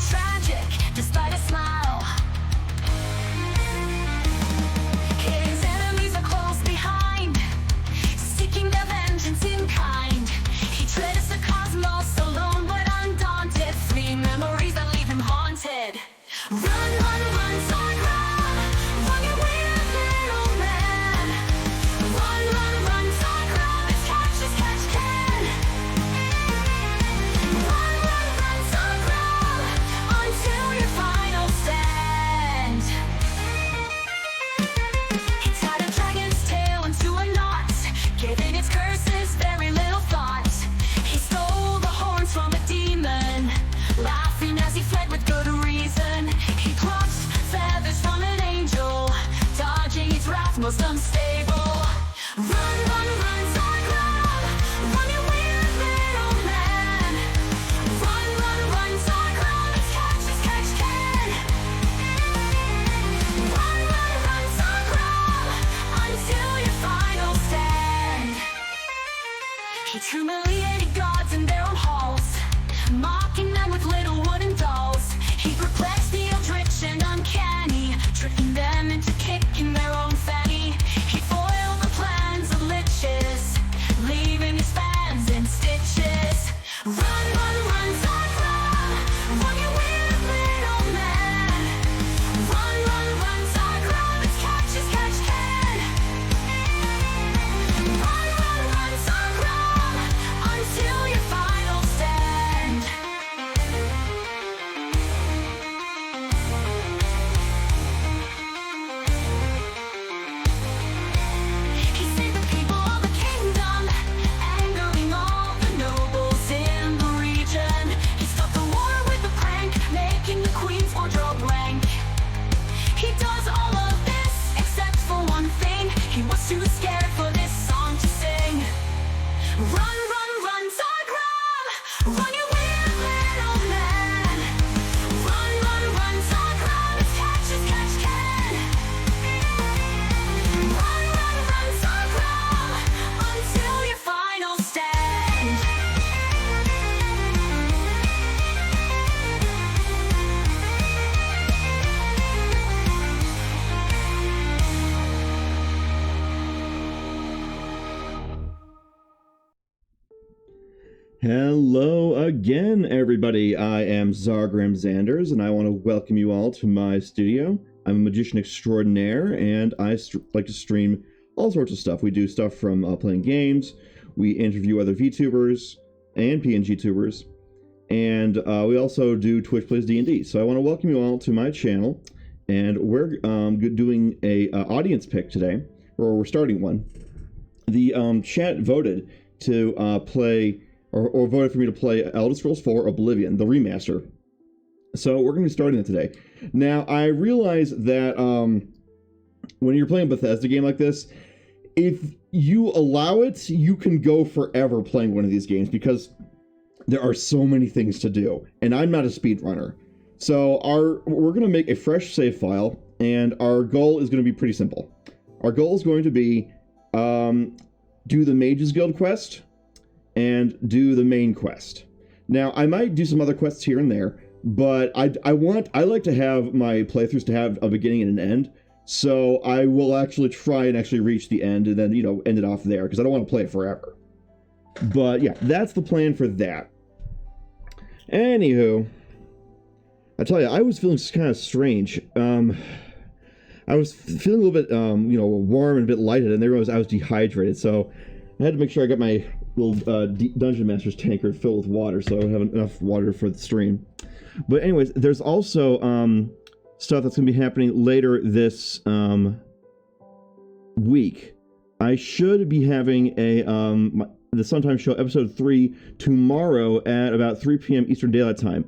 tragic, despite a smile. His enemies are close behind, seeking their vengeance in kind. He treads the cosmos alone, but undaunted, free memories that leave him haunted. Run, run, run, Zargram, run your way up, little man. Run, run, run, Zargram, it's catch can. Run, run, run, Zargram, until your final stand. He tied a dragon's tail into a knot, giving its curses very little thought. He stole the horns from a demon, laughing as he fled with good reason. He plucked feathers from an angel, dodging its wrath most unstable. Run, run, run, Zargram, run your way up, little man. Run, run, run, Zargram, it's catch can. Run, run, run, Zargram, until your final stand. He humiliated gods in their own halls, mocking them with little wooden dolls. He perplexed the eldritch and uncanny, tricking them into kicking their own fanny. He foiled the plans of liches, leaving his fans in stitches. Run, run, run, Zargram, run your way up, little man. Run, run, run, Zargram, it's catch can. Run, run, run, Zargram, until your final stand. He saved the people of the kingdom, angering all the nobles in the region. He stopped the war with a prank, making the queen's wardrobe blank. He does all of this except for one thing. He was too scared for this song to sing. Run, run, run, Zargram, run your way up, little man. Run, run, run, Zargram, it's catch can. Run, run, run, Zargram, until your final stand. Hello again, everybody. I am Zargram Xanders, and I want to welcome you all to my studio. I'm a magician extraordinaire, and I like to stream all sorts of stuff. We do stuff from playing games, we interview other VTubers and PNG tubers, and we also do Twitch Plays D&D. So I want to welcome you all to my channel, and we're doing a audience pick today, or we're starting one. The chat voted to play... Or voted for me to play Elder Scrolls 4 Oblivion, the remaster. So we're going to be starting it today. Now, I realize that when you're playing a Bethesda game like this, if you allow it, you can go forever playing one of these games because there are so many things to do. And I'm not a speedrunner. So we're going to make a fresh save file, and our goal is going to be pretty simple. Our goal is going to be do the Mages Guild quest, and do the main quest. Now, I might do some other quests here and there, but I like to have my playthroughs to have a beginning and an end, so I will actually try and actually reach the end and then, you know, end it off there, because I don't want to play it forever. But yeah, that's the plan for that. Anywho, I tell you, I was feeling kind of strange. I was feeling a little bit, you know, warm and a bit lighted, and then I was dehydrated, so I had to make sure I got my little Dungeon Master's tankard filled with water, so I have enough water for the stream. But anyways, there's also stuff that's going to be happening later this week. I should be having a the Sometime Show episode 3 tomorrow at about 3 p.m. Eastern Daylight Time.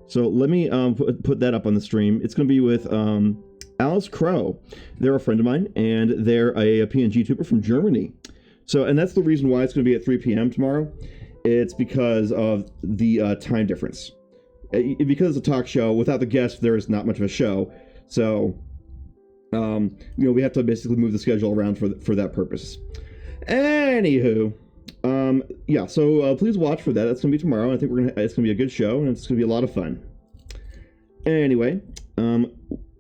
So let me put that up on the stream. It's going to be with Alice Crow. They're a friend of mine, and they're a PNG tuber from Germany. So, and that's the reason why it's going to be at 3 p.m. tomorrow. It's because of the time difference. Because it's a talk show, without the guest, there is not much of a show. So, you know, we have to basically move the schedule around for that purpose. Anywho, yeah, so please watch for that. That's going to be tomorrow. I think it's going to be a good show, and it's going to be a lot of fun. Anyway,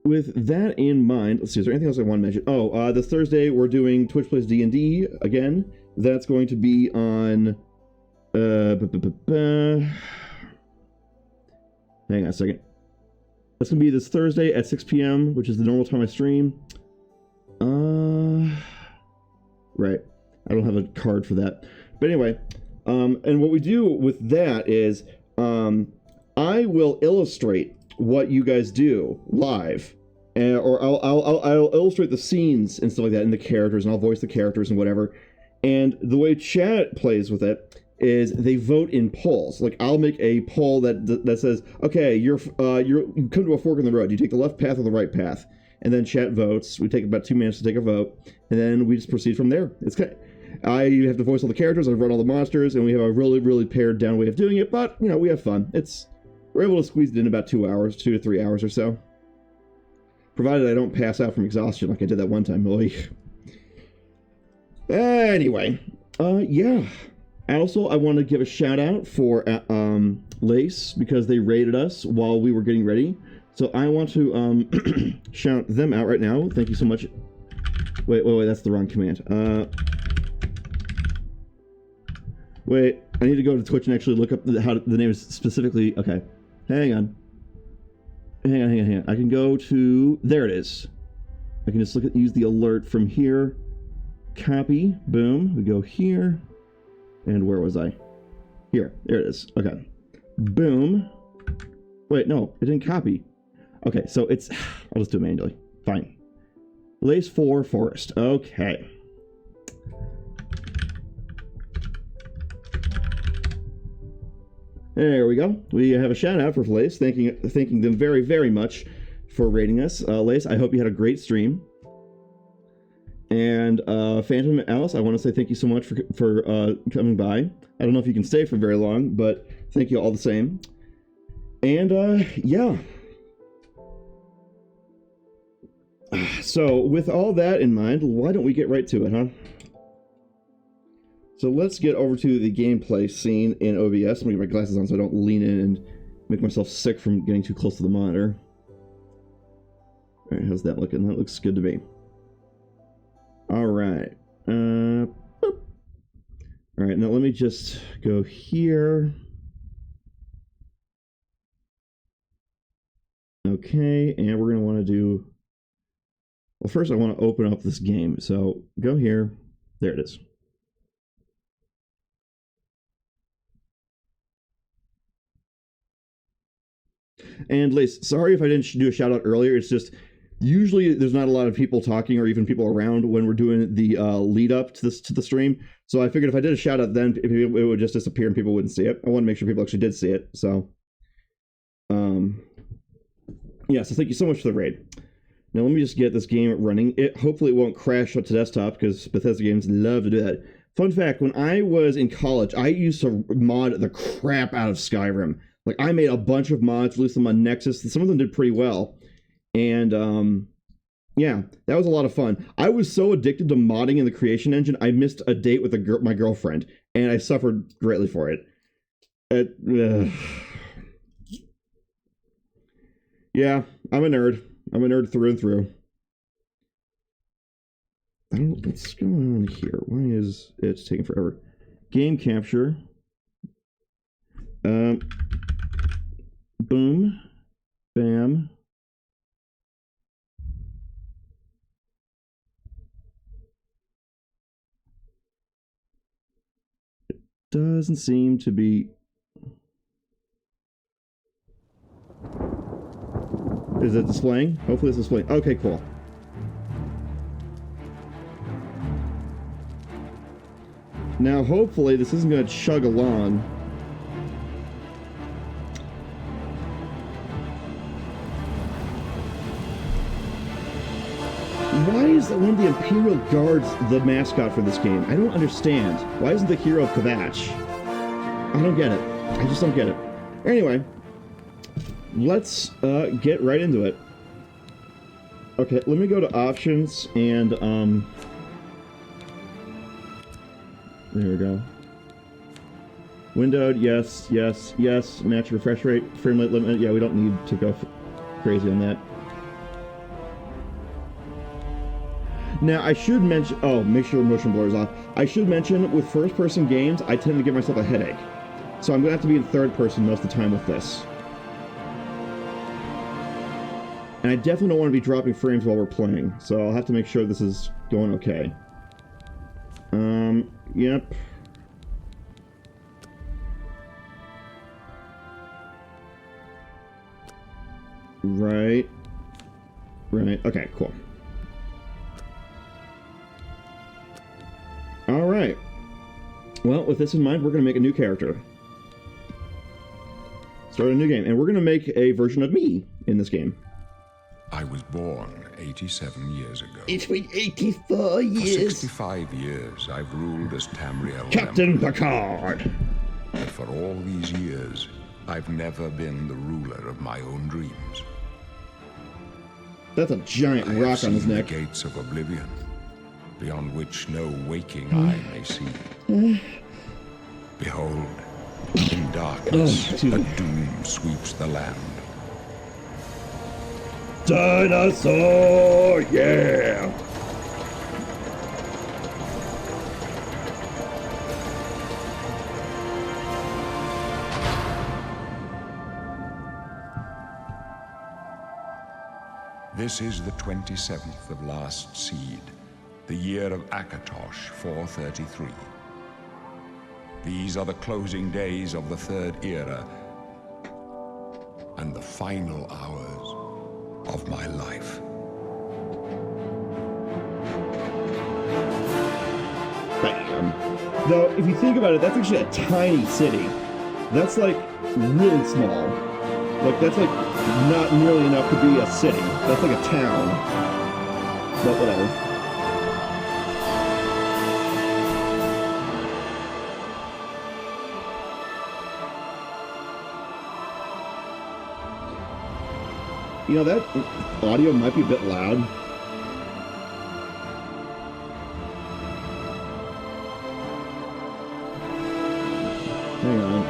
with that in mind, let's see, is there anything else I want to mention? Oh, this Thursday we're doing Twitch Plays D&D again. That's going to be on, hang on a second. That's going to be this Thursday at 6 p.m., which is the normal time I stream. Right. I don't have a card for that. But anyway, and what we do with that is, I will illustrate what you guys do live, or I'll illustrate the scenes and stuff like that, and the characters, and I'll voice the characters and whatever. And the way chat plays with it is they vote in polls. Like, I'll make a poll that says, okay, you come to a fork in the road. You take the left path or the right path, and then chat votes. We take about 2 minutes to take a vote, and then we just proceed from there. It's kind of, I have to voice all the characters, I run all the monsters, and we have a really, really pared down way of doing it. But you know, we have fun. We're able to squeeze it in about 2 hours, 2 to 3 hours or so, provided I don't pass out from exhaustion like I did that one time. Anyway, yeah. Also, I want to give a shout out for Lace, because they raided us while we were getting ready. So I want to shout them out right now. Thank you so much. Wait, that's the wrong command. Wait, I need to go to Twitch and actually look up how the name is specifically. Okay, hang on. I can go to, there it is. I can just use the alert from here. Copy, boom, we go here. And where was I? Here, there it is. Okay, boom. Wait, no, it didn't copy. Okay, so it's, I'll just do it manually. Fine. Lace 4 Forest. Okay. There we go. We have a shout out for Lace, thanking them very, very much for rating us. Lace, I hope you had a great stream. And Phantom Alice, I want to say thank you so much for coming by. I don't know if you can stay for very long, but thank you all the same. And yeah. So with all that in mind, why don't we get right to it, huh? So let's get over to the gameplay scene in OBS. I'm gonna get my glasses on so I don't lean in and make myself sick from getting too close to the monitor. Alright, how's that looking? That looks good to me. Alright. Alright, now let me just go here. Okay, and we're gonna want to do... Well, first I want to open up this game. So go here. There it is. And Lace, sorry if I didn't do a shout out earlier. It's just usually there's not a lot of people talking or even people around when we're doing the lead up to the stream. So I figured if I did a shout out then it would just disappear and people wouldn't see it. I want to make sure people actually did see it. So yeah, so thank you so much for the raid. Now let me just get this game running. Hopefully it won't crash up to desktop because Bethesda games love to do that. Fun fact, when I was in college, I used to mod the crap out of Skyrim. Like, I made a bunch of mods, released them on Nexus, and some of them did pretty well. And, yeah, that was a lot of fun. I was so addicted to modding in the creation engine, I missed a date with my girlfriend, and I suffered greatly for it. Yeah, I'm a nerd. I'm a nerd through and through. I don't know what's going on here. Why is it taking forever? Game capture. Boom. Bam. It doesn't seem to be... Is it displaying? Hopefully it's displaying. Okay, cool. Now, hopefully this isn't going to chug along. Why is one of the Imperial Guards the mascot for this game? I don't understand. Why isn't the hero Kvatch? I don't get it. I just don't get it. Anyway, let's get right into it. Okay, let me go to options and there we go. Windowed, yes, yes, yes. Match refresh rate, frame rate limit. Yeah, we don't need to go. crazy on that. Now, I should mention... Oh, make sure motion blur is off. I should mention, with first-person games, I tend to give myself a headache. So I'm going to have to be in third person most of the time with this. And I definitely don't want to be dropping frames while we're playing, so I'll have to make sure this is going okay. Yep. Right. Okay, cool. Alright. Well, with this in mind, we're going to make a new character. Start a new game, and we're going to make a version of me in this game. I was born 87 years ago. It's been 84 years. For 65 years, I've ruled as Tamriel Captain Emperor. Picard. But for all these years, I've never been the ruler of my own dreams. That's a giant I rock have on his seen neck. the gates of Oblivion, beyond which no waking eye may see. Behold, in darkness, a doom sweeps the land. Dinosaur, yeah! This is the 27th of last seed, the year of Akatosh 433. These are the closing days of the third era and the final hours of my life. Bam. Though, if you think about it, that's actually a tiny city. That's like really small. Like, that's like not nearly enough to be a city. That's like a town. But whatever. You know, that audio might be a bit loud. Hang on.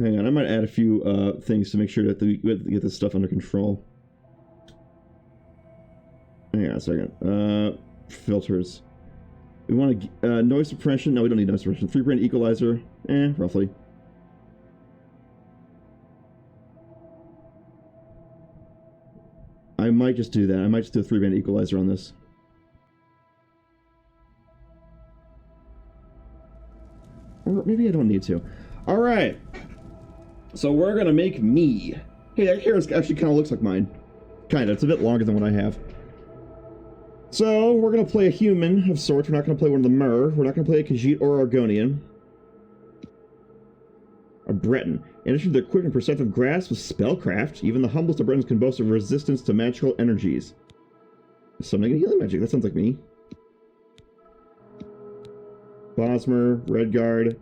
Hang on, I might add a few things to make sure that we get this stuff under control. Hang on a second. Filters. We want noise suppression. No, we don't need noise suppression. 3-band equalizer. Roughly. I might just do that. I might just do a 3-band equalizer on this. Or maybe I don't need to. Alright. So we're gonna make me. Hey, that hair actually kind of looks like mine. Kinda. It's a bit longer than what I have. So, we're going to play a human of sorts. We're not going to play one of the Mer. We're not going to play a Khajiit or Argonian. A Breton. In addition to the quick and perceptive grasp of spellcraft, even the humblest of Bretons can boast of resistance to magical energies. Summoning and healing magic. That sounds like me. Bosmer, Redguard.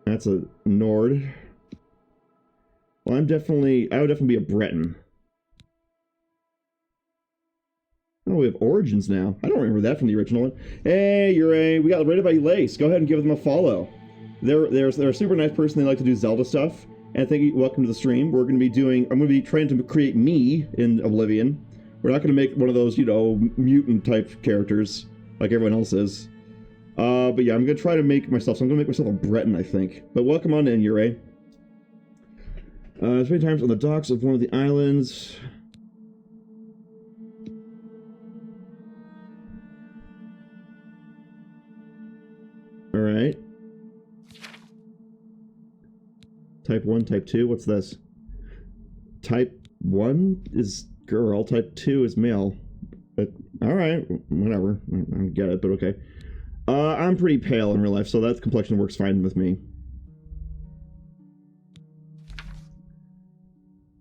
That's a Nord. Well, I would definitely be a Breton. Oh, we have Origins now. I don't remember that from the original one. Hey, we got rated by Lace. Go ahead and give them a follow. They're a super nice person. They like to do Zelda stuff. And thank you. Welcome to the stream. I'm going to be trying to create me in Oblivion. We're not going to make one of those, mutant type characters like everyone else is. But yeah, I'm going to try to make myself. So I'm going to make myself a Breton, I think. But welcome on in, Ure. Spend times on the docks of one of the islands. Alright. Type 1, Type 2, what's this? Type 1 is girl, Type 2 is male. But, alright, whatever. I don't get it, but okay. I'm pretty pale in real life, so that complexion works fine with me.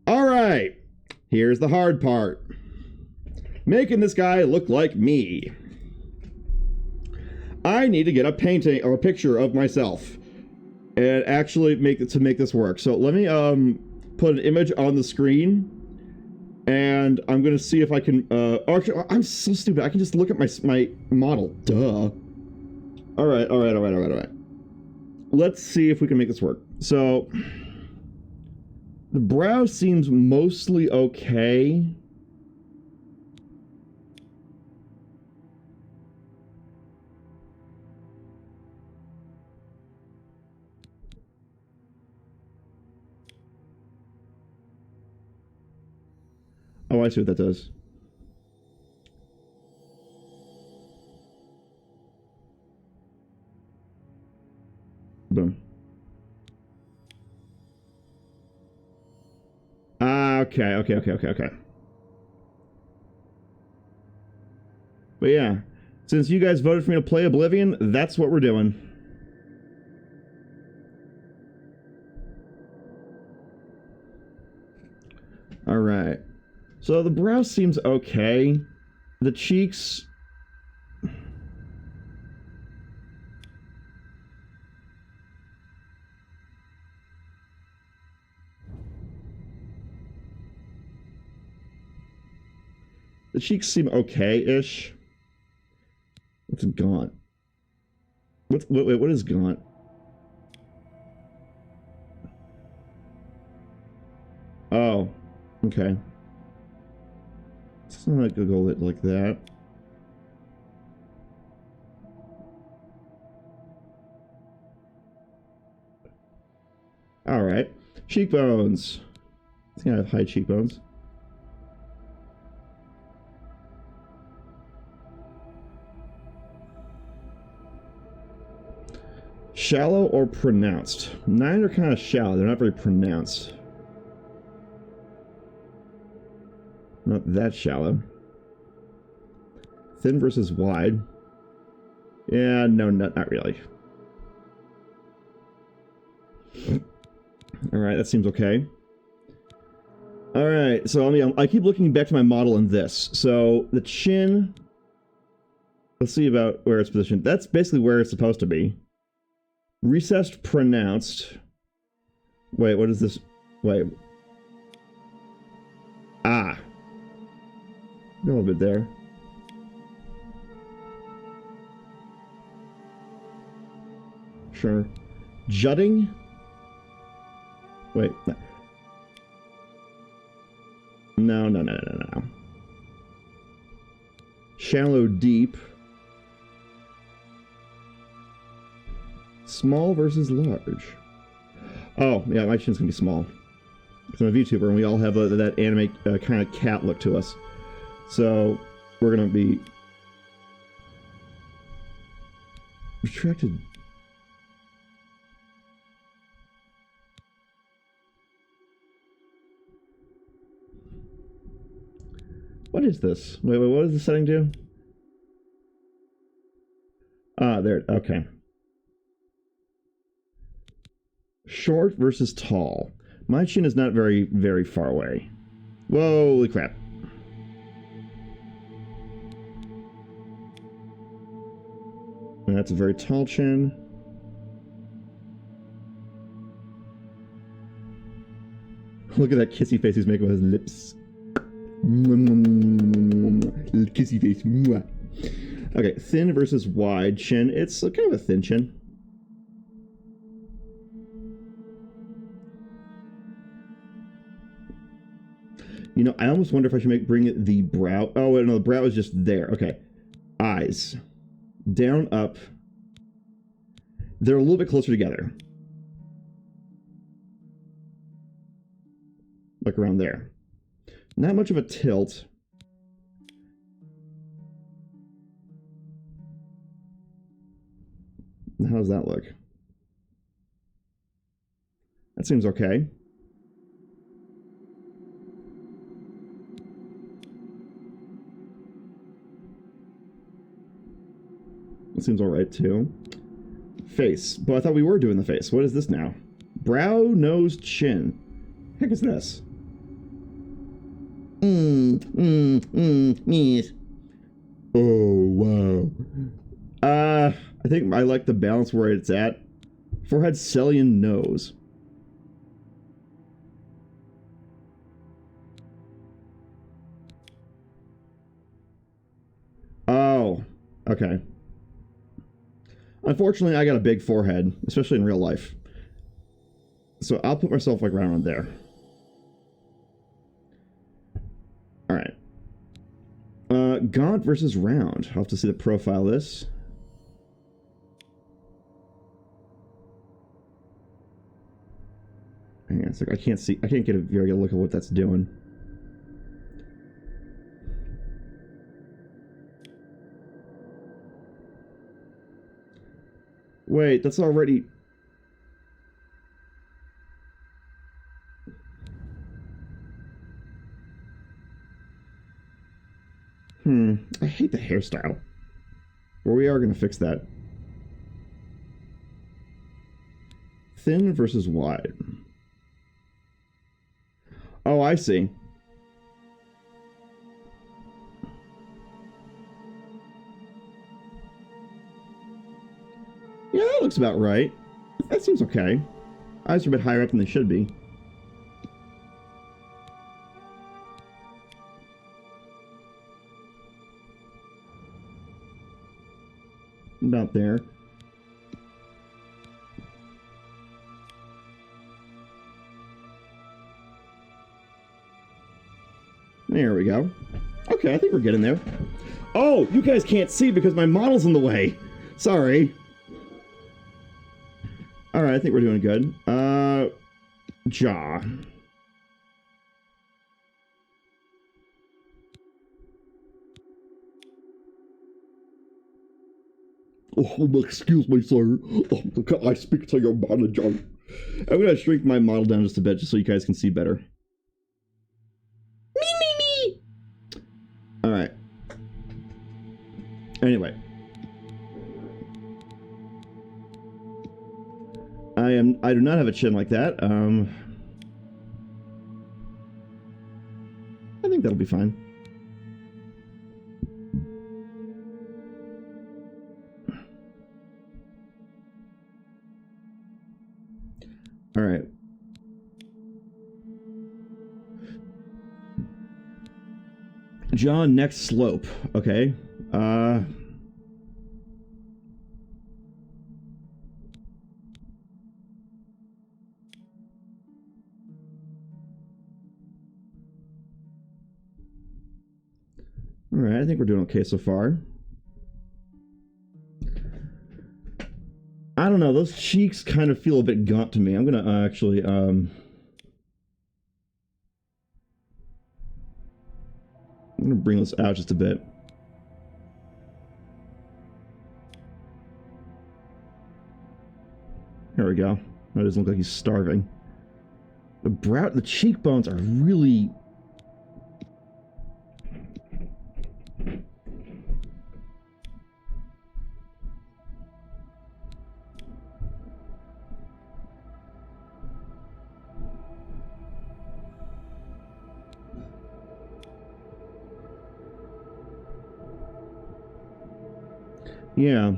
Alright, here's the hard part. Making this guy look like me. I need to get a painting or a picture of myself and actually make this work. So let me put an image on the screen And I'm gonna see if I can, actually, I'm so stupid. I can just look at my model. Duh. Alright. Let's see if we can make this work. So, the brow seems mostly okay. Oh, I see what that does. Boom. Okay. But yeah, since you guys voted for me to play Oblivion, that's what we're doing. Alright. So the brow seems okay. The cheeks... The cheeks seem okay-ish. What's gaunt? What is gaunt? Oh, okay. It's not gonna go like that. Alright. Cheekbones. I think I have high cheekbones. Shallow or pronounced? Nine are kind of shallow. They're not very pronounced. Not that shallow. Thin versus wide. Yeah, no, not really. Alright, that seems okay. Alright, so I keep looking back to my model in this. So, the chin... Let's see about where it's positioned. That's basically where it's supposed to be. Recessed, pronounced. Wait, what is this? Wait. Ah. A little bit there. Sure. Jutting? Wait. No. Shallow, deep. Small versus large. Oh, yeah, my chin's gonna be small. Because I'm a VTuber and we all have that anime kind of cat look to us. So, we're gonna be... retracted. What is this? Wait, what does the setting do? Ah, there, okay. Short versus tall. My chin is not very, very far away. Holy crap. And that's a very tall chin. Look at that kissy face he's making with his lips. Little kissy face. Okay, thin versus wide chin. It's kind of a thin chin. You know, I almost wonder if I should bring the brow. Oh, wait, no, the brow is just there. Okay. Eyes. Down, up. They're a little bit closer together. Like around there. Not much of a tilt. How does that look? That seems okay. That seems alright too. Face. But I thought we were doing the face. What is this now? Brow, nose, chin. Heck is this? Yes. Oh, wow. I think I like the balance where it's at. Forehead, Celian, nose. Okay. Unfortunately, I got a big forehead, especially in real life. So I'll put myself like right around there. Alright. Gaunt versus round. I'll have to see the profile of this. Hang on a sec. I can't get a very good look at what that's doing. Wait, that's already... I hate the hairstyle. But we are going to fix that. Thin versus wide. Oh, I see. Yeah, that looks about right. That seems okay. Eyes are a bit higher up than they should be. About there. There we go. Okay, I think we're getting there. Oh, you guys can't see because my model's in the way. Sorry. Alright, I think we're doing good. Jaw. Oh, excuse me, sir. I speak to your manager. I'm gonna shrink my model down just a bit, just so you guys can see better. Me. Alright. Anyway. I do not have a chin like that. I think that'll be fine. All right. Jaw, neck, slope. Okay. All right, I think we're doing okay so far. I don't know, those cheeks kind of feel a bit gaunt to me. I'm gonna actually, I'm gonna bring this out just a bit. There we go. That doesn't look like he's starving. The cheekbones are really... Yeah.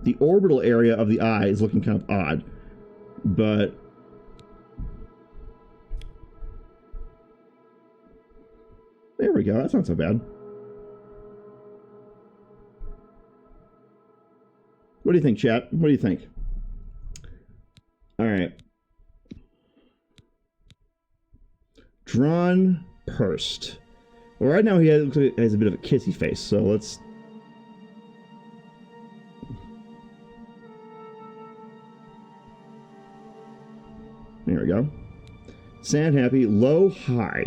The orbital area of the eye is looking kind of odd, but there we go. That's not so bad. What do you think, chat? What do you think? All right. Drawn, pursed. Well, right now he looks like he has a bit of a kissy face, so let's... There we go. Sad, happy, low, high.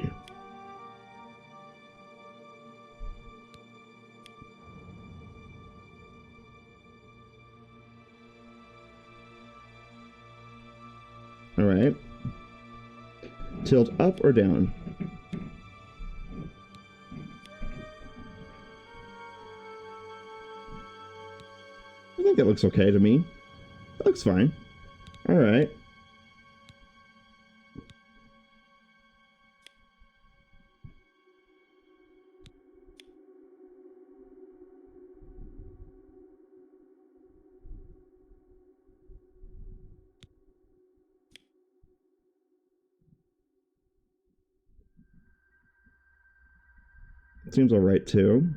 All right. Tilt up or down? I think that looks okay to me. That looks fine. All right. Seems alright too.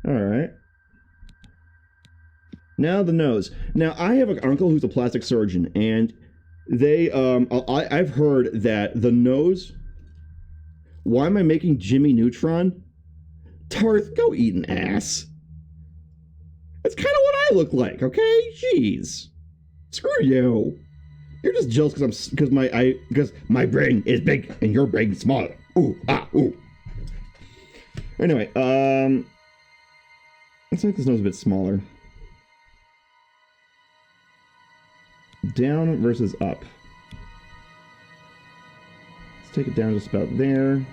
Alright. Now the nose. Now I have an uncle who's a plastic surgeon, and they I've heard that the nose. Why am I making Jimmy Neutron? Tarth, go eat an ass. That's kind of what I look like, okay? Jeez. Screw you. You're just jealous because my brain is big and your brain is small. Ooh, ah, ooh. Anyway, let's make this nose a bit smaller. Down versus up. Let's take it down just about there.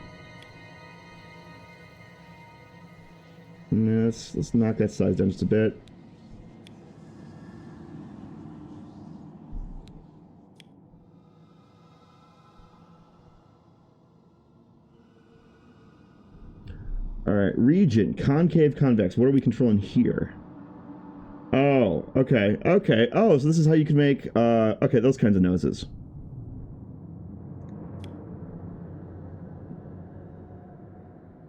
And let's knock that size down just a bit. Alright, region, concave, convex. What are we controlling here? Oh, okay, okay. Oh, so this is how you can make, okay, those kinds of noses.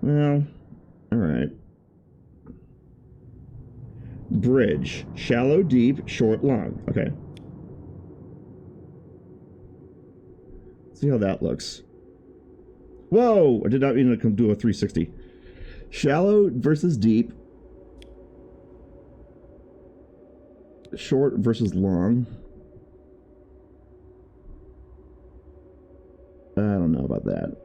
Well, alright. Bridge, shallow, deep, short, long. Okay. See how that looks. Whoa! I did not mean to do a 360. Shallow versus deep. Short versus long. I don't know about that.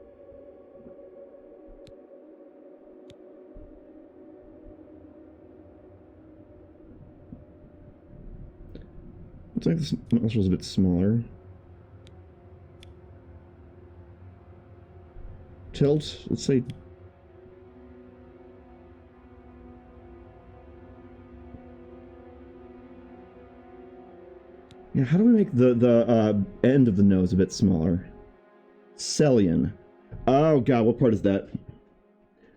Looks like this was a bit smaller. Tilt, let's say. Yeah, how do we make the end of the nose a bit smaller? Cellian. Oh god, what part is that?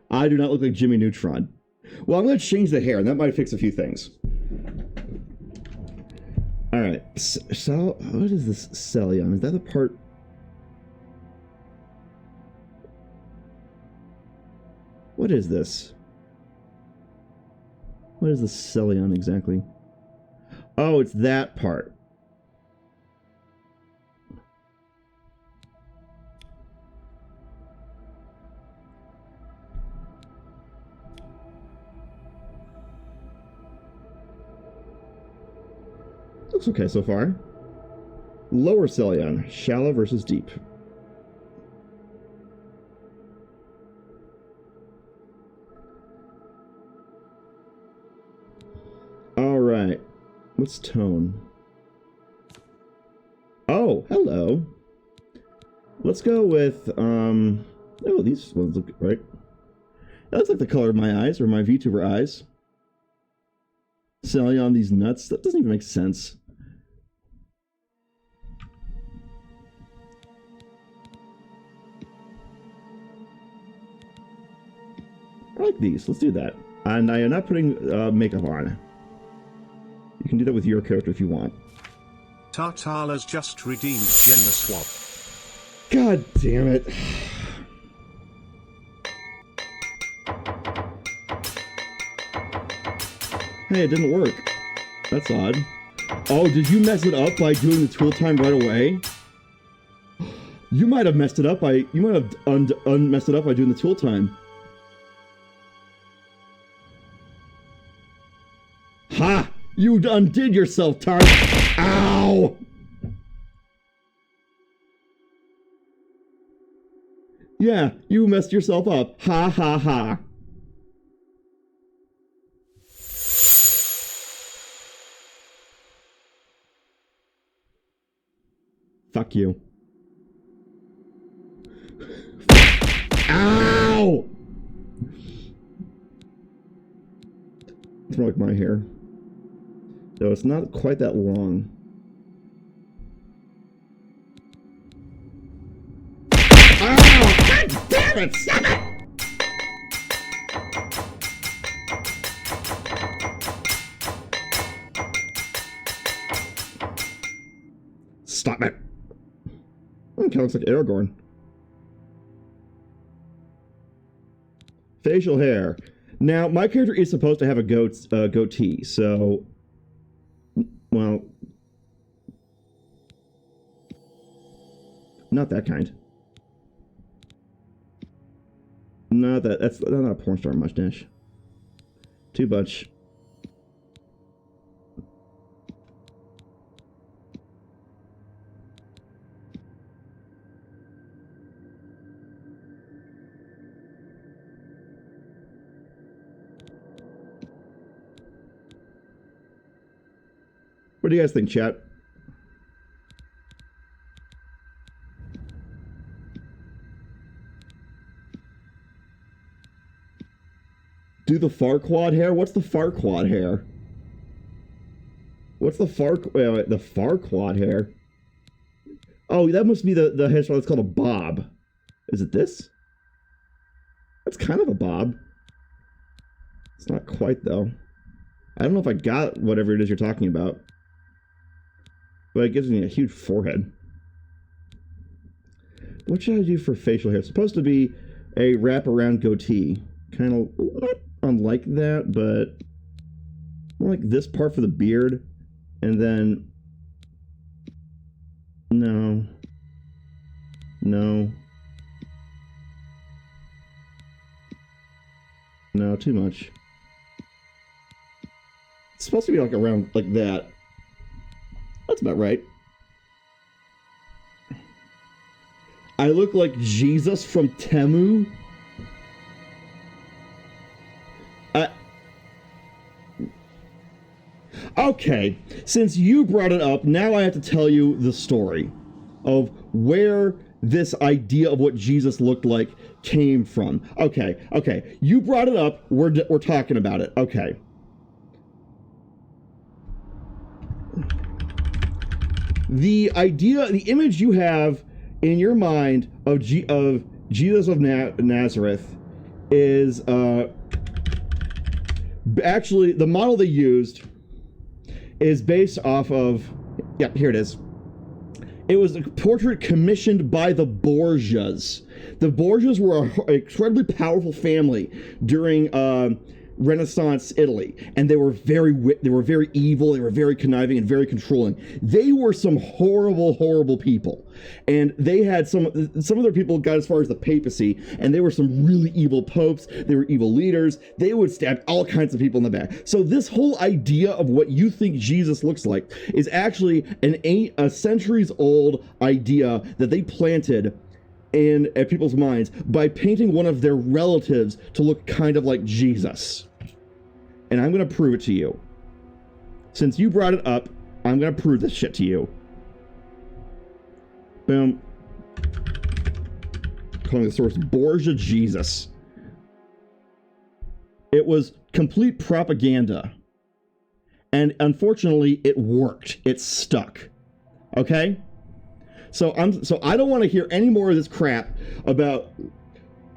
I do not look like Jimmy Neutron. Well, I'm going to change the hair, and that might fix a few things. Alright, so what is this Cellion? Is that the part... What is this? What is the Cellion exactly? Oh, it's that part. Looks okay so far. Lower Cellion, shallow versus deep. Alright. What's tone? Oh, hello. Let's go with, oh, these ones look right. That looks like the color of my eyes, or my VTuber eyes. Cellion, these nuts. That doesn't even make sense. I like these. Let's do that. And I am not putting makeup on. You can do that with your character if you want. Tartala's just redeemed gender swap. God damn it. Hey, it didn't work. That's odd. Oh, did you mess it up by doing the tool time right away? You might have messed it up by... You might have messed it up by doing the tool time. Ha! You undid yourself, Tart! Ow! Yeah, you messed yourself up. Ha ha ha. Fuck you. Ow! It's more like my hair. Though it's not quite that long. Ow! God damn it! Stop it! Stop it! Kind of looks like Aragorn. Facial hair. Now, my character is supposed to have a goatee, so... Well... Not that kind. Not that. That's not a porn star mustache. Too much. What do you guys think, chat? Do the Farquaad hair? What's the Farquaad hair? What's the the Farquaad hair? Oh, that must be the hairstyle that's called a bob. Is it this? That's kind of a bob. It's not quite, though. I don't know if I got whatever it is you're talking about. But it gives me a huge forehead. What should I do for facial hair? It's supposed to be a wraparound goatee. Kind of not unlike that, but more like this part for the beard. And then... No. No. No, too much. It's supposed to be like around like that. That's about right. I look like Jesus from Temu. Okay, since you brought it up, now I have to tell you the story of where this idea of what Jesus looked like came from. Okay, you brought it up, we're talking about it, okay. The idea, the image you have in your mind of Jesus of Nazareth is actually the model they used is based off of, yeah, here it is. It was a portrait commissioned by the Borgias. The Borgias were an incredibly powerful family during Renaissance Italy, and they were very evil, they were very conniving and very controlling. They were some horrible people, and they had some of their people got as far as the papacy, and they were some really evil popes. They were evil leaders. They would stab all kinds of people in the back. So this whole idea of what you think Jesus looks like is actually a centuries old idea that they planted at people's minds by painting one of their relatives to look kind of like Jesus. And I'm going to prove it to you. Since you brought it up, I'm going to prove this shit to you. Boom. Calling the source Borgia Jesus. It was complete propaganda. And unfortunately, it worked. It stuck. Okay? So I don't want to hear any more of this crap about...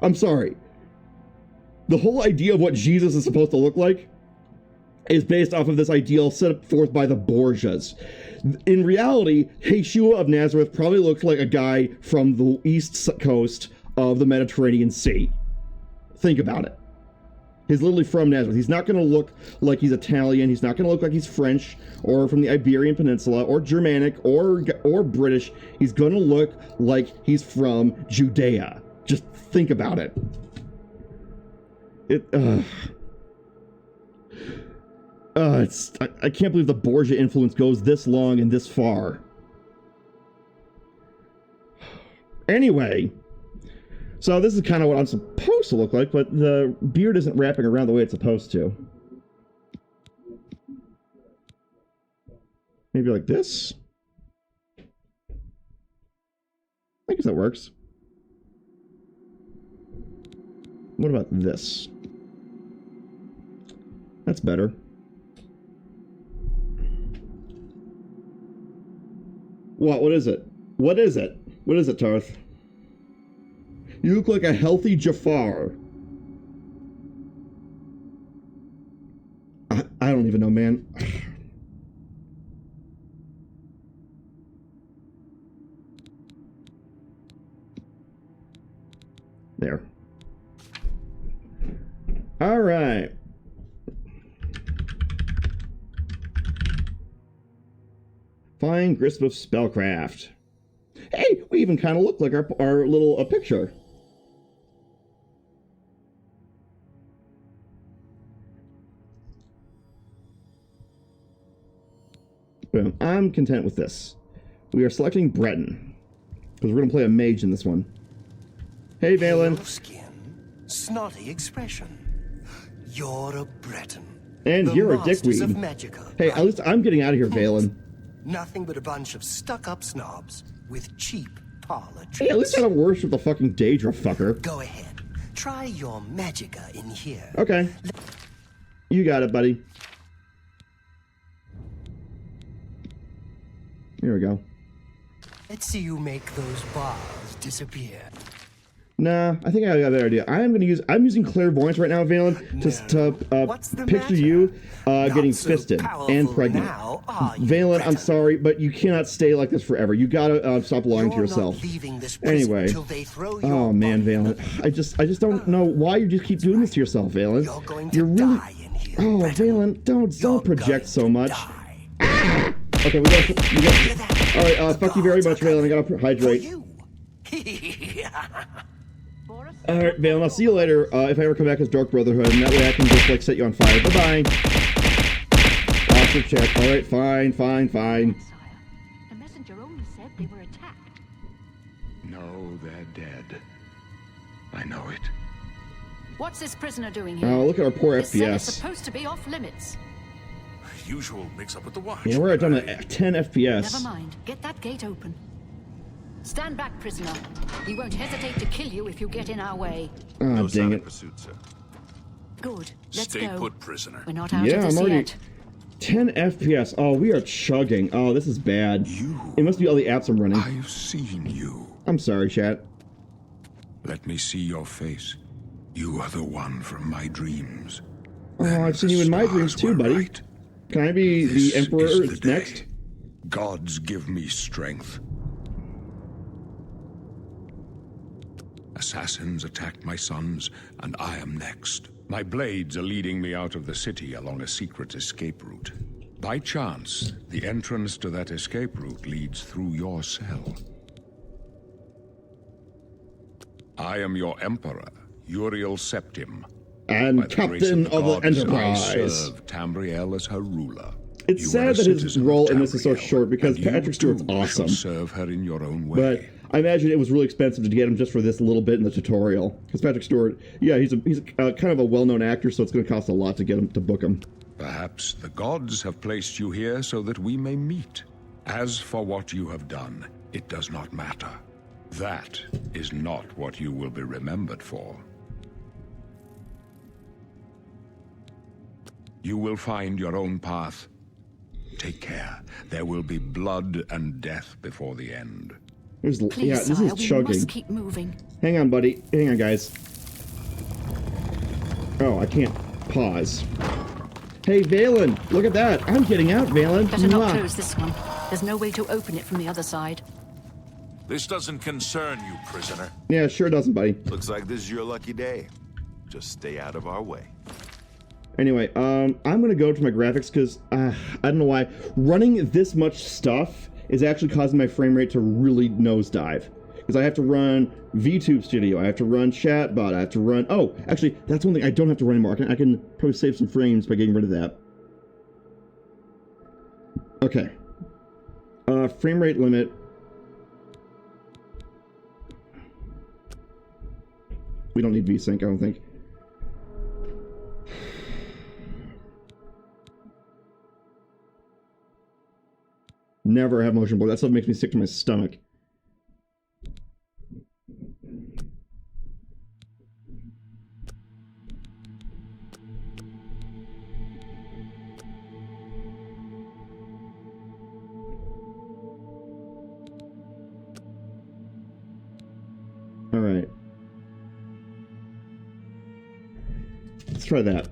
I'm sorry. The whole idea of what Jesus is supposed to look like is based off of this ideal set forth by the Borgias. In reality, Yeshua of Nazareth probably looks like a guy from the east coast of the Mediterranean Sea. Think about it. He's literally from Nazareth. He's not going to look like he's Italian. He's not going to look like he's French or from the Iberian Peninsula or Germanic or British. He's going to look like he's from Judea. Just think about it. I can't believe the Borgia influence goes this long and this far. Anyway, so this is kind of what I'm supposed to look like, but the beard isn't wrapping around the way it's supposed to. Maybe like this? I guess that works. What about this? That's better. What is it? What is it? What is it, Tarth? You look like a healthy Jafar. I don't even know, man. There. Alright. Fine grasp of spellcraft. Hey, we even kind of look like our little picture. Boom. I'm content with this. We are selecting Breton. Because we're going to play a mage in this one. Hey, Valen. Pale skin, snotty expression. You're a Breton. And The you're a masters of dickweed. Magica. Hey, at least I'm getting out of here, Valen. Nothing but a bunch of stuck-up snobs with cheap parlor tricks. Hey, at least I don't worship the fucking Daedra fucker. Go ahead. Try your Magica in here. Okay. You got it, buddy. Here we go. Let's see you make those bars disappear. Nah, I think I got a better idea. I'm using clairvoyance right now, Valen, What's the to picture matter? you getting so fisted powerful and pregnant. now, are you, Valen, I'm Breton? sorry, but you cannot stay like this forever. You gotta stop lying to You're yourself. Not leaving this prison Anyway. till they throw your Oh man, body in Valen, I just don't know why you just keep doing this to yourself, Valen. You're going to You're really. die in here. Oh, Breton. Valen, don't You're project going so to much. die. Okay, we got. Hear that? All right, fuck you very gods much, are Valen. I gotta For hydrate. you. All right, Valen. I'll see you later if I ever come back as Dark Brotherhood, and that way I can just like set you on fire. Bye bye. Awesome check. All right, fine. Sire, the messenger only said they were attacked. No, they're dead. I know it. What's this prisoner doing here? Oh, look at our poor This cell is FPS. supposed to be off limits. Usual mix-up with the watch. Yeah, we're down to 10 FPS. Never mind. Get that gate open. Stand back, prisoner. We won't hesitate to kill you if you get in our way. Oh, No dang sign it. of pursuit, sir. Good. Let's Stay go. put, prisoner. We're not out Yeah, of this I'm already yet. 10 FPS. Oh, we are chugging. Oh, this is bad. It must be all the apps I'm running. I've seen you. I'm sorry, chat. Let me see your face. You are the one from my dreams. Oh, I've seen you in my dreams too, buddy. Right. Can I be This the Emperor is the day. next? Gods give me strength. Assassins attacked my sons, and I am next. My blades are leading me out of the city along a secret escape route. By chance, the entrance to that escape route leads through your cell. I am your Emperor, Uriel Septim. And By the grace Captain of the gods, I Enterprise. serve Tambriel as her ruler. It's You are sad a that his citizen role of in this is so Tamriel, short because and you Patrick Stewart's too awesome. shall serve her in your own way. But I imagine it was really expensive to get him just for this little bit in the tutorial. Because Patrick Stewart, yeah, he's kind of a well-known actor, so it's going to cost a lot to get him to book him. Perhaps the gods have placed you here so that we may meet. As for what you have done, it does not matter. That is not what you will be remembered for. You will find your own path. Take care. There will be blood and death before the end. Please, Yeah, this sire, is we chugging. must keep moving. Hang on, buddy. Hang on, guys. Oh, I can't pause. Hey, Valen, look at that. I'm getting out, Valen. Better not Mwah. close this one. There's no way to open it from the other side. This doesn't concern you, prisoner. Yeah, sure doesn't, buddy. Looks like this is your lucky day. Just stay out of our way. Anyway, I'm gonna go to my graphics because I don't know why running this much stuff is actually causing my frame rate to really nosedive. Because I have to run VTube Studio, I have to run Chatbot, I have to run. Oh, actually, that's one thing I don't have to run anymore. I can probably save some frames by getting rid of that. Okay. Frame rate limit. We don't need VSync, I don't think. Never have motion blur. That stuff makes me sick to my stomach. All right. Let's try that.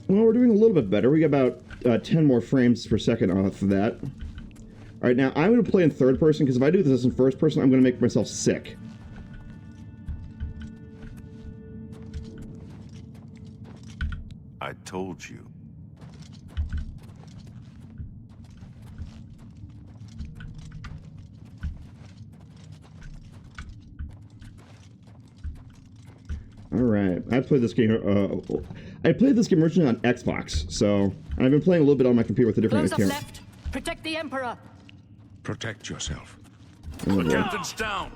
Well, we're doing a little bit better. We got about 10 more frames per second off of that. All right, now I'm going to play in third person because if I do this in first person, I'm going to make myself sick. told you. All right, I played this game. I played this game originally on Xbox, so and I've been playing a little bit on my computer with a different Close up account. left. Protect the Emperor. Protect yourself. The captain's down.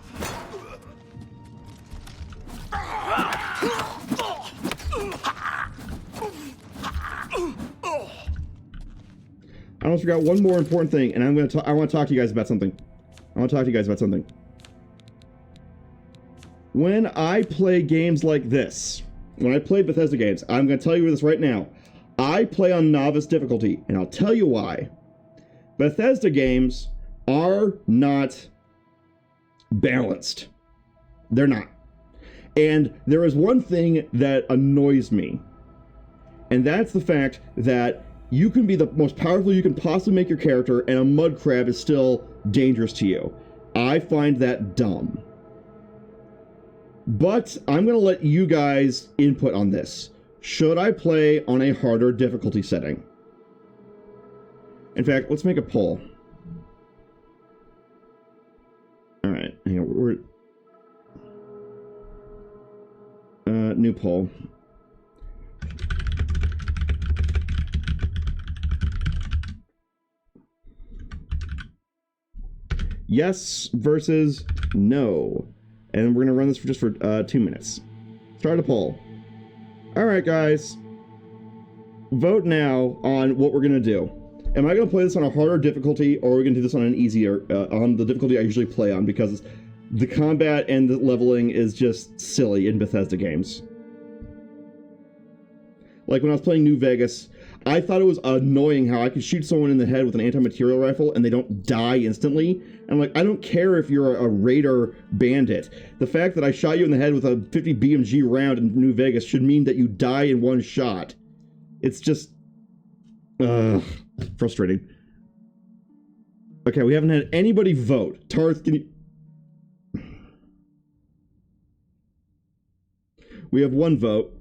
I almost forgot one more important thing, and I want to talk to you guys about something. When I play games like this, when I play Bethesda games, I'm going to tell you this right now. I play on novice difficulty, and I'll tell you why. Bethesda games are not balanced. They're not. And there is one thing that annoys me, and that's the fact that you can be the most powerful you can possibly make your character, and a mud crab is still dangerous to you. I find that dumb. But I'm going to let you guys input on this. Should I play on a harder difficulty setting? In fact, let's make a poll. Alright, hang on, we're... new poll. Yes versus no. And we're going to run this for just 2 minutes. Start a poll. Alright, guys. Vote now on what we're going to do. Am I going to play this on a harder difficulty, or are we going to do this on an easier, on the difficulty I usually play on, because the combat and the leveling is just silly in Bethesda games. Like when I was playing New Vegas, I thought it was annoying how I could shoot someone in the head with an anti-material rifle and they don't die instantly. And I'm like, I don't care if you're a raider bandit. The fact that I shot you in the head with a 50 BMG round in New Vegas should mean that you die in one shot. It's just... frustrating. Okay, we haven't had anybody vote. Tarth, can you... We have one vote.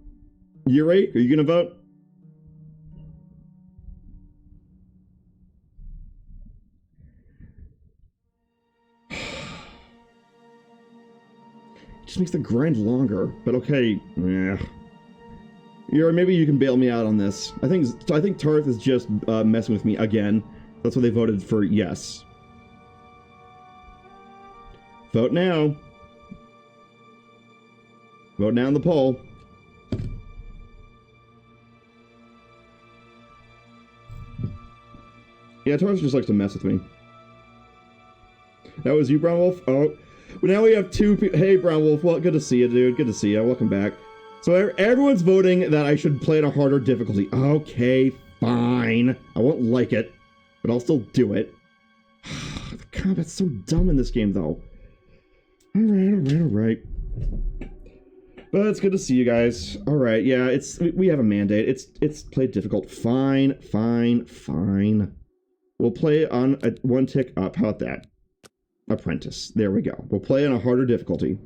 Yuri, are you gonna vote? Just makes the grind longer, but okay. Yeah. Yuri, maybe you can bail me out on this. I think Tarth is just messing with me again. That's why they voted for yes. Vote now. Vote now in the poll. Yeah, Tarth just likes to mess with me. That was you, Brown Wolf? Oh, well, now we have two people. Hey, Brown Wolf. Well, good to see you, dude. Good to see you. Welcome back. So everyone's voting that I should play at a harder difficulty. Okay, fine. I won't like it, but I'll still do it. The combat's so dumb in this game, though. Alright. But it's good to see you guys. Alright, yeah, we have a mandate. It's played difficult. Fine. We'll play on one tick up. How about that? Apprentice. There we go. We'll play on a harder difficulty.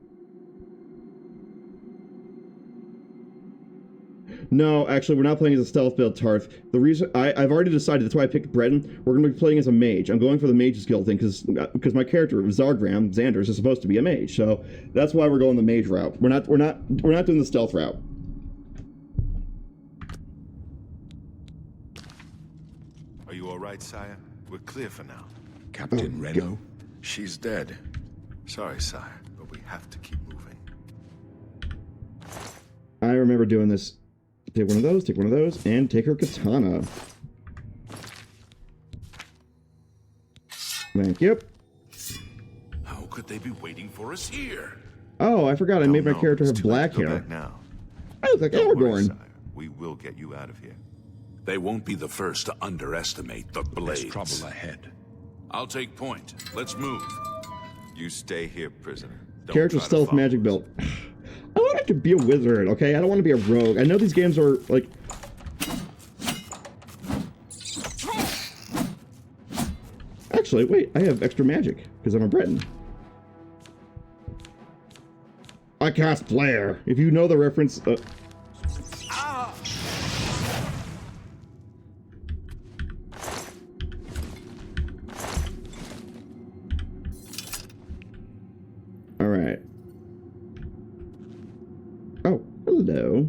No, actually, we're not playing as a stealth build, Tarth. The reason I've already decided, that's why I picked Breton. We're going to be playing as a mage. I'm going for the mage's guild thing because my character Zargram Xanders is supposed to be a mage. So that's why we're going the mage route. We're not doing the stealth route. Are you all right, sire? We're clear for now. Captain Reno? She's dead. Sorry, sire, but we have to keep moving. I remember doing this. Take one of those, and take her katana. Thank you. How could they be waiting for us here? Oh, I forgot I made my character have black Go hair. back now. I look like Don't worry, Aragorn. sire. We will get you out of here. They won't be the first to underestimate the blades. There's trouble ahead. I'll take point. Let's move. You stay here, prisoner. Don't Character try to stealth follow magic us. build. I don't like to be a wizard, okay? I don't want to be a rogue. I know these games are, like... Actually, wait, I have extra magic, because I'm a Breton. I cast Flare. If you know the reference... Alright. Oh, hello.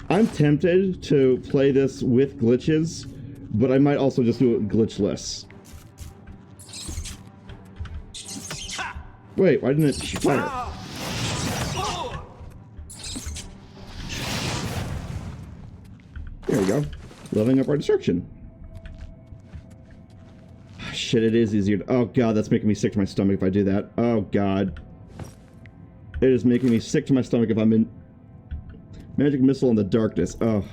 I'm tempted to play this with glitches, but I might also just do it glitchless. Wait, why didn't it fire? There we go. Leveling up our destruction. Shit, it is easier to... Oh god, that's making me sick to my stomach if I do that. Oh god. It is making me sick to my stomach if I'm in... Magic Missile in the darkness. Oh.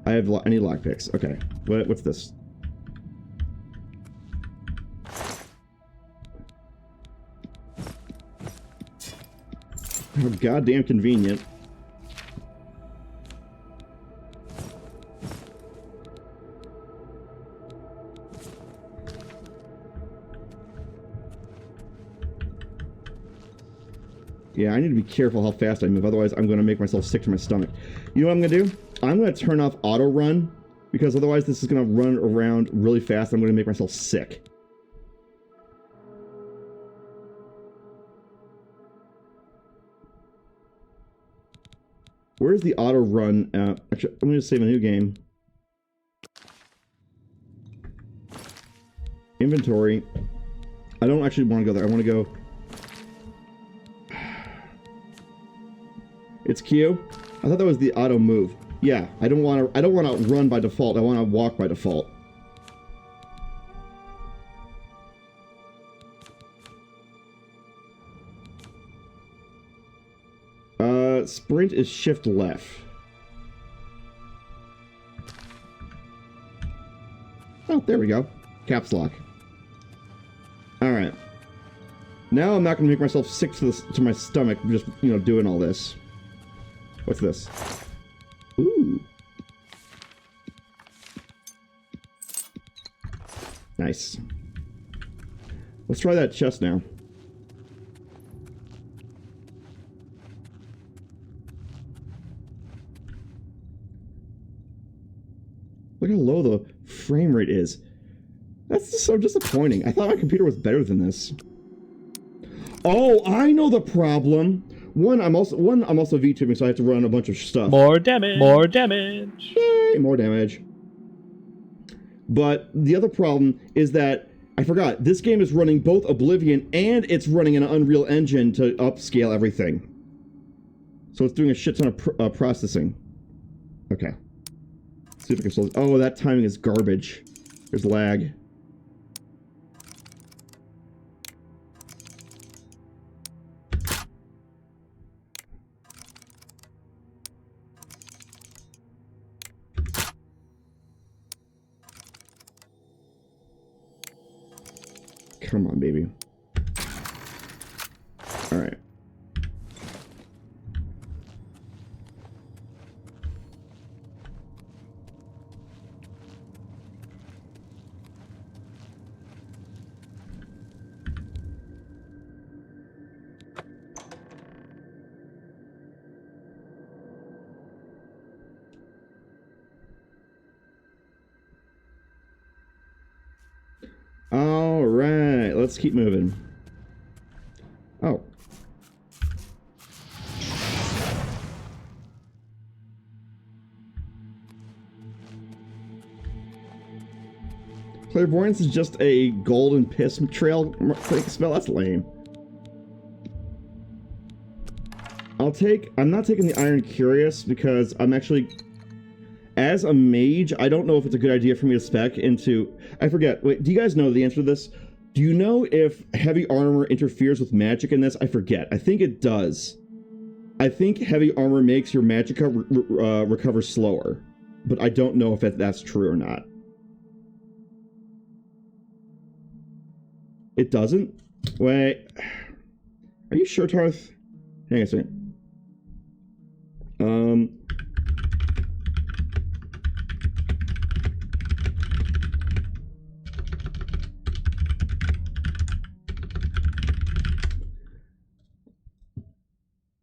I need lockpicks. Okay. What's this? Oh, goddamn convenient. Yeah, I need to be careful how fast I move, otherwise I'm going to make myself sick to my stomach. You know what I'm going to do? I'm going to turn off auto run, because otherwise this is going to run around really fast. I'm going to make myself sick. Where's the auto run? Actually, I'm going to save a new game. Inventory. I don't actually want to go there. I want to go... It's Q. I thought that was the auto move. Yeah, I don't want to run by default. I want to walk by default. Sprint is shift left. Oh, there we go. Caps lock. All right. Now I'm not going to make myself sick to my stomach just, you know, doing all this. What's this? Ooh. Nice. Let's try that chest now. Look how low the frame rate is. That's just so disappointing. I thought my computer was better than this. Oh, I know the problem. One, I'm also VTubing, so I have to run a bunch of stuff. More damage. More damage. Yay, more damage. But the other problem is that I forgot this game is running both Oblivion and it's running an Unreal Engine to upscale everything. So it's doing a shit ton of processing. Okay. Let's see if I can solve. Oh, that timing is garbage. There's lag. Come on, baby. All right. All right, let's keep moving. Oh. Clairvoyance is just a golden piss trail spell. That's lame. I'm not taking the Iron Curious because I'm actually... As a mage, I don't know if it's a good idea for me to spec into... I forget. Wait, do you guys know the answer to this? Do you know if heavy armor interferes with magic in this? I forget. I think it does. I think heavy armor makes your magicka recover slower. But I don't know if that's true or not. It doesn't? Wait. Are you sure, Tarth? Hang on a second.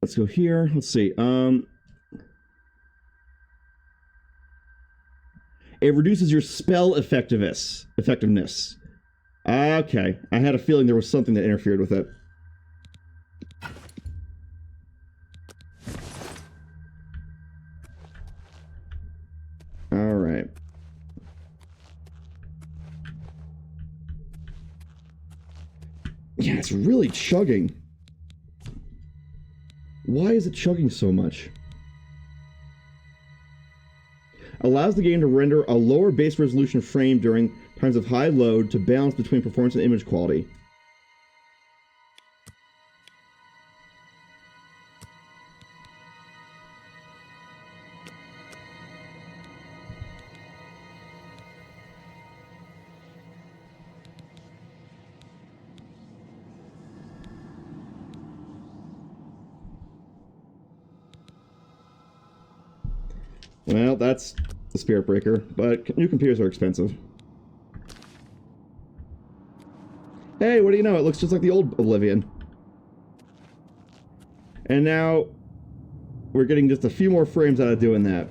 Let's go here. Let's see. It reduces your spell effectiveness. Okay, I had a feeling there was something that interfered with it. All right. Yeah, it's really chugging. Why is it chugging so much? Allows the game to render a lower base resolution frame during times of high load to balance between performance and image quality. Well, that's the spirit breaker, but new computers are expensive. Hey, what do you know? It looks just like the old Oblivion. And now we're getting just a few more frames out of doing that.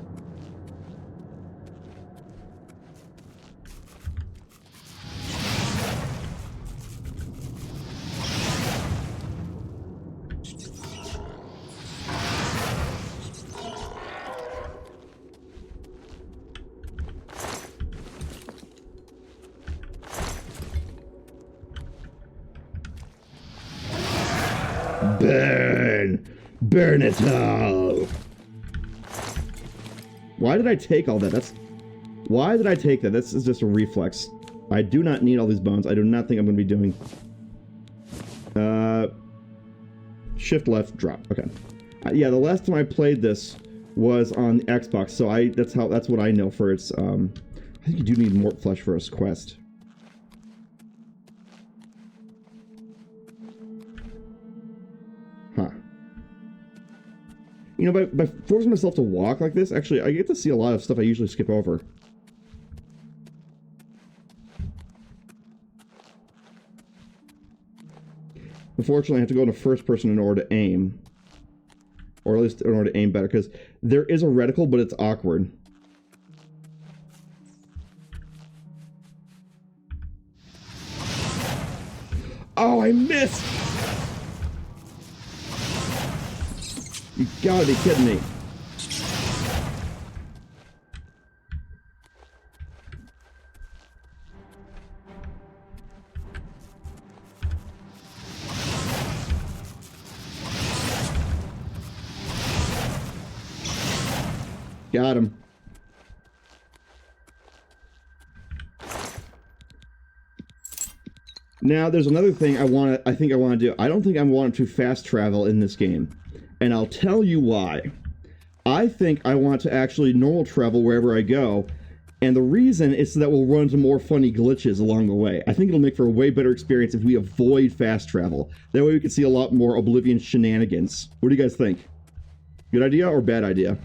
Burn! Burn it all! Why did I take all that? Why did I take that? This is just a reflex. I do not need all these bones. I do not think I'm going to be doing... Shift left, drop. Okay. Yeah, the last time I played this was on Xbox, so that's what I know for its, I think you do need more flesh for a quest. Huh. You know, by forcing myself to walk like this, actually, I get to see a lot of stuff I usually skip over. Unfortunately, I have to go into first person in order to aim. Or at least in order to aim better, because there is a reticle, but it's awkward. Oh, I missed! You gotta be kidding me. Got him. Now, there's another thing I think I want to do. I don't think I want to fast travel in this game. And I'll tell you why. I think I want to actually normal travel wherever I go. And the reason is so that we'll run into more funny glitches along the way. I think it'll make for a way better experience if we avoid fast travel. That way we can see a lot more Oblivion shenanigans. What do you guys think? Good idea or bad idea?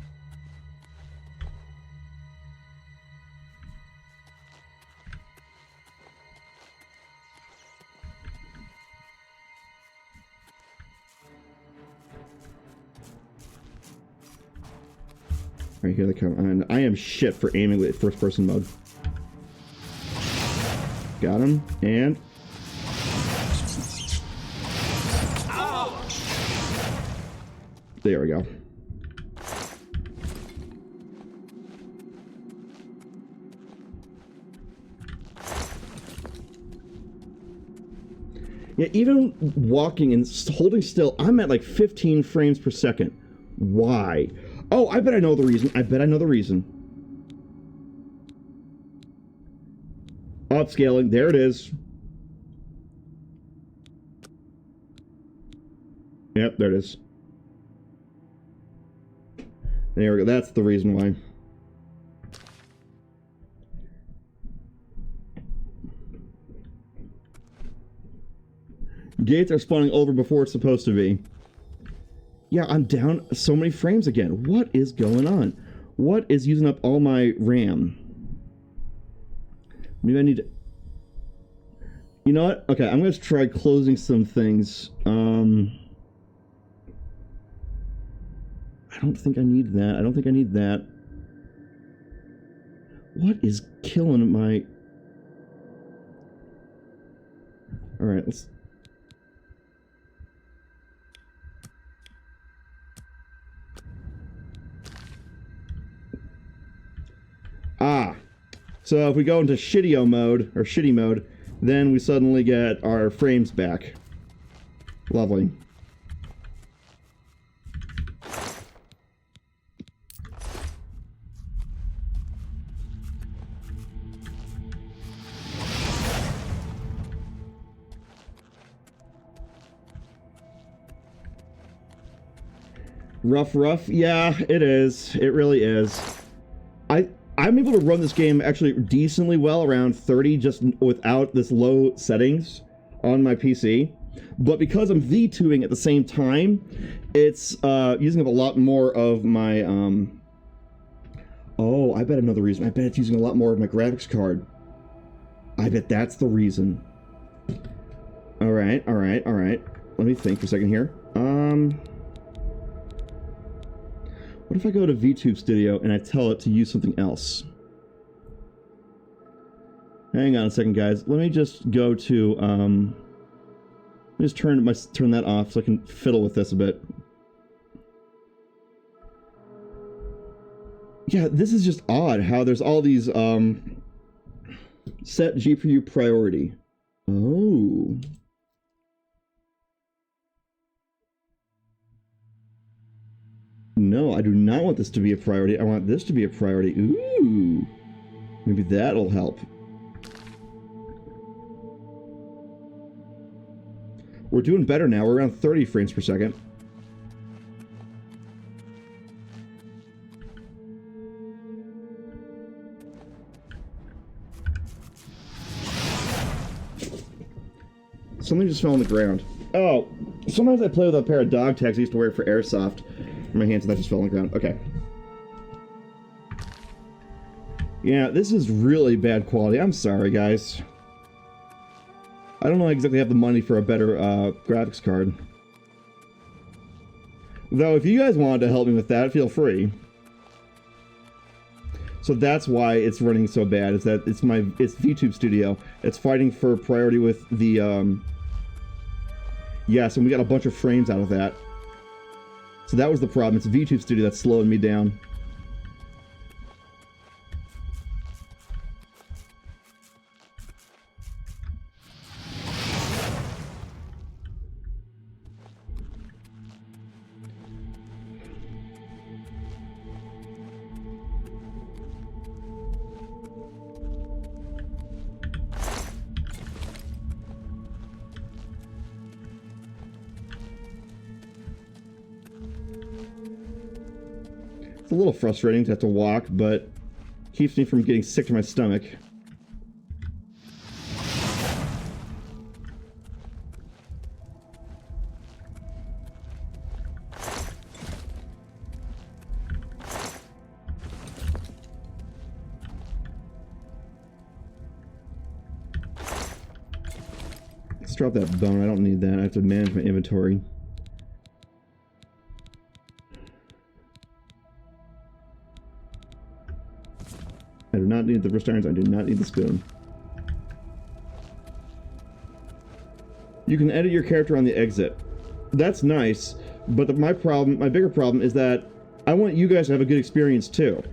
Right here they come, and I am shit for aiming with first person mode. Got him, and there we go. Yeah, even walking and holding still, I'm at like 15 frames per second. Why? Oh, I bet I know the reason. I bet I know the reason. Upscaling. There it is. Yep, there it is. There we go. That's the reason why. Gates are spawning over before it's supposed to be. Yeah, I'm down so many frames again. What is going on? What is using up all my RAM? Maybe I need to... You know what? Okay, I'm going to try closing some things. I don't think I need that. I don't think I need that. What is killing my... Alright, let's... Ah! So if we go into shitty mode, then we suddenly get our frames back. Lovely. Rough. Yeah, it is. It really is. I'm able to run this game actually decently well, around 30, just without this low settings on my PC. But because I'm vtubing at the same time, it's using up a lot more of my... Oh, I bet another reason. I bet it's using a lot more of my graphics card. I bet that's the reason. Alright. Let me think for a second here. What if I go to VTube Studio and I tell it to use something else? Hang on a second, guys. Let me just go to, let me just turn that off so I can fiddle with this a bit. Yeah, this is just odd how there's all these, set GPU priority. Oh. No, I do not want this to be a priority. I want this to be a priority. Ooh. Maybe that'll help. We're doing better now. We're around 30 frames per second. Something just fell on the ground. Oh, sometimes I play with a pair of dog tags I used to wear for airsoft. My hands, and that just fell on the ground. Okay. Yeah, this is really bad quality. I'm sorry, guys. I don't exactly have the money for a better graphics card. Though, if you guys wanted to help me with that, feel free. So that's why it's running so bad. Is that it's VTube Studio. It's fighting for priority with the yes, and we got a bunch of frames out of that. So that was the problem. It's VTube Studio that's slowing me down. It's a little frustrating to have to walk, but keeps me from getting sick to my stomach. Let's drop that bone. I don't need that. I have to manage my inventory. I do not need the wrist irons. I do not need the spoon. You can edit your character on the exit. That's nice, but my bigger problem is that I want you guys to have a good experience too.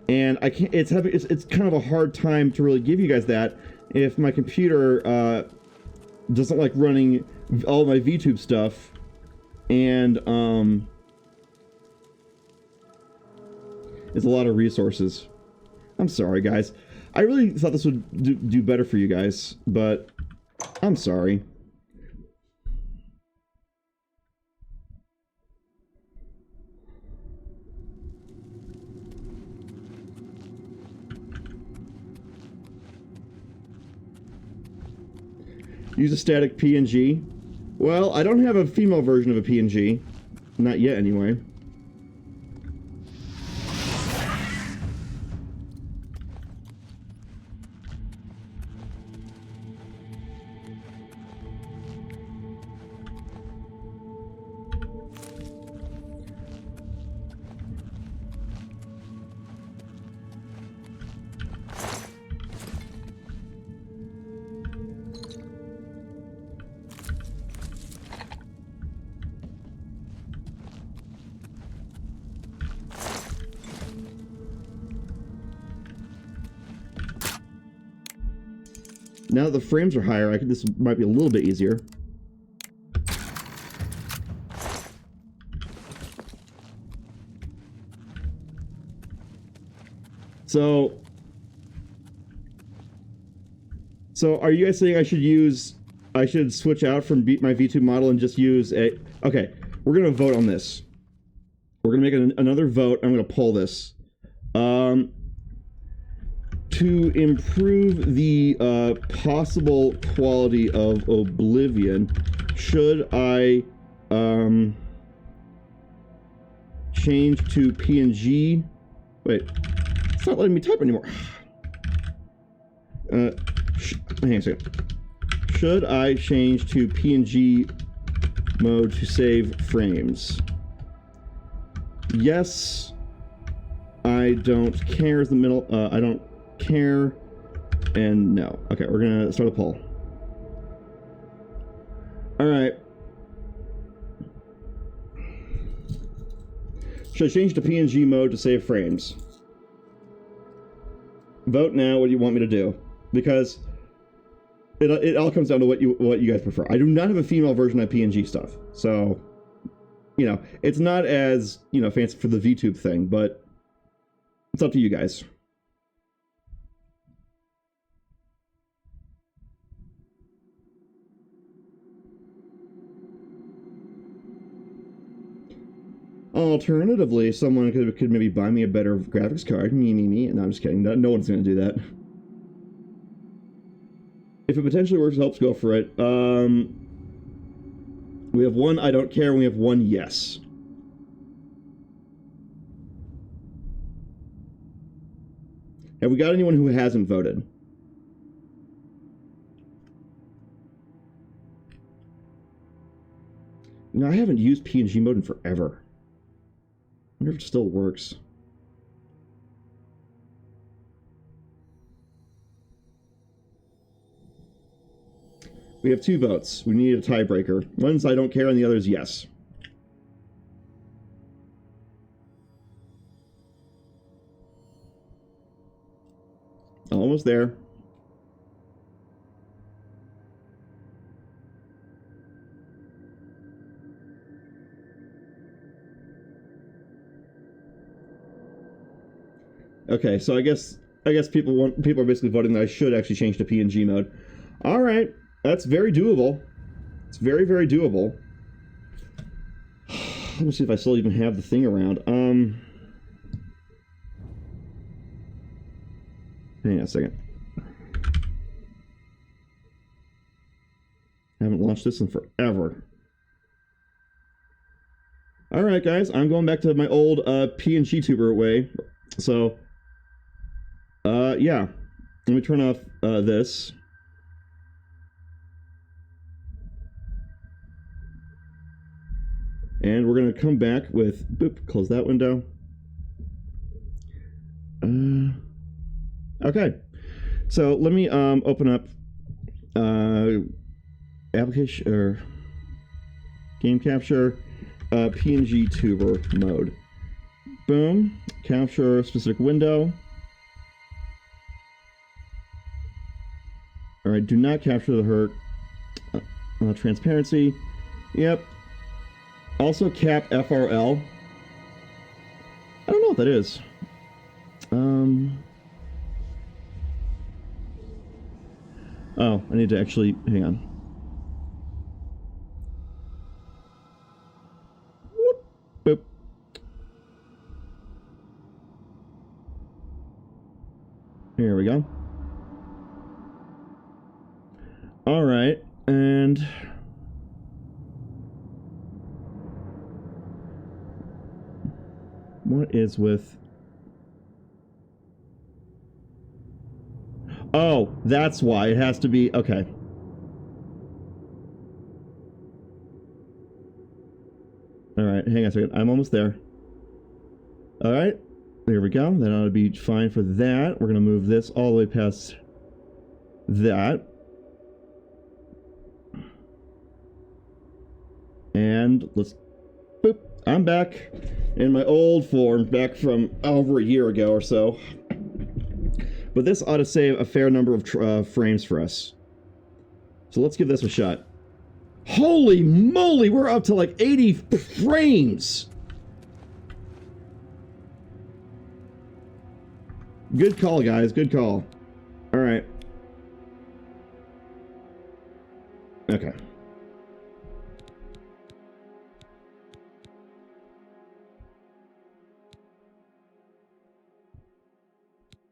And I can't. It's kind of a hard time to really give you guys that if my computer doesn't like running all my VTube stuff, and it's a lot of resources. I'm sorry, guys. I really thought this would do better for you guys, but I'm sorry. Use a static PNG. Well, I don't have a female version of a PNG. Not yet, anyway. Now that the frames are higher, this might be a little bit easier. So are you guys saying I should switch out from my V2 model and just use a... Okay, we're going to vote on this. We're going to make another vote. I'm going to poll this. To improve the possible quality of Oblivion, should I change to PNG? Wait, it's not letting me type anymore. Hang on a second. Should I change to PNG mode to save frames? Yes. I don't care is the middle. I don't care. And no. Okay, we're gonna start a poll. Alright. Should I change to PNG mode to save frames? Vote now what do you want me to do. Because it all comes down to what you guys prefer. I do not have a female version of PNG stuff. So, you know, it's not as, you know, fancy for the VTube thing, but it's up to you guys. Alternatively, someone could maybe buy me a better graphics card. Me. No, I'm just kidding. No one's going to do that. If it potentially works, helps, go for it. We have one I don't care, and we have one yes. Have we got anyone who hasn't voted? You know, I haven't used PNG mode in forever. I wonder if it still works. We have 2 votes. We need a tiebreaker. One's I don't care, and the other's yes. Almost there. Okay, so I guess people are basically voting that I should actually change to PNG mode. All right, that's very doable. It's very, very doable. Let me see if I still even have the thing around. Hang on a second. I haven't launched this in forever. All right, guys, I'm going back to my old PNG tuber way. So, yeah. Let me turn off this. And we're going to come back with, boop, close that window. Okay. So let me open up application or game capture PNG tuber mode. Boom. Capture specific window. All right. Do not capture the hurt. Transparency. Yep. Also cap FRL. I don't know what that is. Oh, I need to actually hang on. Whoop, boop. Here we go. All right, and what is with... Oh, that's why it has to be... Okay. Alright, hang on a second. I'm almost there. Alright, there we go. That ought to be fine for that. We're going to move this all the way past that. And let's... Boop. I'm back in my old form, back from over a year ago or so. But this ought to save a fair number of frames for us. So let's give this a shot. Holy moly, we're up to like 80 frames! Good call, guys, good call. Alright. Okay.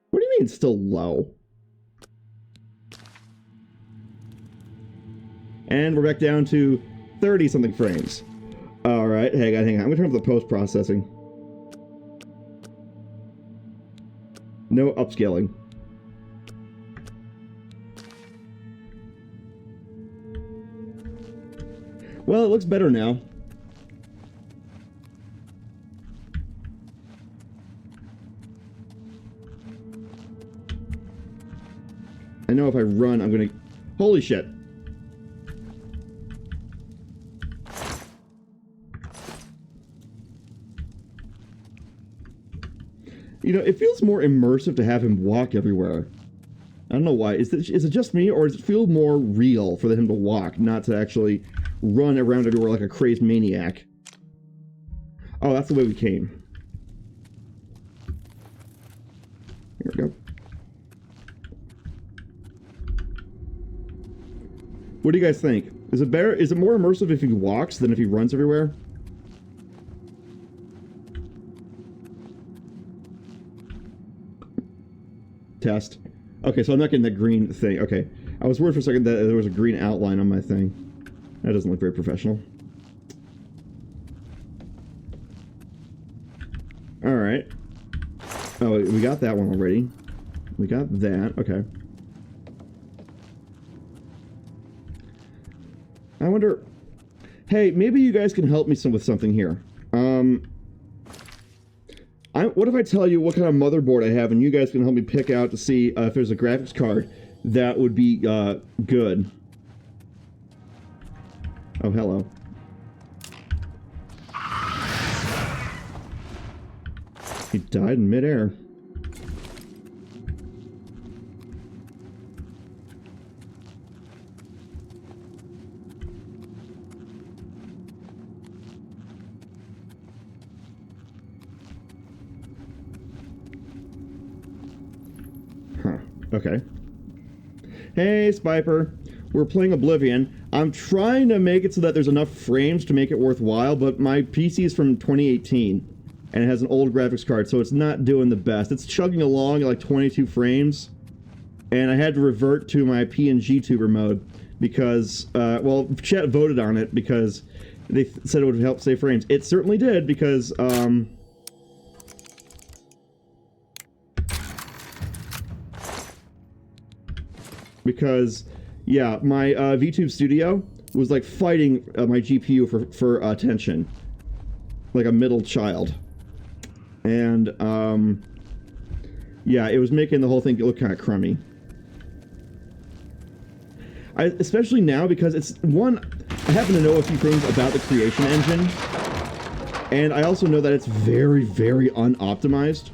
What do you mean it's still low? And we're back down to 30-something frames. Alright, hang on. I'm gonna turn up the post-processing. No upscaling. Well, it looks better now. I know if I run, I'm gonna... Holy shit. You know, it feels more immersive to have him walk everywhere. I don't know why. Is it just me, or does it feel more real for him to walk, not to actually run around everywhere like a crazed maniac? Oh, that's the way we came. Here we go. What do you guys think? Is it better? Is it more immersive if he walks than if he runs everywhere? Test. Okay, so I'm not getting that green thing. Okay. I was worried for a second that there was a green outline on my thing. That doesn't look very professional. Alright. Oh, we got that one already. We got that. Okay. I wonder... Hey, maybe you guys can help me with something here. What if I tell you what kind of motherboard I have, and you guys can help me pick out to see if there's a graphics card that would be good. Oh, hello. He died in midair. Okay. Hey, Spiper. We're playing Oblivion. I'm trying to make it so that there's enough frames to make it worthwhile, but my PC is from 2018, and it has an old graphics card, so it's not doing the best. It's chugging along at like 22 frames, and I had to revert to my PNG tuber mode because, well, chat voted on it because they said it would help save frames. It certainly did because, yeah, my VTube Studio was like fighting my GPU for attention, like a middle child, and yeah, it was making the whole thing look kind of crummy. Especially now because it's I happen to know a few things about the creation engine, and I also know that it's very, very unoptimized.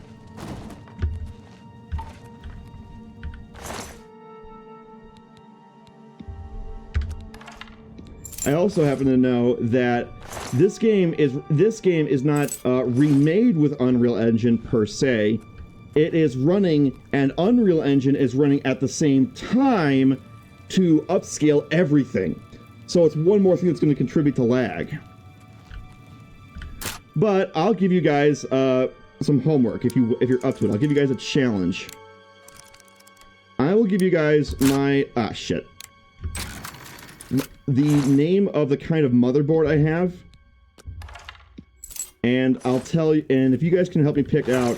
I also happen to know that this game is not remade with Unreal Engine per se. It is running, and Unreal Engine is running at the same time to upscale everything. So it's one more thing that's going to contribute to lag. But I'll give you guys some homework if you're up to it. I'll give you guys a challenge. I will give you guys my the name of the kind of motherboard I have, and I'll tell you, and if you guys can help me pick out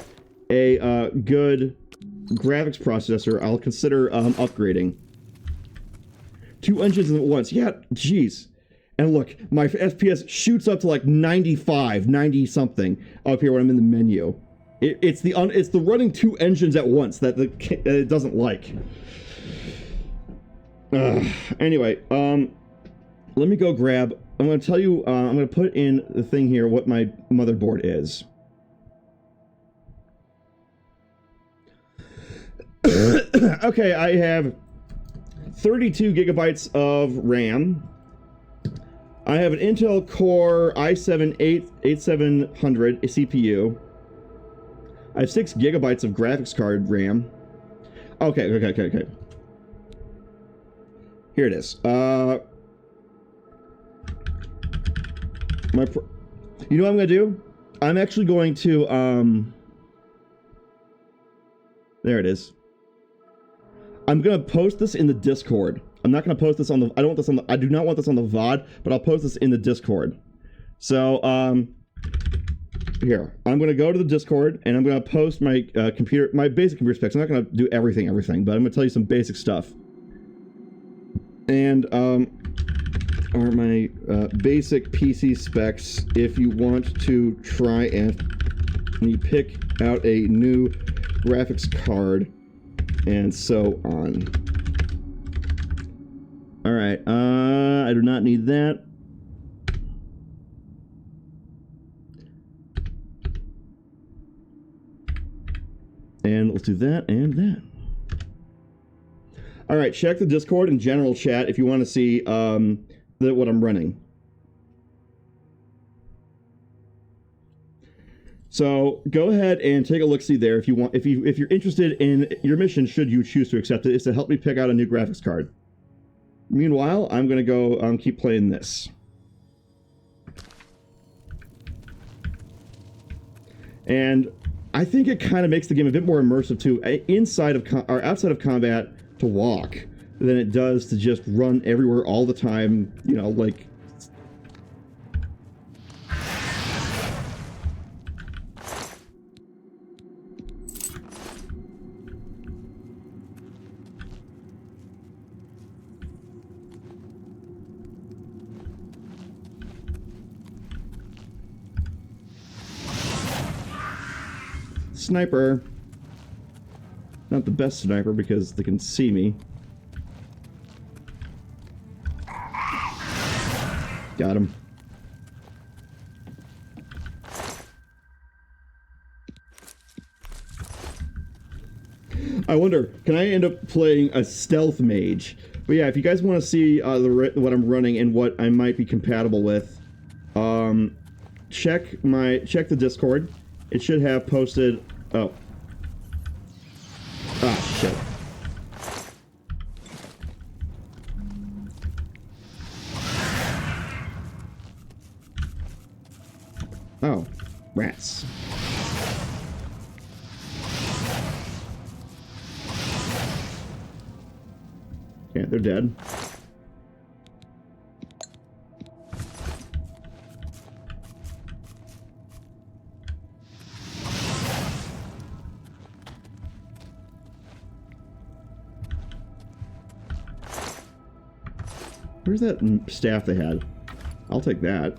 a good graphics processor, I'll consider upgrading. 2 engines at once. Yeah, jeez. And look, my FPS shoots up to like 95, 90 something up here when I'm in the menu. It's the running 2 engines at once that it doesn't like. Anyway, let me go grab... I'm going to tell you... I'm going to put in the thing here what my motherboard is. Okay, I have 32 gigabytes of RAM. I have an Intel Core i7-8700 CPU. I have 6 gigabytes of graphics card RAM. Okay. Here it is. You know what I'm going to do? I'm actually going to, there it is. I'm going to post this in the Discord. I'm not going to post this on the, I do not want this on the VOD, but I'll post this in the Discord. So, here, I'm going to go to the Discord, and I'm going to post my my basic computer specs. I'm not going to do everything, but I'm going to tell you some basic stuff. And, are my basic PC specs if you want to try and you pick out a new graphics card and so on. Alright, I do not need that. And let's do that and that. Alright, check the Discord and general chat if you want to see what I'm running. So go ahead and take a look-see there if you want. If you're interested in your mission, should you choose to accept it, is to help me pick out a new graphics card. Meanwhile, I'm gonna go keep playing this. And I think it kind of makes the game a bit more immersive too, inside of or outside of combat, to walk than it does to just run everywhere all the time, you know, like... Sniper. Not the best sniper because they can see me. Got him. I wonder, can I end up playing a stealth mage? But yeah, if you guys want to see what I'm running and what I might be compatible with, check the Discord. It should have posted. Oh. Ah, shit. Oh, rats. Yeah, they're dead. Where's that staff they had? I'll take that.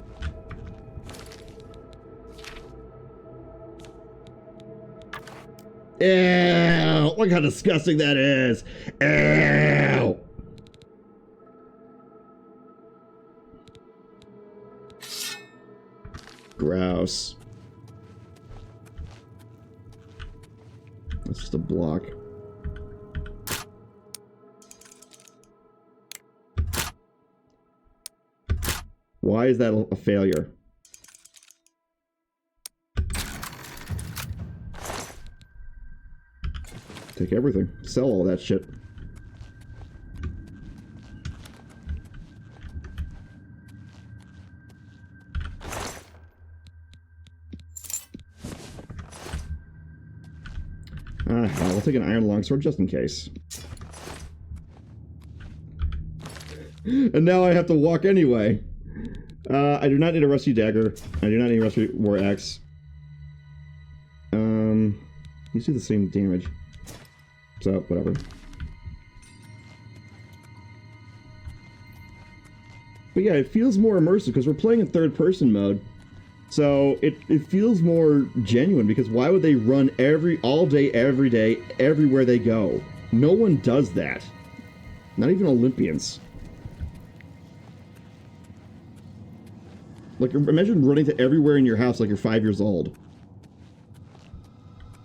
Ew! Look how disgusting that is! Ew! Gross. That's just a block. Why is that a failure? Take everything. Sell all that shit. I'll take an iron longsword just in case. And now I have to walk anyway. I do not need a rusty dagger. I do not need a rusty war axe. These do the same damage. So, whatever. But yeah, it feels more immersive because we're playing in third-person mode. So, it feels more genuine because why would they run all day, every day, everywhere they go? No one does that. Not even Olympians. Like, imagine running to everywhere in your house like you're 5 years old.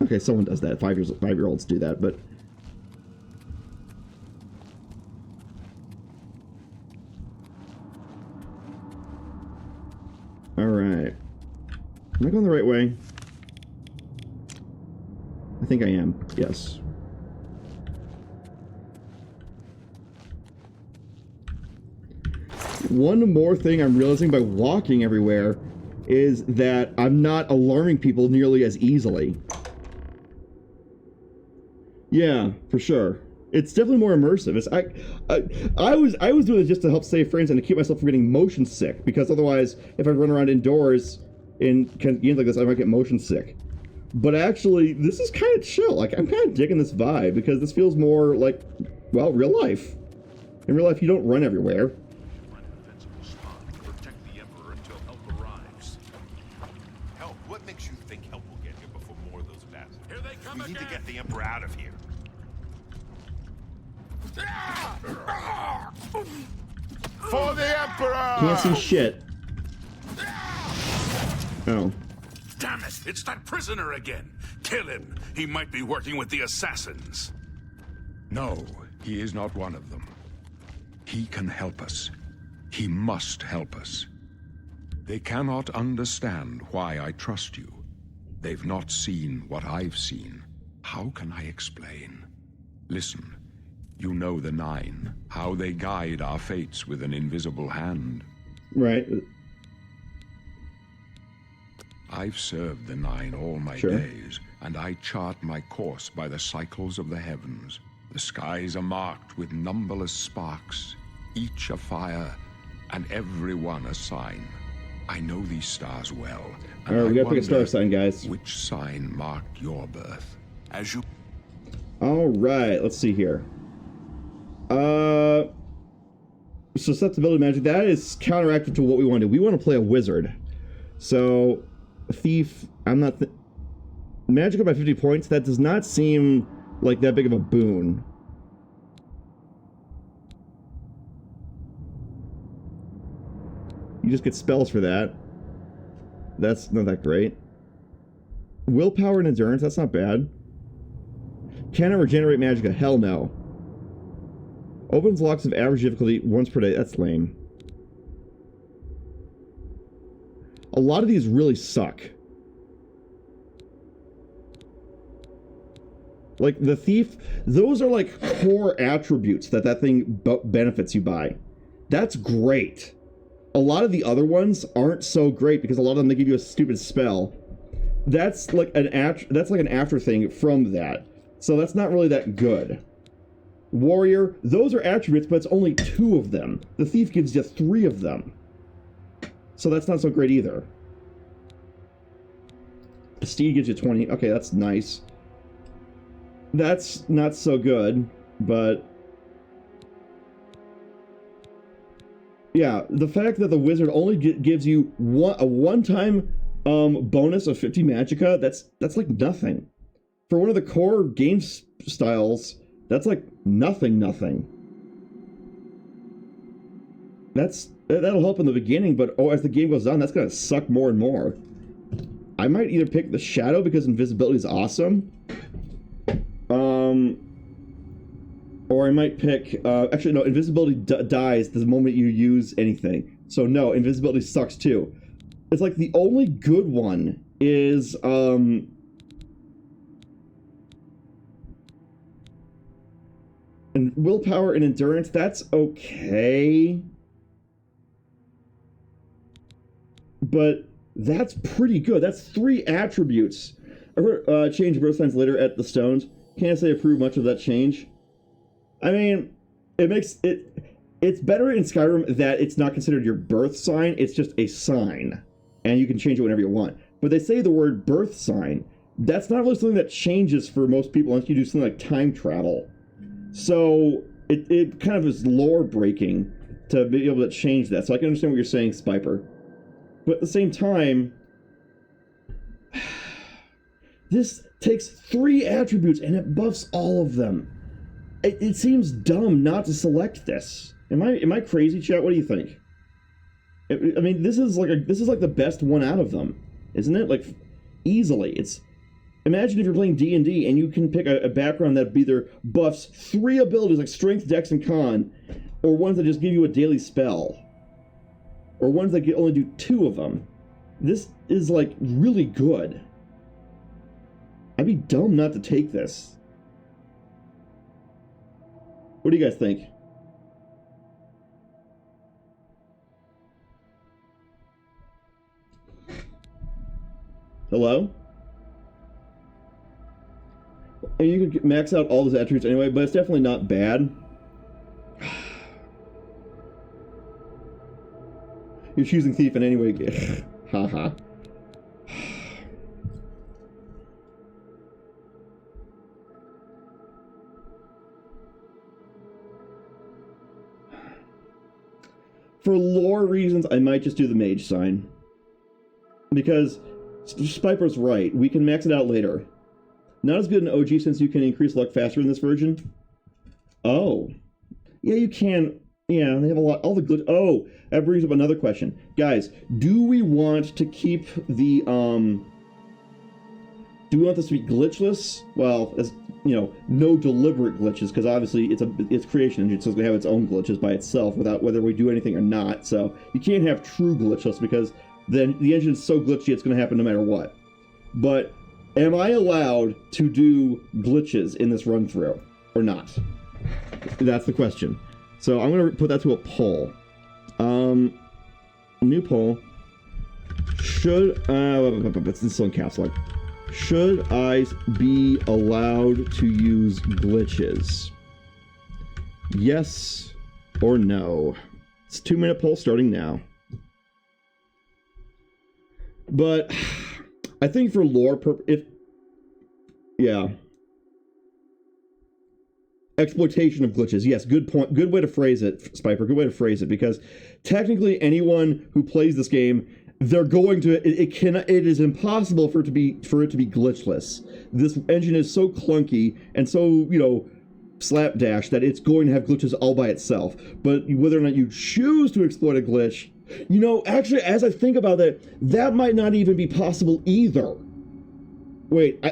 Okay, someone does that. 5-year-olds do that, but... Alright. Am I going the right way? I think I am. Yes. One more thing I'm realizing by walking everywhere is that I'm not alarming people nearly as easily. Yeah, for sure. It's definitely more immersive. I was doing it just to help save frames and to keep myself from getting motion sick, because otherwise, if I run around indoors in games like this, I might get motion sick. But actually, this is kind of chill. Like, I'm kind of digging this vibe, because this feels more like, well, real life. In real life, you don't run everywhere. Protect the Emperor until help arrives. Help? What makes you think help will get here before more of those bastards? Here they come We need to again. get the Emperor out of here. For the Emperor! Can't see shit. Oh. Damn it! It's that prisoner again. Kill him. He might be working with the assassins. No, he is not one of them. He can help us. He must help us. They cannot understand why I trust you. They've not seen what I've seen. How can I explain? Listen, you know the Nine, how they guide our fates with an invisible hand. Right. I've served the Nine all my Sure. days, and I chart my course by the cycles of the heavens. The skies are marked with numberless sparks, each a fire, and every one a sign. I know these stars well. And Alright, we I gotta pick a star wonder sign, guys. which sign marked your birth. As you Alright, let's see here. Susceptibility magic, that is counteractive to what we want to do. We want to play a wizard. So, thief, I'm not... Magic up by 50 points, that does not seem like that big of a boon. You just get spells for that. That's not that great. Willpower and endurance, that's not bad. Can I regenerate magicka? Hell no. Opens locks of average difficulty once per day. That's lame. A lot of these really suck. Like, the thief, those are like core attributes that thing benefits you by. That's great. A lot of the other ones aren't so great because a lot of them, they give you a stupid spell. That's like an after thing from that. So that's not really that good. Warrior, those are attributes, but it's only 2 of them. The thief gives you 3 of them. So that's not so great either. Steed gives you 20. Okay, that's nice. That's not so good, but... yeah, the fact that the wizard only gives you a one-time bonus of 50 magicka, that's like nothing. For one of the core game styles, that's like nothing. That'll help in the beginning, but as the game goes on, that's gonna suck more and more. I might either pick the shadow because invisibility is awesome, or I might pick actually no, invisibility dies the moment you use anything. So no, invisibility sucks too. It's like the only good one is and willpower and endurance, that's okay. But that's pretty good. That's 3 attributes. Change birth signs later at the stones. Can't say I approve much of that change. I mean, it's better in Skyrim that it's not considered your birth sign, it's just a sign. And you can change it whenever you want. But they say the word birth sign. That's not really something that changes for most people unless you do something like time travel. So it kind of is lore breaking to be able to change that. So I can understand what you're saying, Spiper. But at the same time, this takes 3 attributes and it buffs all of them. It seems dumb not to select this. Am I crazy, chat? What do you think? I mean, this is like the best one out of them, isn't it? Like, easily. It's imagine if you're playing D&D and you can pick a background that either buffs 3 abilities like Strength, Dex, and Con, or ones that just give you a daily spell, or ones that only do 2 of them. This is, like, really good. I'd be dumb not to take this. What do you guys think? Hello? And you can max out all those attributes anyway, but it's definitely not bad. You're choosing Thief in any way. Haha. For lore reasons, I might just do the mage sign. Because Spiper's right, we can max it out later. Not as good in OG since you can increase luck faster in this version. Oh. Yeah, you can. Yeah, they have a lot. All the glitch. Oh, that brings up another question. Guys, do we want to keep the, do we want this to be glitchless? Well, as, you know, no deliberate glitches, because obviously it's creation engine, so it's going to have its own glitches by itself without whether we do anything or not. So you can't have true glitchless because then the engine's so glitchy it's going to happen no matter what. But am I allowed to do glitches in this run through or not? That's the question. So I'm going to put that to a poll. New poll. Should it's still in caps lock. Should I be allowed to use glitches? Yes or no? It's a 2-minute poll starting now. But I think for lore yeah. Exploitation of glitches. Yes, good point. Good way to phrase it, Spiper. Good way to phrase it, because technically anyone who plays this game, they're going to it is impossible for it to be glitchless. This engine is so clunky and so, you know, slapdash that it's going to have glitches all by itself. But whether or not you choose to exploit a glitch, you know, actually, as I think about that, that might not even be possible either. Wait,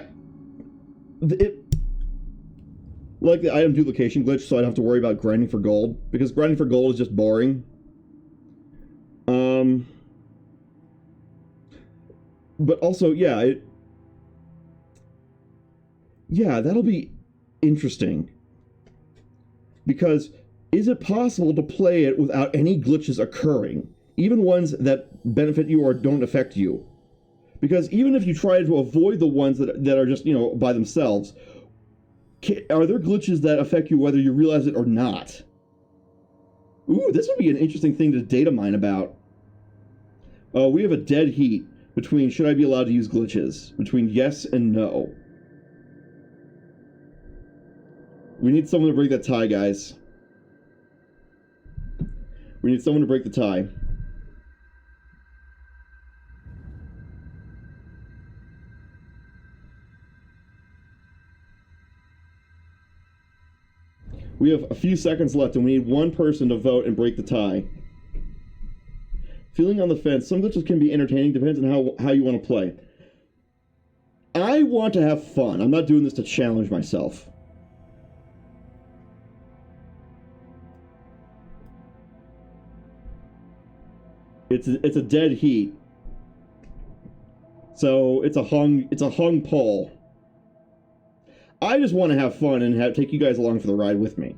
like the item duplication glitch, so I don't have to worry about grinding for gold, because grinding for gold is just boring. But also, yeah, that'll be interesting. Because is it possible to play it without any glitches occurring? Even ones that benefit you or don't affect you? Because even if you try to avoid the ones that are just, you know, by themselves, are there glitches that affect you whether you realize it or not? Ooh, this would be an interesting thing to data mine about. Oh, we have a dead heat between should I be allowed to use glitches? Between yes and no. We need someone to break that tie, guys. We need someone to break the tie. We have a few seconds left, and we need one person to vote and break the tie. Feeling on the fence. Some glitches can be entertaining. Depends on how you want to play. I want to have fun. I'm not doing this to challenge myself. It's a dead heat. So it's a hung poll. I just want to have fun and take you guys along for the ride with me.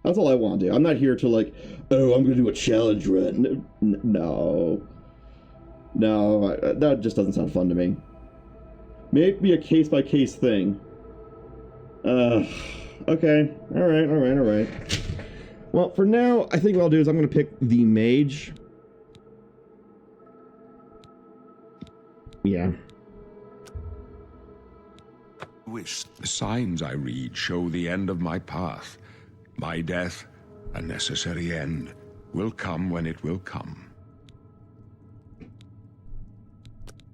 That's all I want to do. I'm not here to like, oh, I'm going to do a challenge run. No. No, that just doesn't sound fun to me. Maybe a case-by-case thing. Okay. All right. Well, for now, I think what I'll do is I'm going to pick the mage. Yeah. Wish. The signs I read show the end of my path. My death, a necessary end, will come when it will come.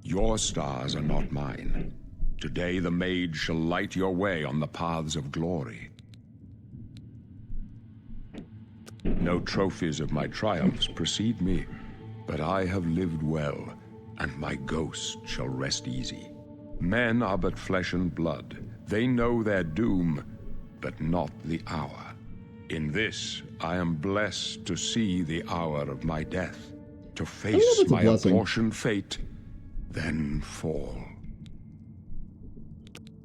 Your stars are not mine. Today the mage shall light your way on the paths of glory. No trophies of my triumphs precede me, but I have lived well, and my ghost shall rest easy. Men are but flesh and blood. They know their doom, but not the hour. In this, I am blessed to see the hour of my death, to face my apportioned fate, then fall.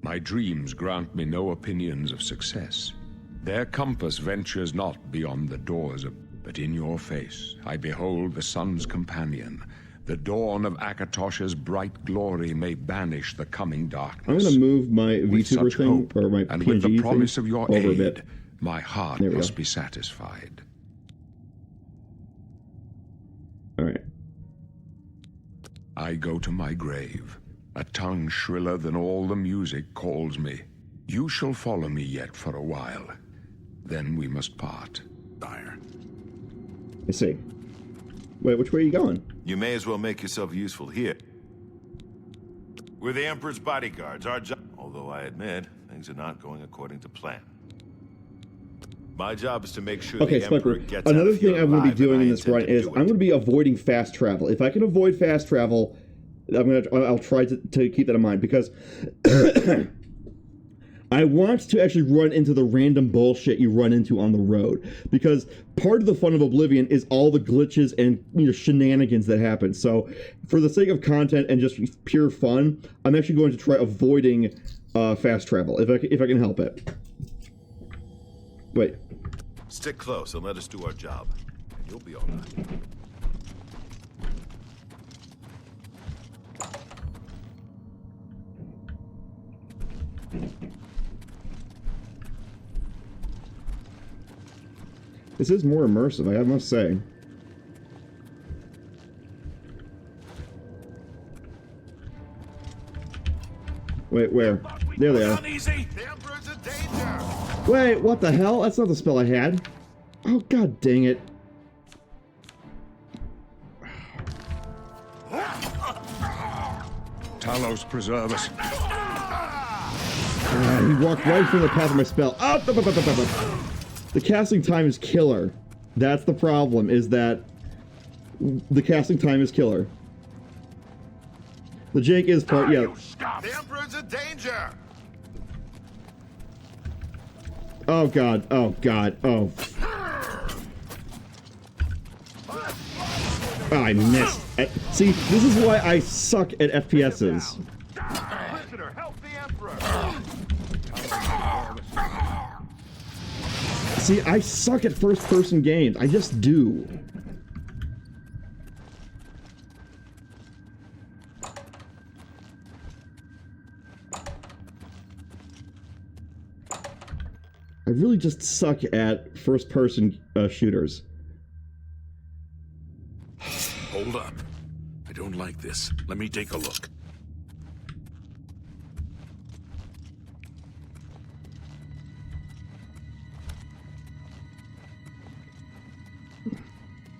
My dreams grant me no opinions of success. Their compass ventures not beyond the doors of... But in your face I behold the sun's companion. The dawn of Akatosh's bright glory may banish the coming darkness. I'm going to move my VTuber thing, hope, or my and PNG with the promise thing of your over a aid, bit. my heart There we must go. be satisfied. All right. I go to my grave. A tongue shriller than all the music calls me. You shall follow me yet for a while. Then we must part. Sire. I see. Wait, which way are you going? You may as well make yourself useful here. We're the Emperor's bodyguards. Our job... Although I admit, things are not going according to plan. My job is to make sure Okay, the Emperor Spiker, gets out another of here thing I'm going to be alive, doing and in I this run intend to is do I'm it. going to be avoiding fast travel. If I can avoid fast travel, I'll try to keep that in mind, because I want to actually run into the random bullshit you run into on the road, because part of the fun of Oblivion is all the glitches and shenanigans that happen. So for the sake of content and just pure fun, I'm actually going to try avoiding fast travel if I can help it. Wait. Stick close and let us do our job, and you'll be all right. This is more immersive, I must say. Wait, where? There they are. Uneasy. The Emperor's in danger! Wait, what the hell? That's not the spell I had. Oh, god dang it. Talos preserve us. He walked right through the path of my spell. Oh, the casting time is killer. That's the problem, is that the casting time is killer. The Jake is part, yeah. The Emperor's in danger! Oh god, oh god, oh. Oh, I missed. See, this is why I suck at FPSs. Prisoner, help the Emperor! See, I suck at first-person games. I just do. I really just suck at first-person shooters. Hold up. I don't like this. Let me take a look.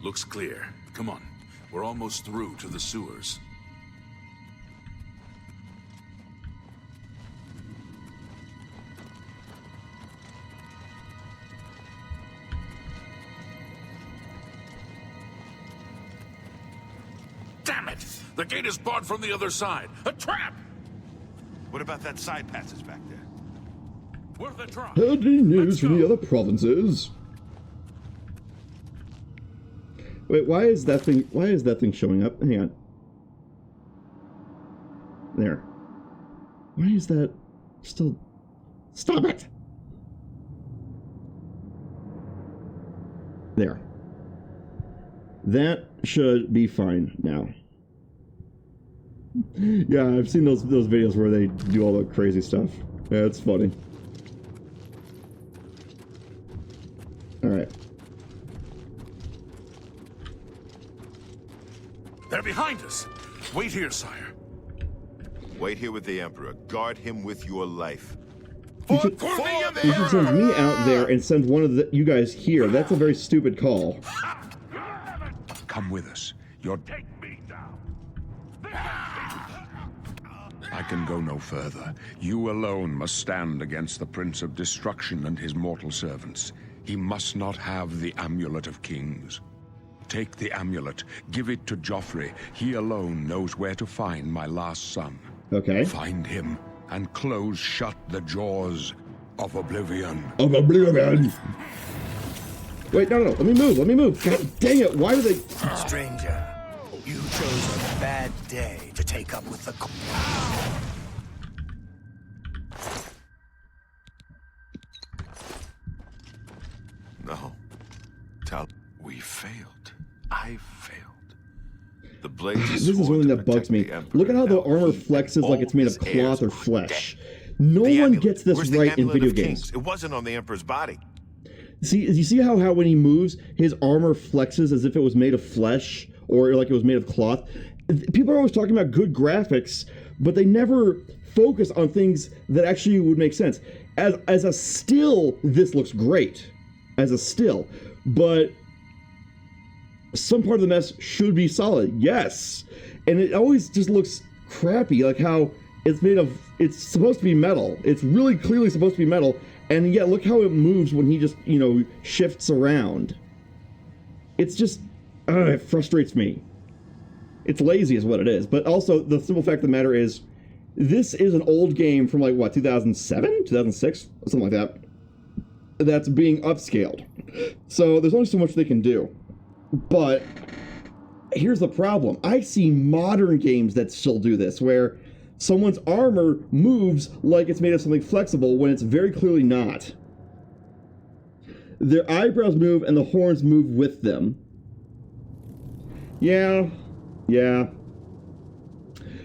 Looks clear. Come on. We're almost through to the sewers. Damn it! The gate is barred from the other side. A trap! What about that side passage back there? Worth a try. Heard any news Let's from the go. other provinces? Wait, why is that thing showing up? Hang on. There. Why is that still... Stop it! There. That should be fine now. Yeah, I've seen those videos where they do all the crazy stuff. Yeah, it's funny. Alright. They're behind us. Wait here, sire. Wait here with the Emperor. Guard him with your life. You should send me out there and send one of you guys here. That's a very stupid call. Come with us. Take me down. I can go no further. You alone must stand against the Prince of Destruction and his mortal servants. He must not have the Amulet of Kings. Take the amulet, give it to Joffrey. He alone knows where to find my last son. Okay. Find him and close shut the jaws of Oblivion. Of Oblivion! Wait, no. Let me move. God dang it, why do they... Stranger, you chose a bad day to take up with the... No. We failed. I failed. The blades. This is one thing that bugs me. Look at how the armor flexes like it's made of cloth or flesh. No one gets this right in video games. It wasn't on the Emperor's body. See, you see how when he moves, his armor flexes as if it was made of flesh or like it was made of cloth? People are always talking about good graphics, but they never focus on things that actually would make sense. As a still, this looks great. As a still. But some part of the mess should be solid, yes. And it always just looks crappy, like how it's supposed to be metal. It's really clearly supposed to be metal, and yet look how it moves when he just, shifts around. It's just, it frustrates me. It's lazy is what it is, but also the simple fact of the matter is, this is an old game from 2007? 2006? Something like that. That's being upscaled. So there's only so much they can do. But here's the problem. I see modern games that still do this, where someone's armor moves like it's made of something flexible when it's very clearly not. Their eyebrows move and the horns move with them. Yeah.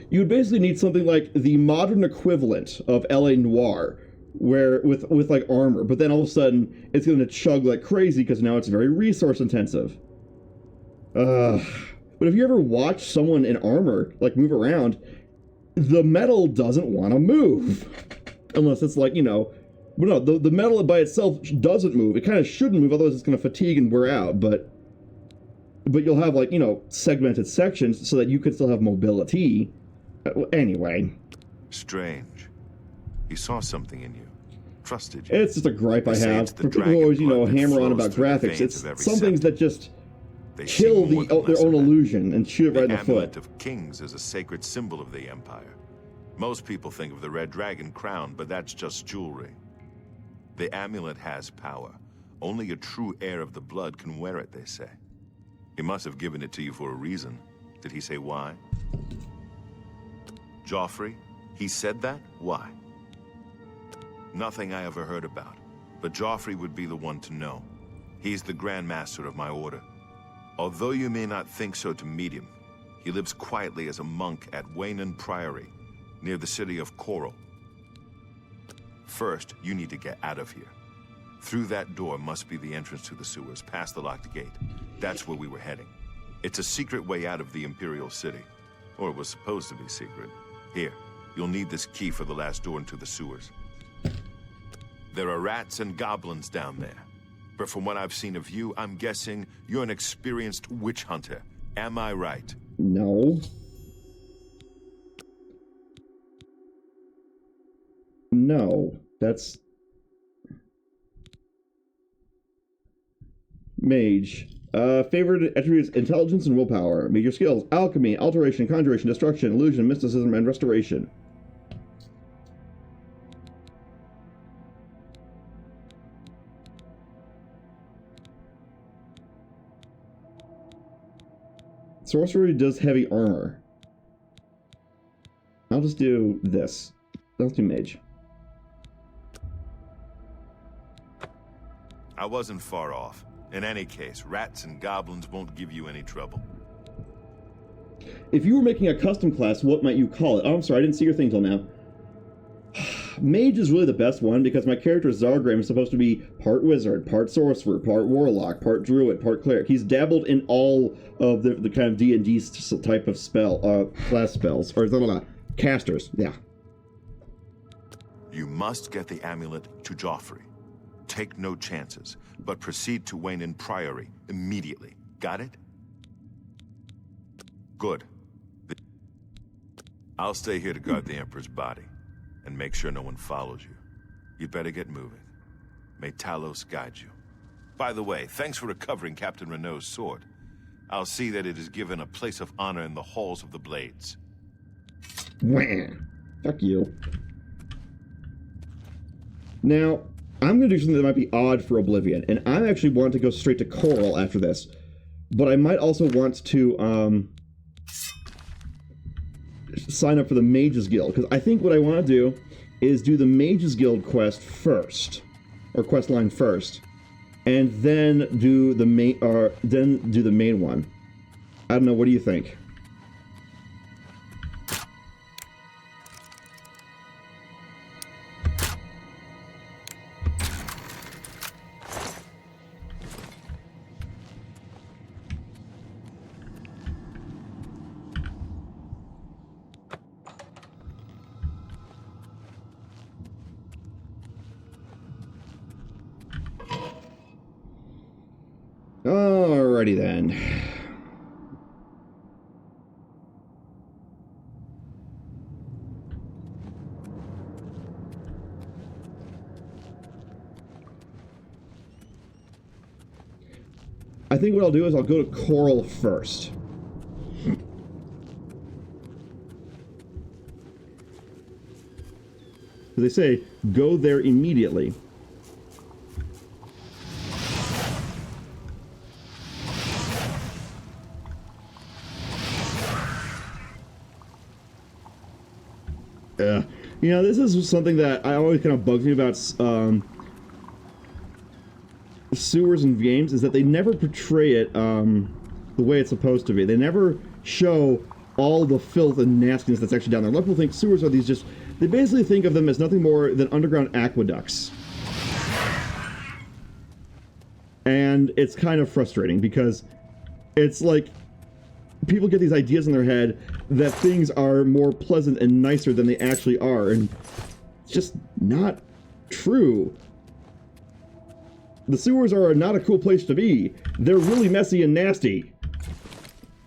You would basically need something like the modern equivalent of LA Noire, where with armor, but then all of a sudden it's going to chug like crazy because now it's very resource intensive. But if you ever watch someone in armor move around, the metal doesn't want to move, unless it's but no, the metal by itself doesn't move. It kind of shouldn't move, otherwise it's going to fatigue and wear out. But you'll have segmented sections so that you can still have mobility. Anyway, strange. He saw something in you. Trusted you. It's just a gripe I have. For people who always, hammer on about graphics, it's some things that just kill their own illusion and shoot it right in the foot. The amulet of kings is a sacred symbol of the Empire. Most people think of the red dragon crown, but that's just jewelry. The amulet has power. Only a true heir of the blood can wear it, they say. He must have given it to you for a reason. Did he say why? Joffrey? He said that? Why? Nothing I ever heard about. But Joffrey would be the one to know. He's the Grand Master of my order. Although you may not think so to meet him, he lives quietly as a monk at Waynon Priory, near the city of Coral. First, you need to get out of here. Through that door must be the entrance to the sewers, past the locked gate. That's where we were heading. It's a secret way out of the Imperial City. Or it was supposed to be secret. Here, you'll need this key for the last door into the sewers. There are rats and goblins down there. But from what I've seen of you, I'm guessing you're an experienced witch hunter. Am I right? No. No. That's... Mage. Favorite attributes: intelligence and willpower. Major skills: alchemy, alteration, conjuration, destruction, illusion, mysticism, and restoration. Sorcery does heavy armor. I'll just do this. Let's do mage. I wasn't far off. In any case, rats and goblins won't give you any trouble. If you were making a custom class, what might you call it? Oh, I'm sorry, I didn't see your thing till now. Mage is really the best one because my character Zargram is supposed to be part wizard, part sorcerer, part warlock, part druid, part cleric. He's dabbled in all of the kind of D&D type of class spells, or casters, yeah. You must get the amulet to Joffrey. Take no chances, but proceed to Waynon Priory immediately. Got it? Good. I'll stay here to guard the Emperor's body, and make sure no one follows you. You better get moving. May Talos guide you. By the way, thanks for recovering Captain Renault's sword. I'll see that it is given a place of honor in the halls of the Blades. Wah. Fuck you. Now, I'm going to do something that might be odd for Oblivion, and I actually want to go straight to Coral after this. But I might also want to, sign up for the Mages Guild, because I think what I want to do is do the Mages Guild quest first, or quest line first, and then do the main, one. I don't know. What do you think? Alrighty then. I think what I'll do is I'll go to Coral first. They say, go there immediately. You know, this is something that I always kind of bugs me about sewers and games, is that they never portray it the way it's supposed to be. They never show all the filth and nastiness that's actually down there. A lot of people think sewers are these they basically think of them as nothing more than underground aqueducts. And it's kind of frustrating because it's like people get these ideas in their head that things are more pleasant and nicer than they actually are, and it's just not true. The sewers are not a cool place to be. They're really messy and nasty.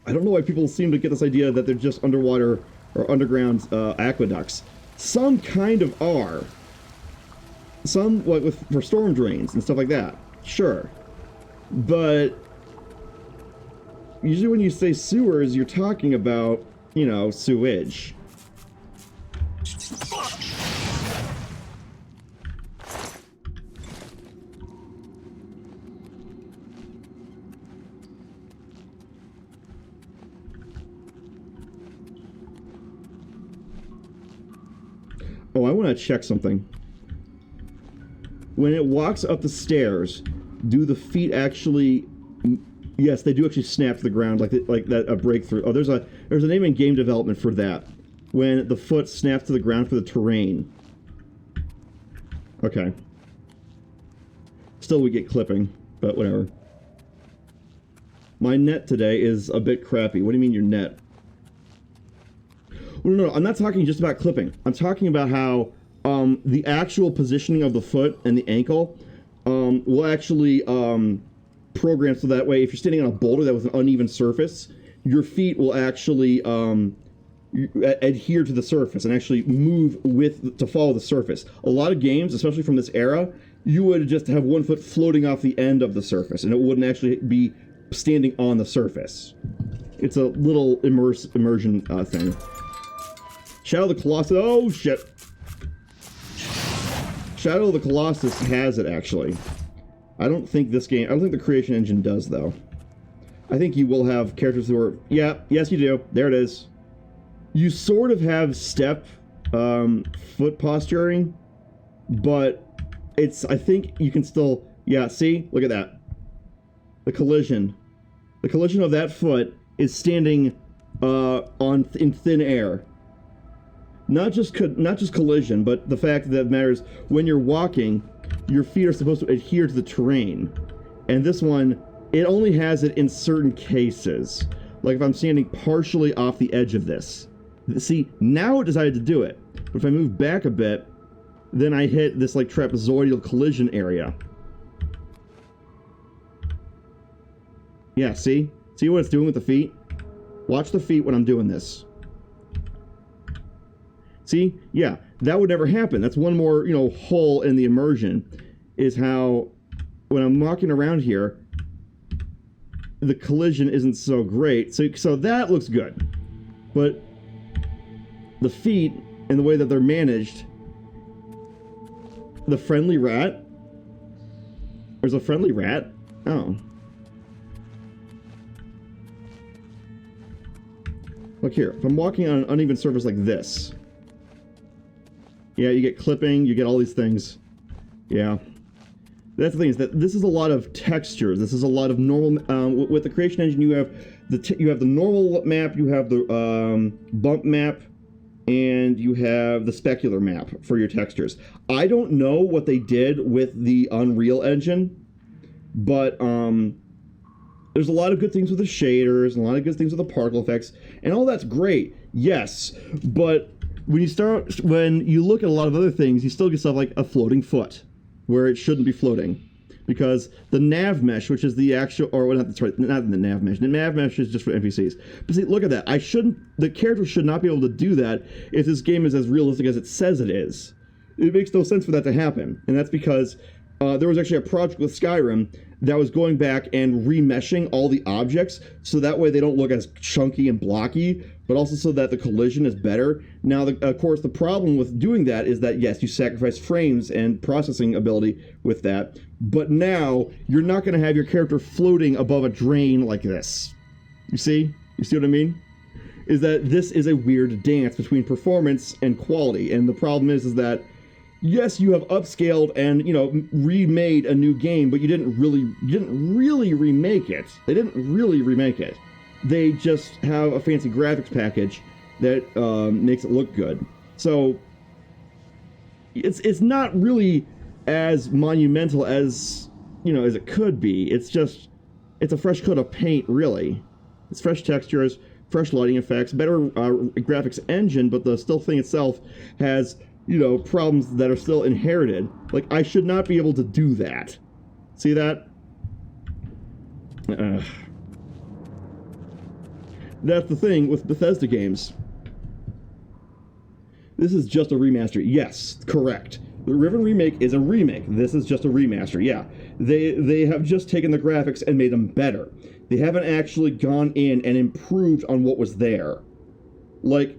I don't know why people seem to get this idea that they're just underwater or underground aqueducts. Some kind of are. Some, like for storm drains and stuff like that. Sure. But usually when you say sewers, you're talking about, you know, sewage. Oh, I want to check something. When it walks up the stairs, do the feet actually... Yes, they do actually snap to the ground like that, a breakthrough. Oh, there's a name in game development for that. When the foot snaps to the ground for the terrain. Okay. Still we get clipping, but whatever. My net today is a bit crappy. What do you mean your net? Well, no, I'm not talking just about clipping. I'm talking about how the actual positioning of the foot and the ankle will actually program so that way if you're standing on a boulder that with an uneven surface, your feet will actually adhere to the surface and actually move to follow the surface. A lot of games, especially from this era, you would just have one foot floating off the end of the surface and it wouldn't actually be standing on the surface. It's a little immersion thing. Shadow of the Colossus. Oh, shit. Shadow of the Colossus has it, actually. I don't think this game... I don't think the creation engine does, though. I think you will have characters who are... Yeah, yes, you do. There it is. You sort of have step foot posturing, but it's... I think you can still... Yeah, see? Look at that. The collision. The collision of that foot is standing in thin air. Not just collision, but the fact that matters when you're walking, your feet are supposed to adhere to the terrain. And this one, it only has it in certain cases. Like if I'm standing partially off the edge of this. See, now it decided to do it. But if I move back a bit, then I hit this like trapezoidal collision area. Yeah, see? See what it's doing with the feet? Watch the feet when I'm doing this. See? Yeah, that would never happen. That's one more, you know, hole in the immersion, is how when I'm walking around here, the collision isn't so great. So that looks good. But the feet and the way that they're managed, the friendly rat? There's a friendly rat? Oh. Look here, if I'm walking on an uneven surface like this, yeah, you get clipping, you get all these things. Yeah. That's the thing, is that this is a lot of textures. This is a lot of normal, with the creation engine you have the normal map, you have the bump map, and you have the specular map for your textures. I don't know what they did with the Unreal Engine, but there's a lot of good things with the shaders, and a lot of good things with the particle effects, and all that's great, yes, but when you look at a lot of other things, you still get stuff like a floating foot, where it shouldn't be floating. Because the nav mesh, which is the actual, or not the nav mesh. The nav mesh is just for NPCs. But see, look at that. The character should not be able to do that if this game is as realistic as it says it is. It makes no sense for that to happen. And that's because there was actually a project with Skyrim that was going back and remeshing all the objects so that way they don't look as chunky and blocky, but also so that the collision is better. Now, of course, the problem with doing that is that, yes, you sacrifice frames and processing ability with that, but now you're not going to have your character floating above a drain like this. You see? You see what I mean? Is that this is a weird dance between performance and quality, and the problem is that yes, you have upscaled and, remade a new game, but you didn't really remake it. They didn't really remake it. They just have a fancy graphics package that makes it look good. So it's not really as monumental as as it could be. It's a fresh coat of paint, really. It's fresh textures, fresh lighting effects, better graphics engine, but the thing itself has problems that are still inherited. Like, I should not be able to do that. See that? That's the thing with Bethesda games. This is just a remaster. Yes, correct. The Riven Remake is a remake. This is just a remaster. Yeah. They have just taken the graphics and made them better. They haven't actually gone in and improved on what was there. Like,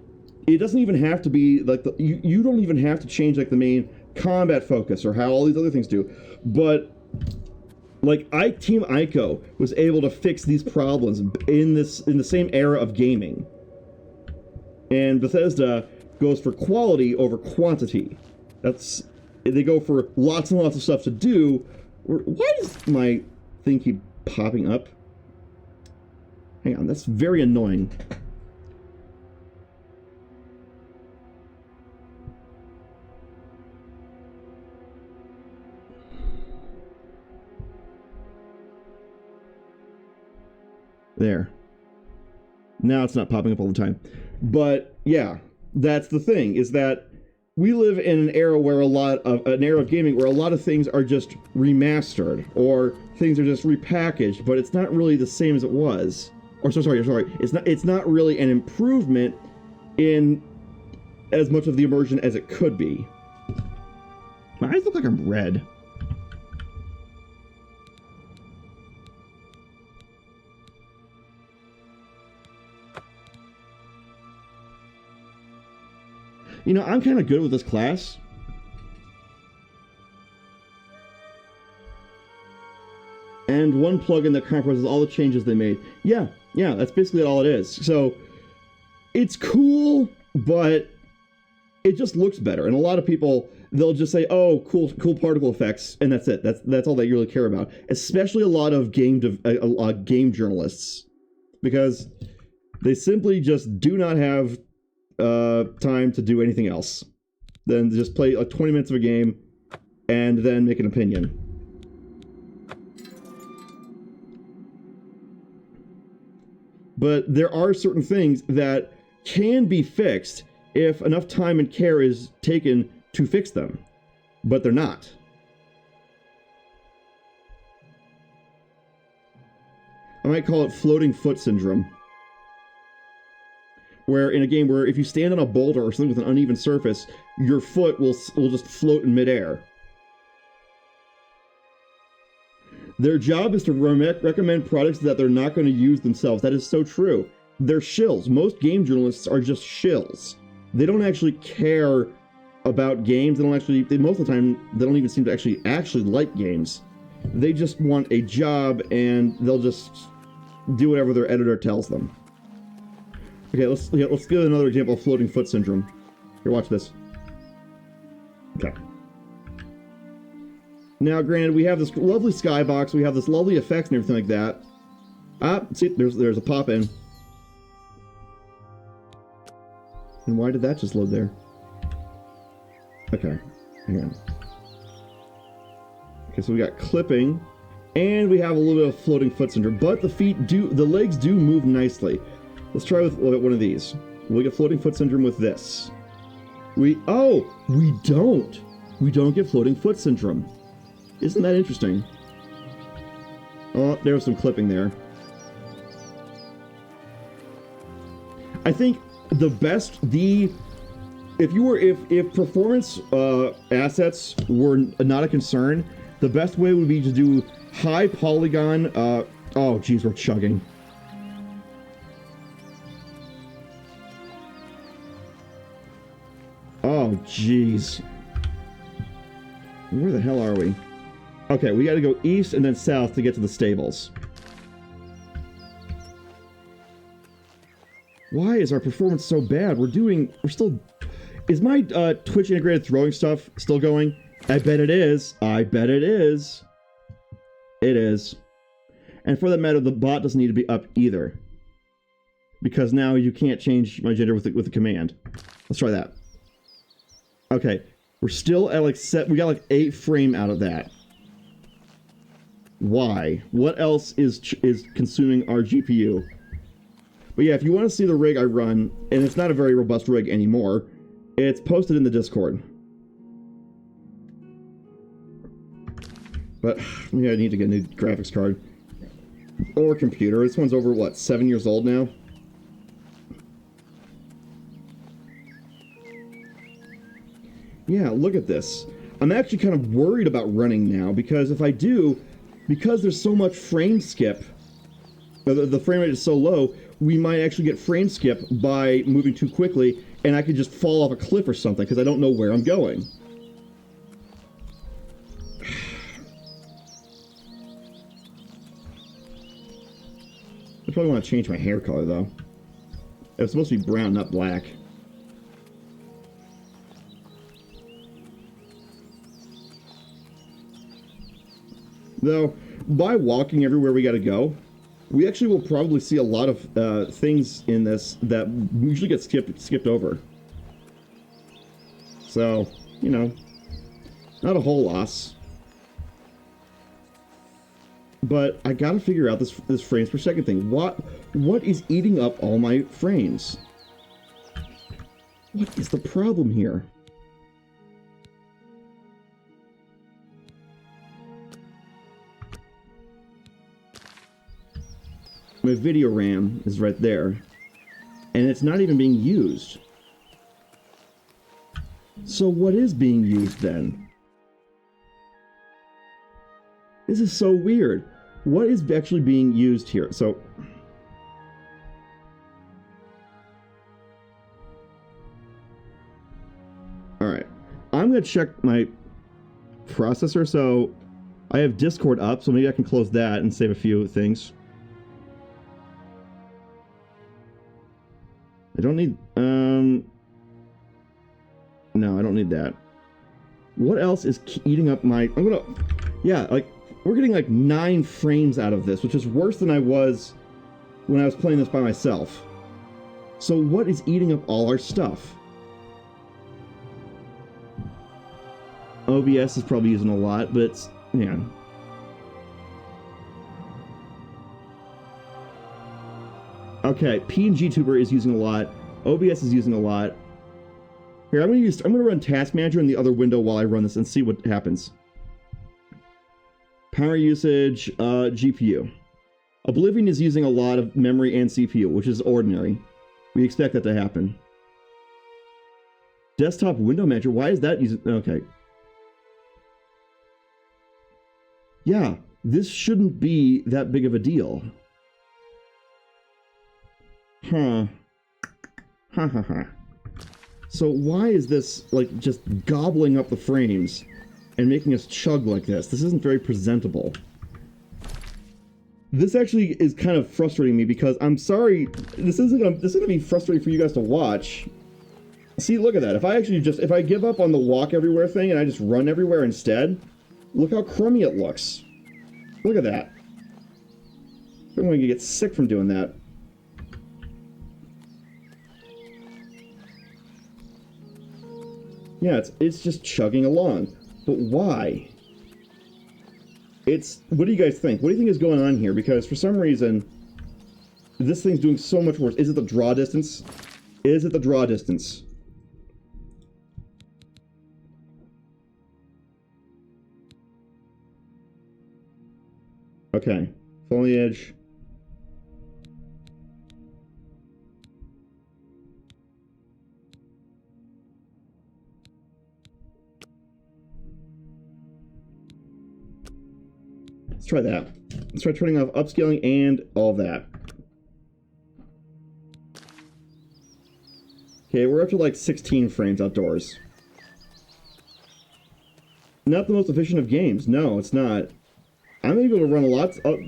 it doesn't even have to be like you don't even have to change like the main combat focus or how all these other things do, but like Team Ico was able to fix these problems in the same era of gaming, and Bethesda goes for quality over quantity. They go for lots and lots of stuff to do. Why does my thing keep popping up? Hang on, that's very annoying. There. Now it's not popping up all the time. But yeah, that's the thing, is that we live in an era of gaming where a lot of things are just remastered or things are just repackaged, but it's not really the same as it was. Sorry. It's not really an improvement in as much of the immersion as it could be. My eyes look like I'm red. I'm kind of good with this class. And one plugin that comprises all the changes they made. Yeah, that's basically all it is. So, it's cool, but it just looks better. And a lot of people, they'll just say, oh, cool particle effects, and that's it. That's all they really care about. Especially a lot of game journalists. Because they simply just do not have time to do anything else than just play like 20 minutes of a game and then make an opinion. But there are certain things that can be fixed if enough time and care is taken to fix them, but they're not. I might call it floating foot syndrome. Where in a game where if you stand on a boulder or something with an uneven surface, your foot will just float in midair. Their job is to recommend products that they're not going to use themselves. That is so true. They're shills. Most game journalists are just shills. They don't actually care about games. Most of the time, they don't even seem to actually like games. They just want a job, and they'll just do whatever their editor tells them. Okay, let's get another example of floating foot syndrome. Here, watch this. Okay. Now, granted, we have this lovely skybox, we have this lovely effects and everything like that. Ah, see, there's a pop-in. And why did that just load there? Okay, hang on. Okay, so we got clipping, and we have a little bit of floating foot syndrome, but the legs do move nicely. Let's try with one of these. We'll get floating foot syndrome with this. We don't. We don't get floating foot syndrome. Isn't that interesting? Oh, there was some clipping there. I think the best, if performance assets were not a concern, the best way would be to do high polygon, oh geez, we're chugging. Oh geez. Where the hell are we? Okay, we gotta go east and then south to get to the stables. Why is our performance so bad? Is my Twitch integrated throwing stuff still going? I bet it is. I bet it is. It is. And for that matter, the bot doesn't need to be up either. Because now you can't change my gender with the command. Let's try that. Okay. We're still at we got like 8 frame out of that. Why? What else is consuming our GPU? But yeah, if you want to see the rig I run, and it's not a very robust rig anymore, it's posted in the Discord. But maybe I need to get a new graphics card. Or computer. This one's over, what, 7 years old now? Yeah, look at this. I'm actually kind of worried about running now, because if I do, because there's so much frame skip, the frame rate is so low, we might actually get frame skip by moving too quickly, and I could just fall off a cliff or something, because I don't know where I'm going. I probably want to change my hair color, though. It's supposed to be brown, not black. Though, by walking everywhere we gotta go, we actually will probably see a lot of things in this that usually get skipped over. So, you know, not a whole loss. But I gotta figure out this frames per second thing. What is eating up all my frames? What is the problem here? My video RAM is right there, and it's not even being used. So what is being used then? This is so weird. What is actually being used here? So, alright. I'm going to check my processor. So, I have Discord up, so maybe I can close that and save a few things. I don't need, no, I don't need that. What else is eating up my, yeah, like, we're getting like 9 frames out of this, which is worse than I was when I was playing this by myself. So what is eating up all our stuff? OBS is probably using a lot, but it's, yeah. Okay, PNGtuber is using a lot. OBS is using a lot. Here, I'm gonna run Task Manager in the other window while I run this and see what happens. Power usage, GPU. Oblivion is using a lot of memory and CPU, which is ordinary. We expect that to happen. Desktop window manager, why is that using... Okay. Yeah, this shouldn't be that big of a deal. Huh. Ha ha ha. So why is this, like, just gobbling up the frames and making us chug like this? This isn't very presentable. This actually is kind of frustrating me because I'm sorry, this is gonna be frustrating for you guys to watch. See, look at that. If I give up on the walk everywhere thing and I just run everywhere instead, look how crummy it looks. Look at that. I'm going to get sick from doing that. Yeah, it's just chugging along. But why? What do you guys think? What do you think is going on here? Because for some reason, this thing's doing so much worse. Is it the draw distance? Is it the draw distance? Okay. Foliage. Let's try that. Let's try turning off upscaling and all that. Okay, we're up to like 16 frames outdoors. Not the most efficient of games. No, it's not. I'm able to run a lot of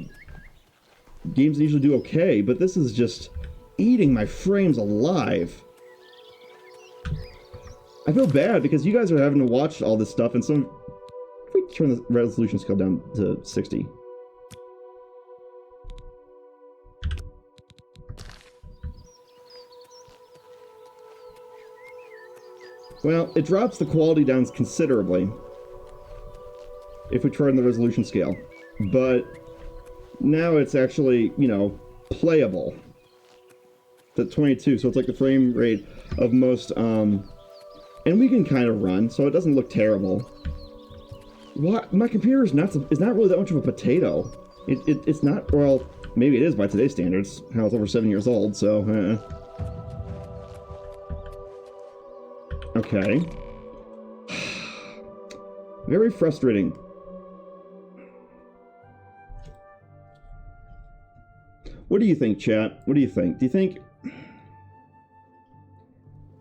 games that usually do okay, but this is just eating my frames alive. I feel bad because you guys are having to watch all this stuff, and if we turn the resolution scale down to 60. Well, it drops the quality down considerably if we turn the resolution scale. But now it's actually, you know, playable. It's at 22, so it's like the frame rate of most, and we can kind of run, so it doesn't look terrible. What? My computer is not really that much of a potato. It's not, well, maybe it is by today's standards. How it's over 7 years old, so, Okay. Very frustrating. What do you think, chat? What do you think? Do you think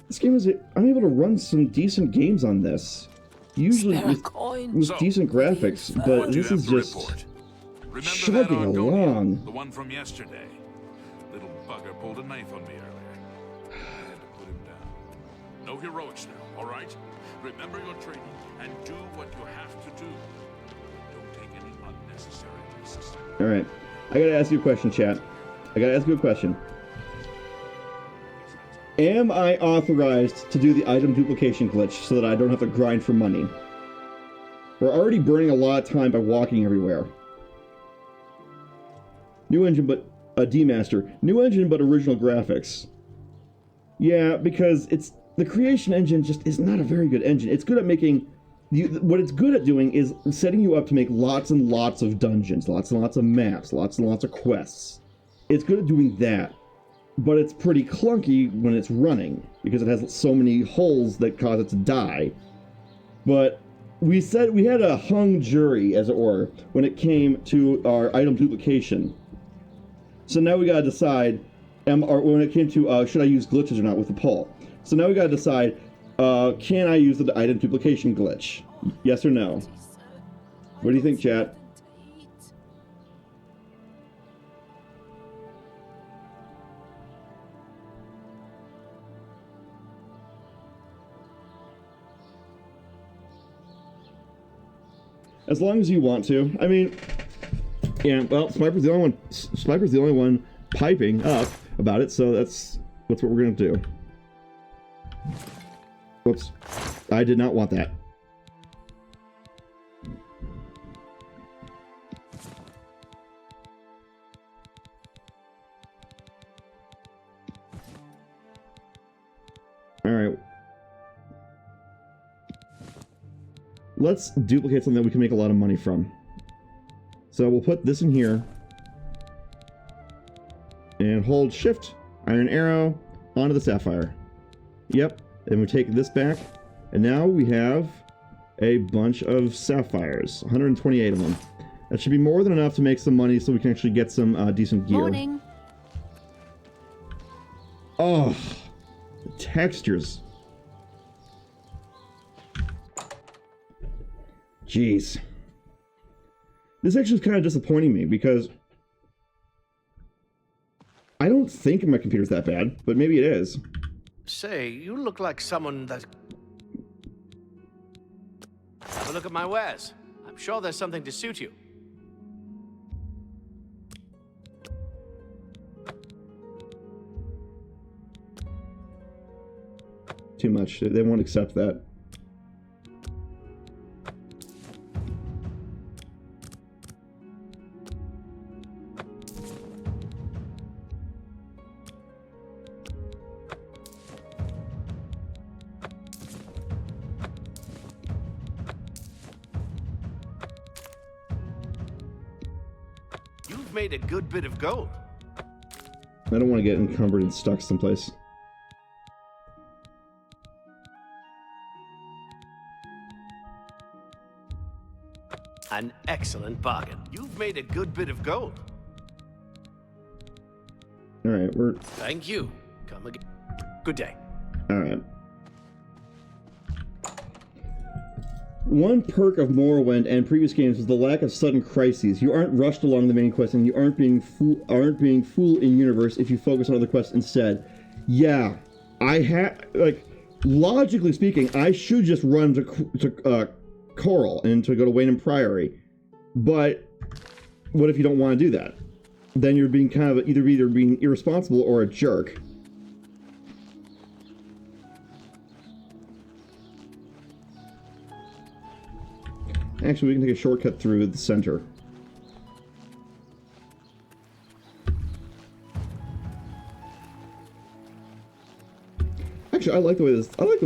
this game is... I'm able to run some decent games on this. Usually with decent graphics, but this is just chugging along. The one from yesterday. Little bugger pulled a knife on me earlier. I had to put him down. No heroics now, all right? Remember your training and do what you have to do. Don't take any unnecessary risks. All right. I gotta ask you a question, chat. I gotta ask you a question. Am I authorized to do the item duplication glitch so that I don't have to grind for money? We're already burning a lot of time by walking everywhere. New engine, but D-Master. New engine, but original graphics. Yeah, because the creation engine just is not a very good engine. It's good at making... what it's good at doing is setting you up to make lots and lots of dungeons, lots and lots of maps, lots and lots of quests. It's good at doing that, but it's pretty clunky when it's running, because it has so many holes that cause it to die. But we had a hung jury, as it were, when it came to our item duplication. So now we gotta decide, or when it came to should I use glitches or not with the poll. So now we gotta decide, can I use the item duplication glitch? Yes or no? What do you think, chat? As long as you want to. I mean, yeah, well, Sniper's the only one piping up about it, so that's what we're gonna do. Whoops. I did not want that. Alright. Let's duplicate something that we can make a lot of money from. So we'll put this in here. And hold shift, iron arrow, onto the sapphire. Yep. And we take this back. And now we have a bunch of sapphires. 128 of them. That should be more than enough to make some money so we can actually get some decent gear. Morning. Oh, the textures. Jeez. This actually is kind of disappointing me because I don't think my computer's that bad, but maybe it is. Say, you look like someone that... Have a look at my wares. I'm sure there's something to suit you. Too much. They won't accept that. You've made a good bit of gold. I don't want to get encumbered and stuck someplace. An excellent bargain. You've made a good bit of gold. Alright, we're... Thank you. Come again. Good day. Alright. One perk of Morrowind and previous games was the lack of sudden crises. You aren't rushed along the main quest, and you aren't being fool in universe if you focus on other quests instead. Yeah, logically speaking, I should just run to Coral and to go to Wayne Priory. But what if you don't want to do that? Then you're being kind of either being irresponsible or a jerk. Actually, we can take a shortcut through the center. Actually, I like the way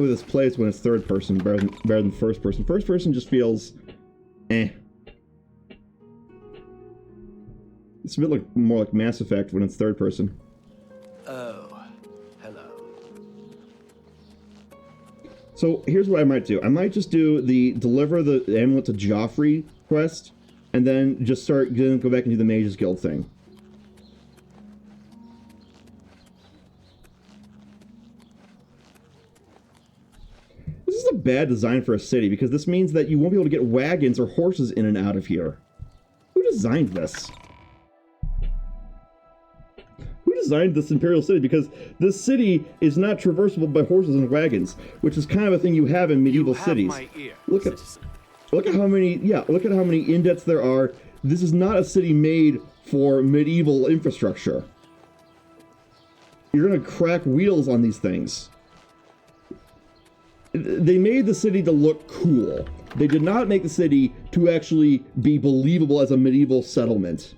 this plays when it's third person better than first person. First person just feels eh. It's a bit more like Mass Effect when it's third person. Oh, hello. So here's what I might do. I might just do the deliver the amulet to Joffrey quest, and then just go back and do the Mages Guild thing. This is a bad design for a city, because this means that you won't be able to get wagons or horses in and out of here. Who designed this? Who designed this Imperial City? Because this city is not traversable by horses and wagons, which is kind of a thing you have in medieval cities. My ear, Look at how many indents there are. This is not a city made for medieval infrastructure. You're gonna crack wheels on these things. They made the city to look cool. They did not make the city to actually be believable as a medieval settlement.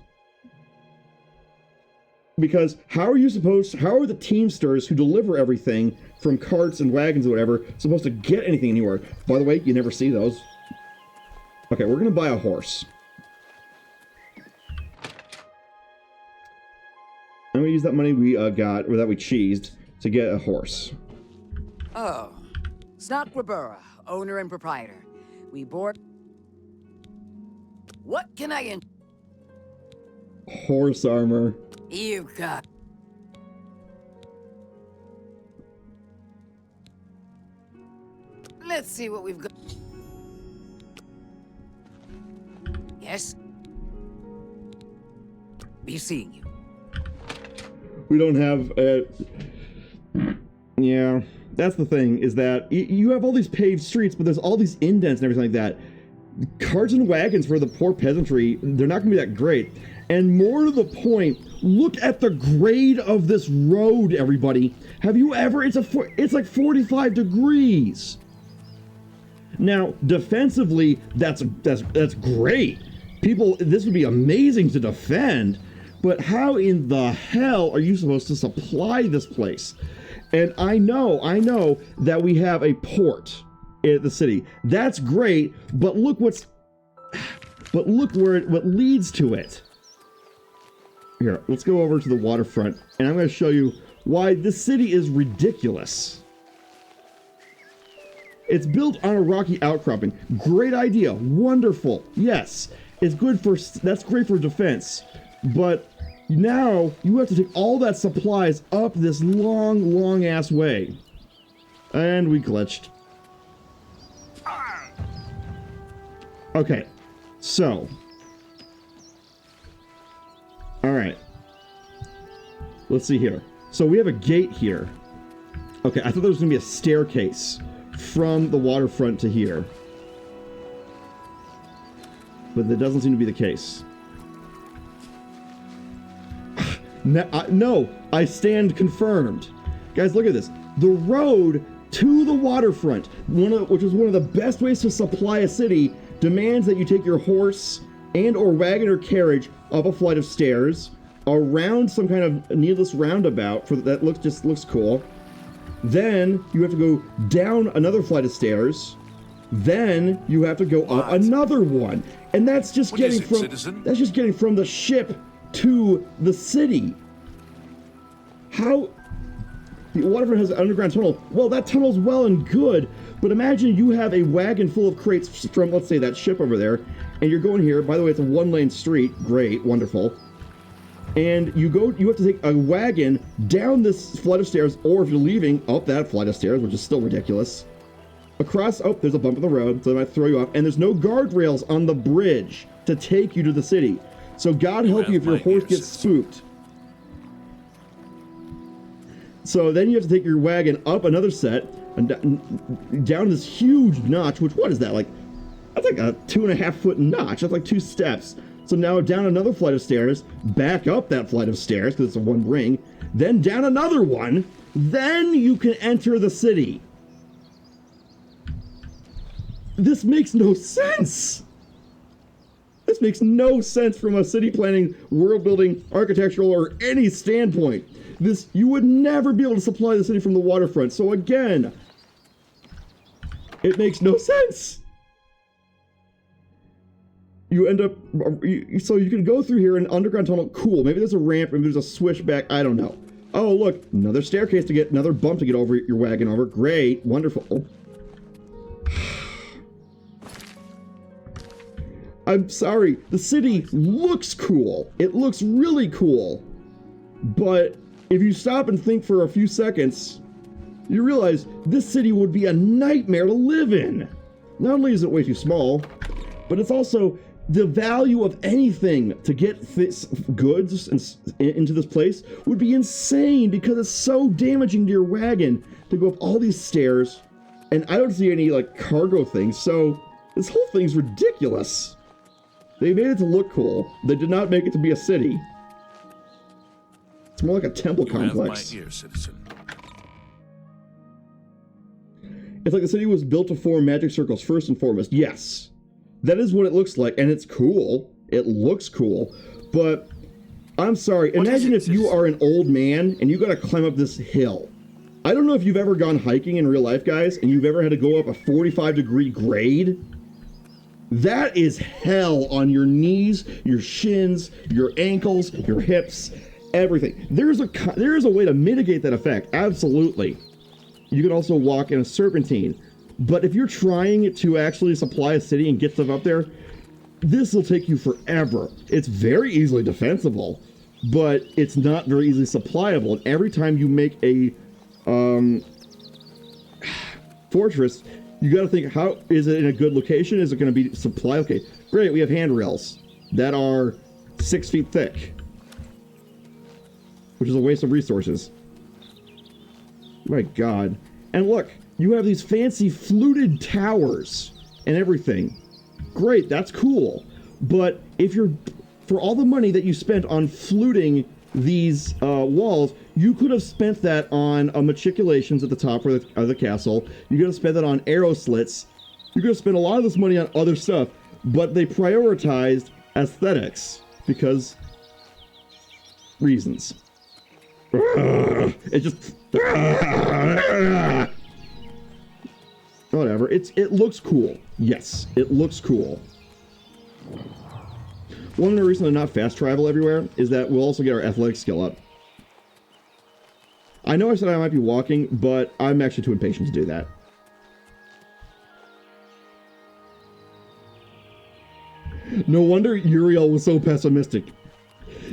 Because how are the Teamsters who deliver everything from carts and wagons or whatever supposed to get anything anywhere? By the way, you never see those. Okay, we're gonna buy a horse. I'm gonna use that money we got, or that we cheesed, to get a horse. Oh, Snotquabura, owner and proprietor. We board. What can I Horse armor. You got. Let's see what we've got. Yes? Be seeing you. We don't have yeah, that's the thing, is that you have all these paved streets, but there's all these indents and everything like that. Carts and wagons for the poor peasantry, they're not gonna be that great. And more to the point, look at the grade of this road, everybody. Have you ever, it's like 45 degrees. Now, defensively, that's great. This would be amazing to defend, but how in the hell are you supposed to supply this place? And I know that we have a port in the city. That's great, but look what leads to it. Here, let's go over to the waterfront, and I'm going to show you why this city is ridiculous. It's built on a rocky outcropping. Great idea. Wonderful. Yes. That's great for defense. But now you have to take all that supplies up this long ass way. And we glitched. Okay. So. Alright. Let's see here. So we have a gate here. Okay, I thought there was going to be a staircase from the waterfront to here. But that doesn't seem to be the case. No, I stand confirmed. Guys, look at this. The road to the waterfront, which is one of the best ways to supply a city, demands that you take your horse and or wagon or carriage up a flight of stairs, around some kind of needless roundabout that looks cool. Then you have to go down another flight of stairs. Then you have to go up another one. And that's just getting from the ship to the city. How the waterfront has an underground tunnel. Well, that tunnel's well and good, but imagine you have a wagon full of crates from, let's say, that ship over there, and you're going here. By the way, it's a one-lane street. Great, wonderful. And you have to take a wagon down this flight of stairs, or if you're leaving, up that flight of stairs, which is still ridiculous. Across, oh, there's a bump in the road, so they might throw you off. And there's no guardrails on the bridge to take you to the city. So God help you if your horse gets spooked. So then you have to take your wagon up another set, and down this huge notch, which, what is that, like, that's like a 2.5-foot notch. That's like 2 steps. So now down another flight of stairs, back up that flight of stairs, because it's a one ring, then down another one, then you can enter the city. This makes no sense. This makes no sense from a city planning, world building, architectural, or any standpoint. You would never be able to supply the city from the waterfront. So again, it makes no sense. You end up, so you can go through here in underground tunnel. Cool. Maybe there's a ramp. Maybe there's a switchback. I don't know. Oh, look, another staircase to get, another bump to get over your wagon over. Great. Wonderful. I'm sorry. The city looks cool. It looks really cool. But if you stop and think for a few seconds, you realize this city would be a nightmare to live in. Not only is it way too small, but it's also the value of anything to get goods into this place would be insane because it's so damaging to your wagon to go up all these stairs. And I don't see any like cargo things, so this whole thing's ridiculous. They made it to look cool. They did not make it to be a city. It's more like a temple complex. You have my ear, citizen. It's like the city was built to form magic circles first and foremost. Yes. That is what it looks like, and it's cool. It looks cool, but I'm sorry. Imagine if you are an old man and you gotta climb up this hill. I don't know if you've ever gone hiking in real life, guys, and you've ever had to go up a 45-degree grade. That is hell on your knees, your shins, your ankles, your hips, everything. There is a way to mitigate that effect, absolutely. You can also walk in a serpentine. But if you're trying to actually supply a city and get stuff up there, this will take you forever. It's very easily defensible, but it's not very easily supplyable. And every time you make a fortress, you got to think, how is it in a good location? Is it going to be supply? Okay, great. We have handrails that are 6 feet thick, which is a waste of resources. My God. And look, you have these fancy fluted towers and everything. Great, that's cool. But if you're, for all the money that you spent on fluting these walls, you could have spent that on matriculations at the top of the castle. You could have spent that on arrow slits. You could have spent a lot of this money on other stuff, but they prioritized aesthetics because reasons. It just whatever. It looks cool. Yes, it looks cool. One of the reasons to not fast travel everywhere is that we'll also get our athletic skill up. I know I said I might be walking, but I'm actually too impatient to do that. No wonder Uriel was so pessimistic.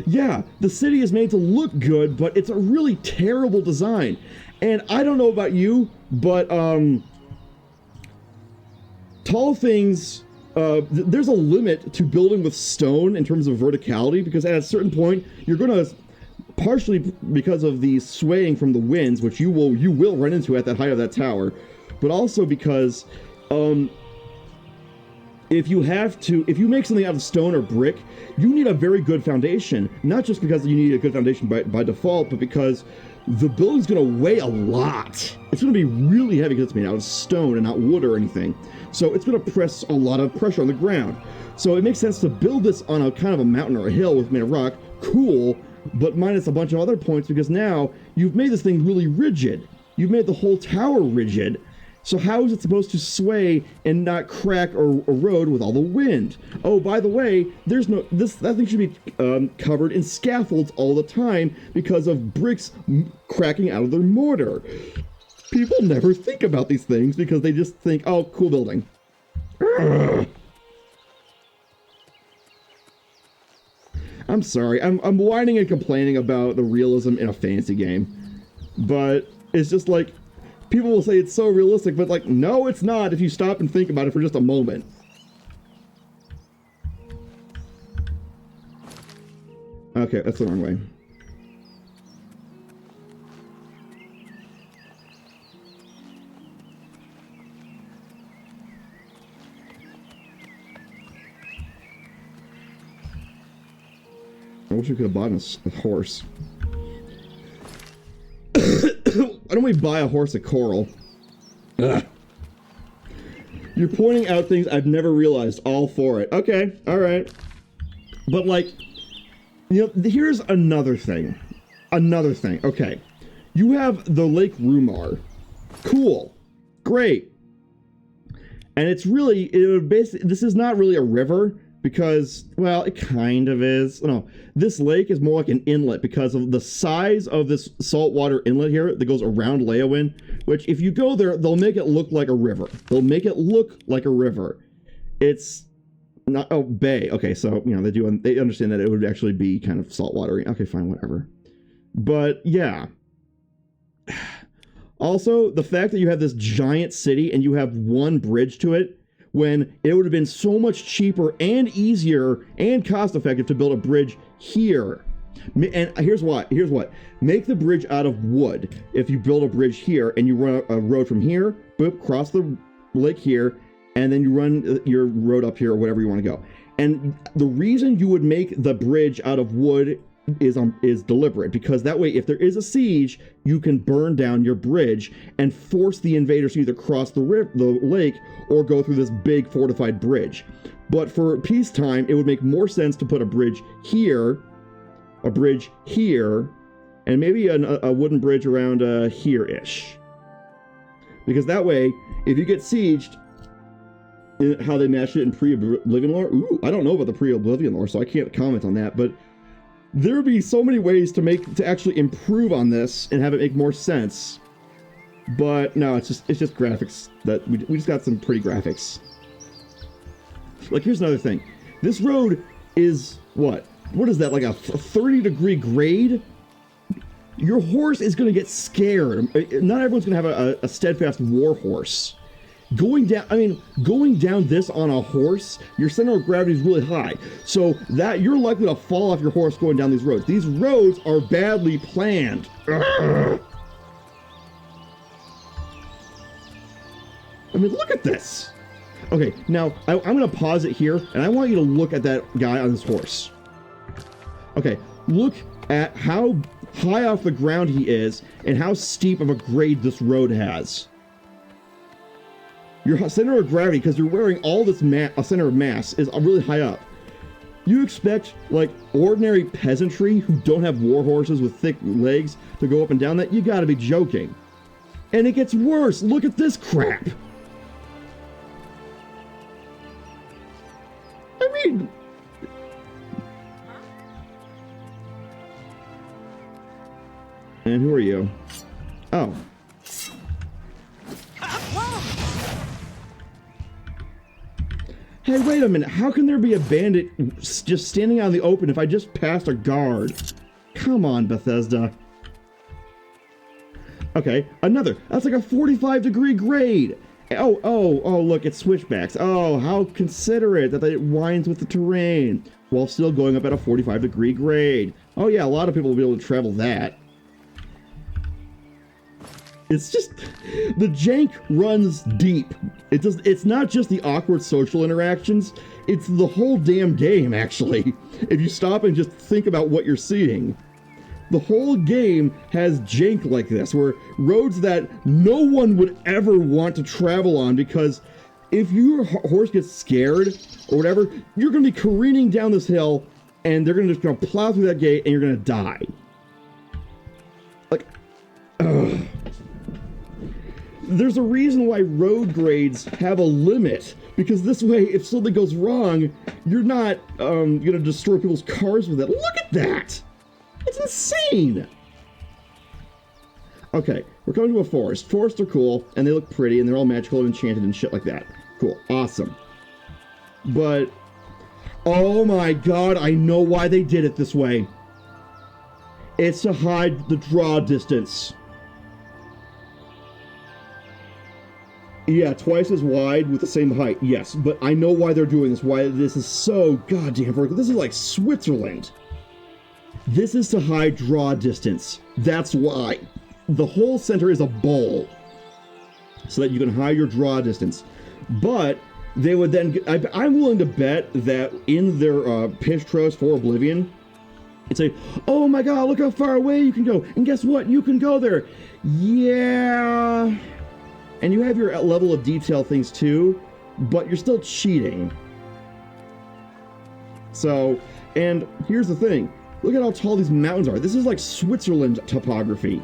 Yeah, the city is made to look good, but it's a really terrible design. And I don't know about you, but tall things, there's a limit to building with stone in terms of verticality, because at a certain point, you're going to partially because of the swaying from the winds, which you will run into at that height of that tower, but also because if you make something out of stone or brick, you need a very good foundation, not just because you need a good foundation by default, but because the building's going to weigh a lot. It's going to be really heavy because it's made out of stone and not wood or anything. So it's going to press a lot of pressure on the ground. So it makes sense to build this on a kind of a mountain or a hill with made of rock. Cool, but minus a bunch of other points, because now you've made this thing really rigid. You've made the whole tower rigid. So how is it supposed to sway and not crack or erode with all the wind? Oh, by the way, that thing should be covered in scaffolds all the time because of bricks cracking out of their mortar. People never think about these things because they just think, oh, cool building. Ugh. I'm sorry, I'm whining and complaining about the realism in a fantasy game, but it's just like, people will say it's so realistic, but like, no, it's not if you stop and think about it for just a moment. Okay, that's the wrong way. I wish we could have bought a horse. Why don't we buy a horse at Coral? Ugh. You're pointing out things I've never realized. All for it. Okay, alright. But like, you know, here's another thing. Okay. You have the Lake Rumar. Cool. Great. And it's really, this is not really a river, because, well, it kind of is. No, this lake is more like an inlet because of the size of this saltwater inlet here that goes around Leowin, which if you go there, they'll make it look like a river. It's not, oh, bay. Okay, so, you know, they understand that it would actually be kind of saltwatery. Okay, fine, whatever. But, yeah. Also, the fact that you have this giant city and you have one bridge to it, when it would have been so much cheaper and easier and cost-effective to build a bridge here. And here's what. Make the bridge out of wood. If you build a bridge here and you run a road from here, boop, cross the lake here, and then you run your road up here or whatever you want to go. And the reason you would make the bridge out of wood is deliberate, because that way if there is a siege, you can burn down your bridge and force the invaders to either cross the lake or go through this big fortified bridge. But for peacetime, it would make more sense to put a bridge here, and maybe a wooden bridge around here-ish. Because that way, if you get sieged, how they matched it in pre-Oblivion lore, ooh, I don't know about the pre-Oblivion lore, so I can't comment on that, but there would be so many ways to actually improve on this and have it make more sense. But no, it's just graphics that we just got some pretty graphics. Like, here's another thing. This road is what is that, like a 30-degree grade? Your horse is going to get scared. Not everyone's going to have a steadfast war horse. Going down this on a horse, your center of gravity is really high. So that you're likely to fall off your horse going down these roads. These roads are badly planned. Ugh. I mean, look at this. Okay, now I'm going to pause it here, and I want you to look at that guy on his horse. Okay, look at how high off the ground he is and how steep of a grade this road has. Your center of gravity, because you're wearing all this center of mass, is really high up. You expect, like, ordinary peasantry who don't have war horses with thick legs to go up and down that? You gotta be joking. And it gets worse. Look at this crap. I mean... And who are you? Oh. Hey, wait a minute. How can there be a bandit just standing out in the open if I just passed a guard? Come on, Bethesda. Okay, another. That's like a 45-degree grade. Oh, look, it's switchbacks. Oh, how considerate that it winds with the terrain while still going up at a 45-degree grade. Oh yeah, a lot of people will be able to travel that. It's just, the jank runs deep. It's not just the awkward social interactions, it's the whole damn game, actually. If you stop and just think about what you're seeing. The whole game has jank like this, where roads that no one would ever want to travel on, because if your horse gets scared or whatever, you're going to be careening down this hill, and they're going to just plow through that gate, and you're going to die. Like, ugh. There's a reason why road grades have a limit, because this way, if something goes wrong, you're not going to destroy people's cars with it. Look at that! It's insane! Okay, we're coming to a forest. Forests are cool, and they look pretty, and they're all magical and enchanted and shit like that. Cool. Awesome. But, oh my god, I know why they did it this way. It's to hide the draw distance. Yeah, twice as wide with the same height, yes, but I know why they're doing this, why this is so goddamn vertical. This is like Switzerland. This is to hide draw distance. That's why. The whole center is a bowl, so that you can hide your draw distance. But they would then, I'm willing to bet that in their pitch trailers for Oblivion, it'd say, oh my god, look how far away you can go, and guess what, you can go there. Yeah... And you have your level of detail things too, but you're still cheating. So, and here's the thing. Look at how tall these mountains are. This is like Switzerland topography.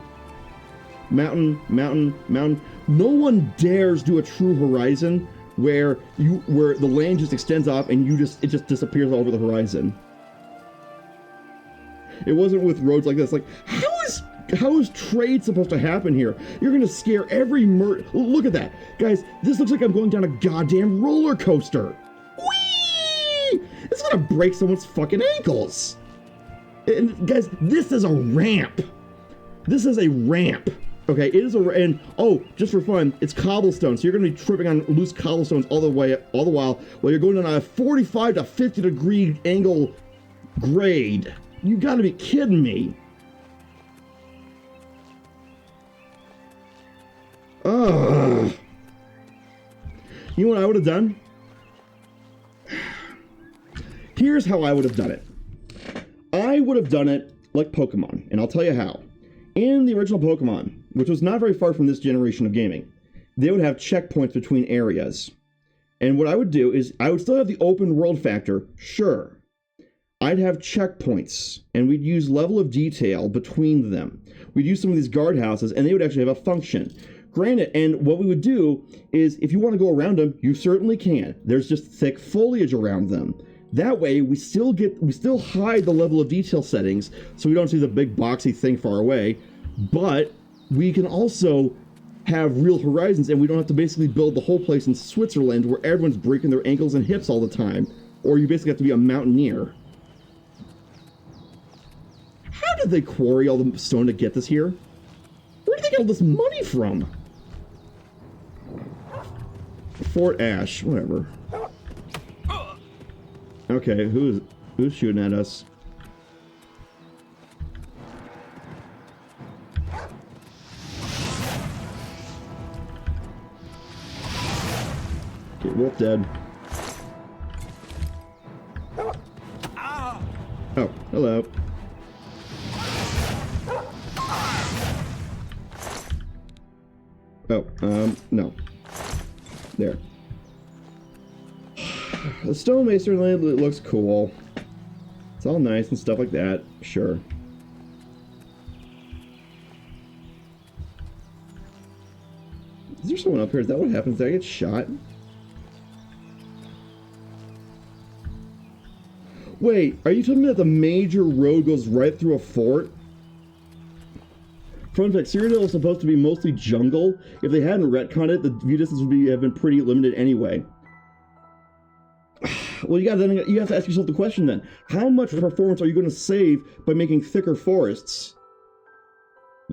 Mountain, mountain, mountain. No one dares do a true Horizon where the land just extends off and it just disappears all over the horizon. It wasn't with roads like this. Like, how is trade supposed to happen here? You're gonna scare every look at that. Guys, this looks like I'm going down a goddamn roller coaster. Whee! It's gonna break someone's fucking ankles. And guys, this is a ramp. This is a ramp. Okay, it is and oh, just for fun, it's cobblestone, so you're gonna be tripping on loose cobblestones all the while you're going on a 45 to 50 degree angle grade. You gotta be kidding me. Ugh. You know what I would have done? Here's how I would have done it. I would have done it like Pokemon, and I'll tell you how. In the original Pokemon, which was not very far from this generation of gaming, they would have checkpoints between areas. And what I would do is, I would still have the open world factor, sure. I'd have checkpoints, and we'd use level of detail between them. We'd use some of these guardhouses, and they would actually have a function. Granted, and what we would do is, if you want to go around them, you certainly can. There's just thick foliage around them. That way, we still hide the level of detail settings, so we don't see the big boxy thing far away, but we can also have real horizons, and we don't have to basically build the whole place in Switzerland where everyone's breaking their ankles and hips all the time, or you basically have to be a mountaineer. How did they quarry all the stone to get this here? Where did they get all this money from? Fort Ash, whatever. Okay, who's shooting at us? Okay, wolf dead. Oh, hello. Oh, no. There. The stonemason land looks cool. It's all nice and stuff like that, sure. Is there someone up here? Is that what happens? Did I get shot? Wait, are you telling me that the major road goes right through a fort? Fun fact, Cyrodiil was supposed to be mostly jungle. If they hadn't retconned it, the view distance would have been pretty limited anyway. Well, you have to ask yourself the question then. How much performance are you going to save by making thicker forests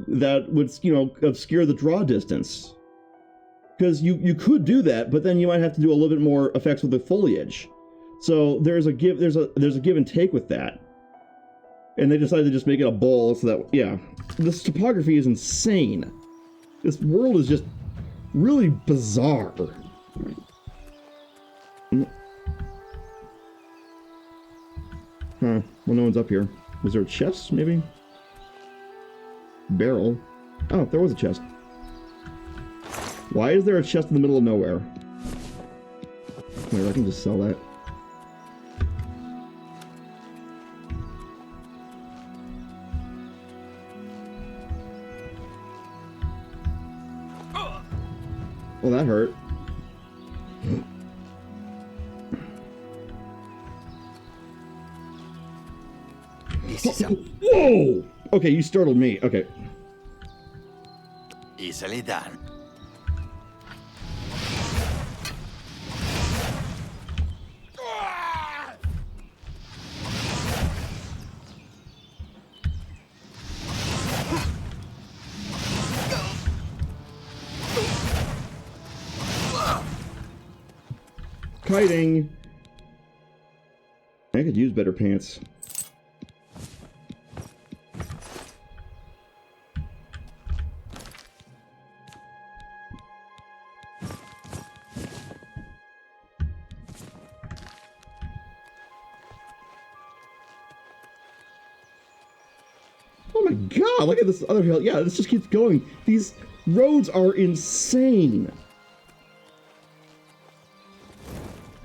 that would, obscure the draw distance? Because you could do that, but then you might have to do a little bit more effects with the foliage. So there's a give and take with that. And they decided to just make it a bowl so that, yeah. This topography is insane. This world is just really bizarre. Huh. Well, no one's up here. Was there a chest, maybe? Barrel. Oh, there was a chest. Why is there a chest in the middle of nowhere? Wait, I can just sell that. Well, that hurt. Whoa! Okay, you startled me. Okay. Easily done. Kiting. I could use better pants. Oh my god, look at this other hill. Yeah, this just keeps going. These roads are insane.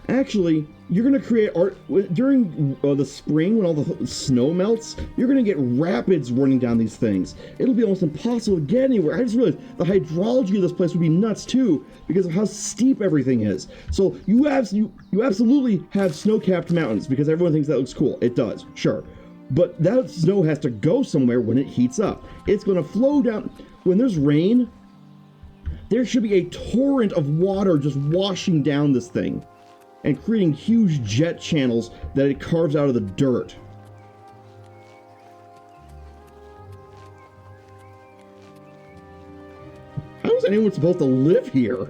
Actually, you're going to create art during the spring when all the snow melts. You're going to get rapids running down these things. It'll be almost impossible to get anywhere. I just realized the hydrology of this place would be nuts too because of how steep everything is. So you absolutely have snow-capped mountains because everyone thinks that looks cool. It does, sure. But that snow has to go somewhere when it heats up. It's going to flow down. When there's rain, there should be a torrent of water just washing down this thing and creating huge jet channels that it carves out of the dirt. How is anyone supposed to live here?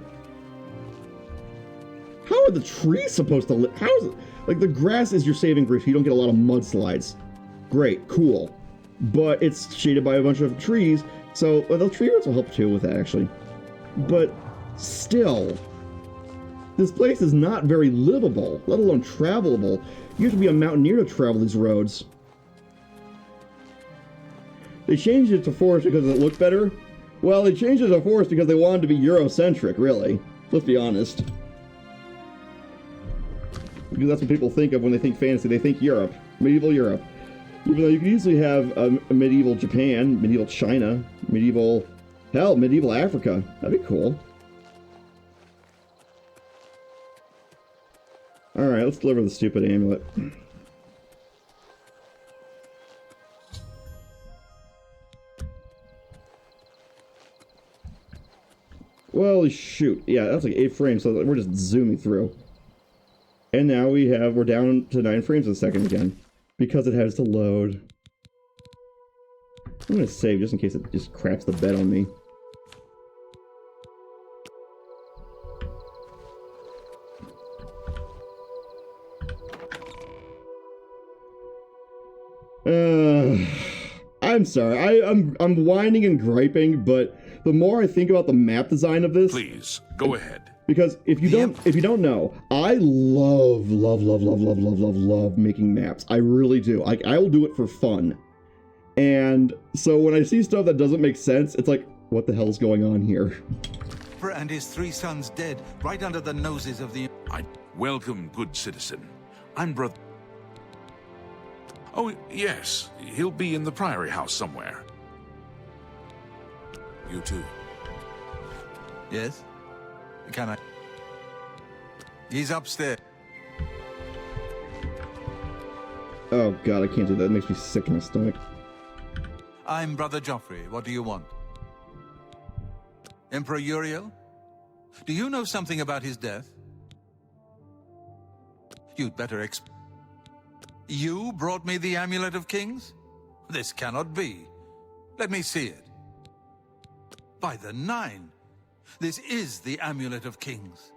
How are the trees supposed to live? How is it? Like, the grass is your saving grace. You don't get a lot of mudslides. Great, cool. But it's shaded by a bunch of trees, so the tree roots will help too with that, actually. But still, this place is not very livable, let alone travelable. You have to be a mountaineer to travel these roads. They changed it to forest because it looked better. Well, they changed it to forest because they wanted to be Eurocentric, really. Let's be honest. Because that's what people think of when they think fantasy. They think Europe. Medieval Europe. Even though you could easily have a medieval Japan, medieval China, medieval Africa. That'd be cool. Alright, let's deliver the stupid amulet. Well, shoot. Yeah, that's like 8 frames, so we're just zooming through. And now we're down to 9 frames a second again. Because it has to load. I'm gonna save just in case it just craps the bed on me. I'm sorry. I'm whining and griping, but the more I think about the map design of this, Please, go ahead. because if you don't know, I love making maps. I really do. I will do it for fun. And so when I see stuff that doesn't make sense, it's like, what the hell's going on here? And his 3 sons dead right under the noses of the... Welcome, good citizen. I'm brother... Oh, yes. He'll be in the Priory House somewhere. You too. Yes? Can I? He's upstairs. Oh god, I can't do that. It makes me sick in my stomach. I'm Brother Joffrey. What do you want? Emperor Uriel? Do you know something about his death? You'd better You brought me the Amulet of Kings? This cannot be. Let me see it. By the 9, this is the Amulet of Kings.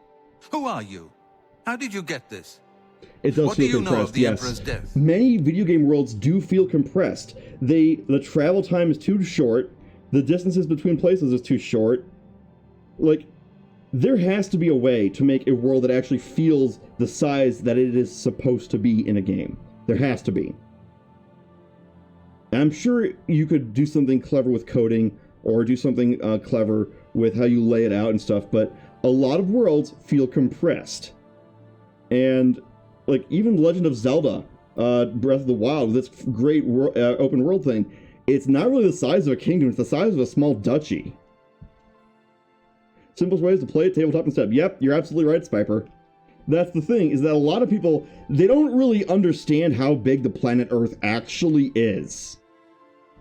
Who are you? How did you get this? It does What do feel you know compressed, of the yes. Emperor's death? Many video game worlds do feel compressed. The travel time is too short. The distances between places is too short. Like, there has to be a way to make a world that actually feels the size that it is supposed to be in a game. There has to be. And I'm sure you could do something clever with coding, or do something clever with how you lay it out and stuff, but a lot of worlds feel compressed. And, like, even Legend of Zelda, Breath of the Wild, this great open world thing, it's not really the size of a kingdom, it's the size of a small duchy. Simplest ways to play it, tabletop and step. Yep, you're absolutely right, Spiper. That's the thing, is that a lot of people, they don't really understand how big the planet Earth actually is.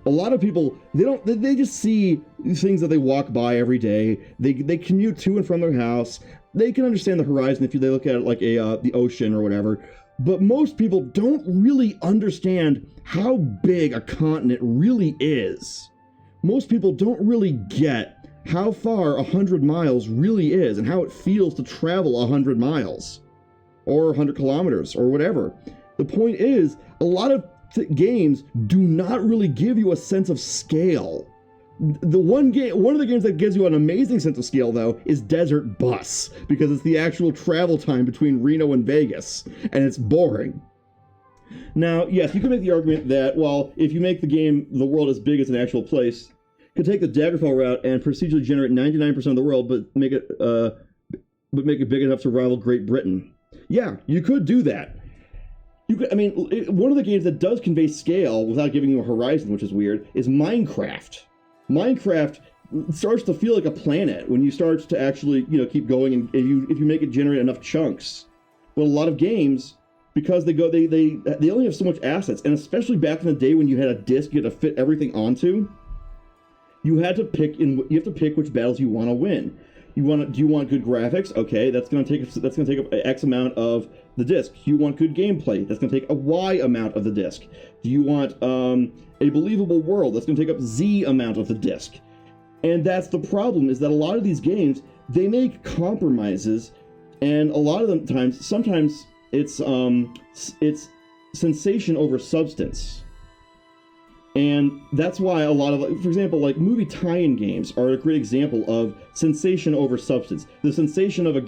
A lot of people, they just see things that they walk by every day. They commute to and from their house. They can understand the horizon if they look at it like the ocean or whatever. But most people don't really understand how big a continent really is. Most people don't really get how far 100 miles really is and how it feels to travel 100 miles or 100 kilometers or whatever. The point is, a lot of games do not really give you a sense of scale. One of the games that gives you an amazing sense of scale, though, is Desert Bus, because it's the actual travel time between Reno and Vegas, and it's boring. Now, yes, you can make the argument that, well, if you make the world as big as an actual place, you can take the Daggerfall route and procedurally generate 99% of the world, but make it big enough to rival Great Britain. Yeah, you could do that. One of the games that does convey scale without giving you a horizon, which is weird, is Minecraft. Minecraft starts to feel like a planet when you start to actually, keep going, and if you make it generate enough chunks. But a lot of games, because they only have so much assets, and especially back in the day when you had a disc you had to fit everything onto, you have to pick which battles you want to win. Do you want good graphics? Okay, that's going to take up X amount of the disc. You want good gameplay? That's going to take a Y amount of the disc. Do you want a believable world? That's going to take up Z amount of the disc. And that's the problem, is that a lot of these games, they make compromises, and a lot of them sometimes it's sensation over substance. And that's why a lot of, for example, like movie tie-in games are a great example of sensation over substance. The sensation of a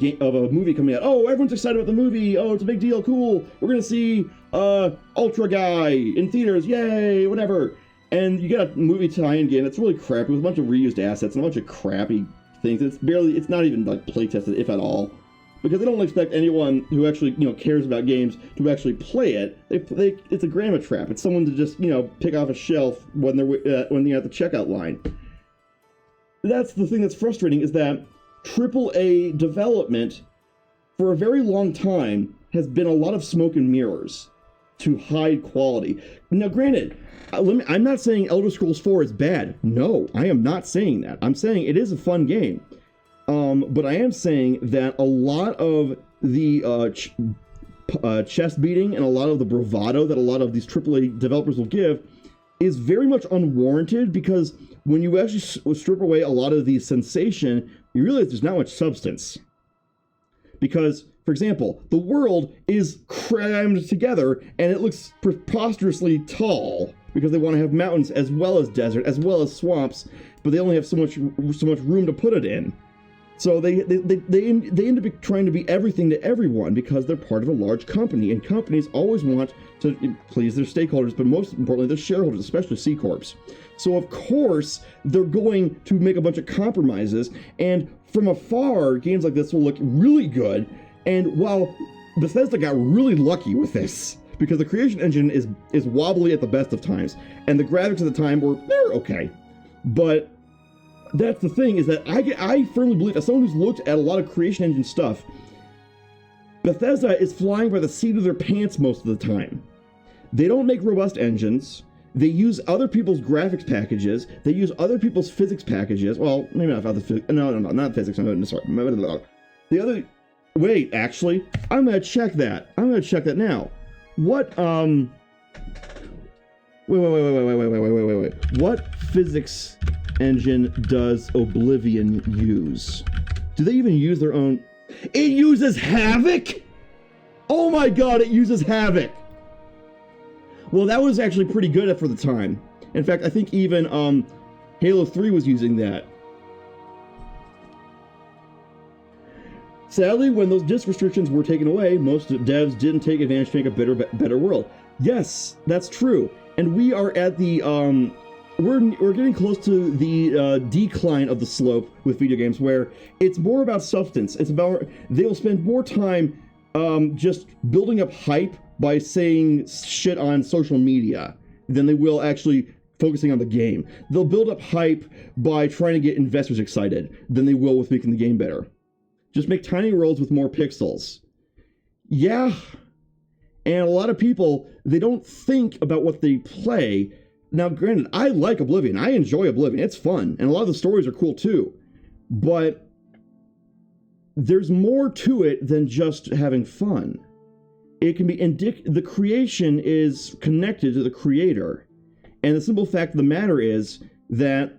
movie coming out. Oh, everyone's excited about the movie. Oh, it's a big deal. Cool. We're gonna see Ultra Guy in theaters. Yay, whatever. And you get a movie tie-in game that's really crappy with a bunch of reused assets and a bunch of crappy things. It's not even like play tested, if at all. Because they don't expect anyone who actually, cares about games to actually play it. It's a grammar trap. It's someone to just, pick off a shelf when they're at the checkout line. That's the thing that's frustrating, is that AAA development for a very long time has been a lot of smoke and mirrors to hide quality. Now, granted, I'm not saying Elder Scrolls 4 is bad. No, I am not saying that. I'm saying it is a fun game. But I am saying that a lot of the chest beating and a lot of the bravado that a lot of these AAA developers will give is very much unwarranted, because when you actually strip away a lot of the sensation, you realize there's not much substance. Because, for example, the world is crammed together and it looks preposterously tall because they want to have mountains as well as desert, as well as swamps, but they only have so much room to put it in. So they end up trying to be everything to everyone because they're part of a large company, and companies always want to please their stakeholders, but most importantly, their shareholders, especially C Corps. So of course, they're going to make a bunch of compromises, and from afar, games like this will look really good. And while Bethesda got really lucky with this, because the creation engine is wobbly at the best of times, and the graphics at the time they're okay, but that's the thing, is that I firmly believe, as someone who's looked at a lot of creation engine stuff, Bethesda is flying by the seat of their pants most of the time. They don't make robust engines. They use other people's graphics packages. They use other people's physics packages. Well, maybe not other physics. No, not physics. I'm sorry. The other... Wait, actually, I'm going to check that. I'm going to check that now. What, Wait. What physics engine does Oblivion use? Do they even use their own? It uses Havoc? Oh my god, it uses Havoc! Well, that was actually pretty good for the time. In fact, I think even Halo 3 was using that. Sadly, when those disc restrictions were taken away, most devs didn't take advantage to make a better world. Yes, that's true. And we are at the, we're getting close to the decline of the slope with video games, where it's more about substance. It's about, they'll spend more time just building up hype by saying shit on social media than they will actually focusing on the game. They'll build up hype by trying to get investors excited than they will with making the game better. Just make tiny worlds with more pixels. Yeah. And a lot of people, they don't think about what they play. Now, granted, I like Oblivion. I enjoy Oblivion. It's fun. And a lot of the stories are cool too. But there's more to it than just having fun. It can be the creation is connected to the creator. And the simple fact of the matter is that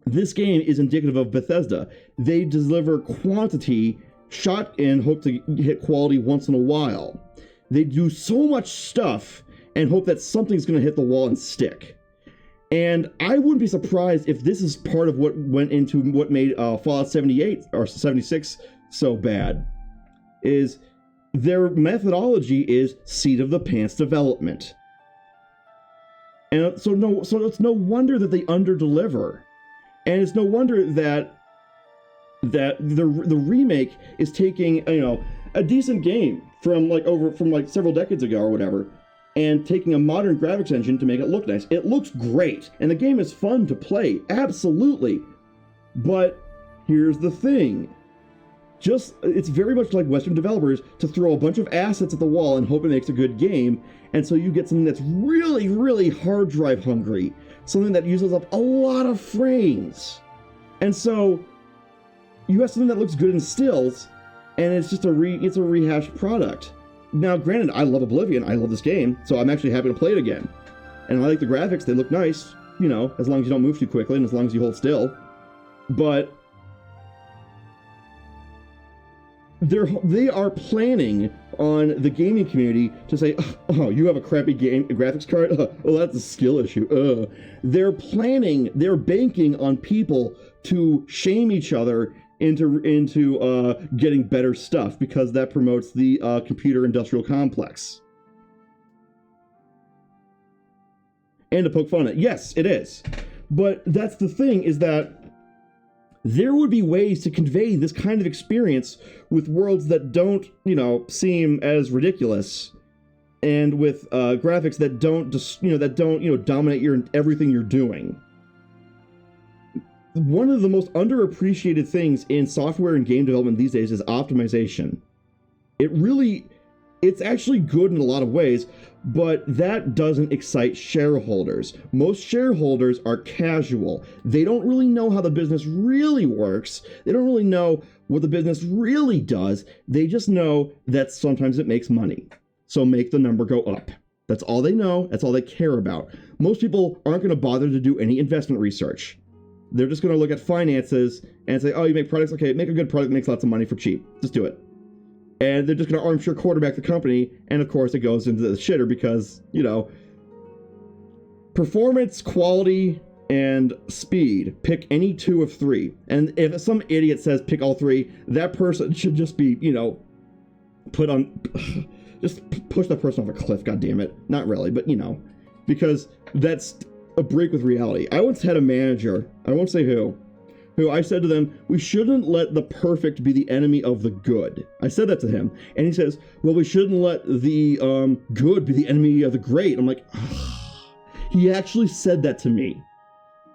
this game is indicative of Bethesda. They deliver quantity, shot and hope to hit quality once in a while. They do so much stuff and hope that something's going to hit the wall and stick. And I wouldn't be surprised if this is part of what went into what made Fallout 78 or 76 so bad. Is their methodology is seat of the pants development. And so it's no wonder that they underdeliver. And it's no wonder that the remake is taking, a decent game from several decades ago or whatever, and taking a modern graphics engine to make it look nice. It looks great, and the game is fun to play, absolutely. But here's the thing. It's very much like Western developers to throw a bunch of assets at the wall and hope it makes a good game, and so you get something that's really, really hard drive hungry. Something that uses up a lot of frames. And so you have something that looks good in stills, and it's just a rehashed product. Now, granted, I love Oblivion, I love this game, so I'm actually happy to play it again. And I like the graphics, they look nice, as long as you don't move too quickly and as long as you hold still. But they are planning on the gaming community to say, oh, you have a crappy graphics card? Oh, that's a skill issue. They're banking on people to shame each other into getting better stuff, because that promotes the computer industrial complex. And to poke fun at it. Yes, it is. But that's the thing, is that there would be ways to convey this kind of experience with worlds that don't, seem as ridiculous, and with graphics that don't dominate everything you're doing. One of the most underappreciated things in software and game development these days is optimization. It's actually good in a lot of ways, but that doesn't excite shareholders. Most shareholders are casual. They don't really know how the business really works. They don't really know what the business really does. They just know that sometimes it makes money. So make the number go up. That's all they know. That's all they care about. Most people aren't going to bother to do any investment research. They're just going to look at finances and say, oh, you make products? Okay, make a good product that makes lots of money for cheap. Just do it. And they're just going to armchair quarterback the company, and of course it goes into the shitter because, performance, quality, and speed. Pick any two of three. And if some idiot says pick all three, that person should just be, put on... just push that person off a cliff, goddammit. Not really, but, because that's a break with reality. I once had a manager, I won't say who I said to them, we shouldn't let the perfect be the enemy of the good. I said that to him, and he says, well, we shouldn't let the good be the enemy of the great. I'm like, ugh. He actually said that to me.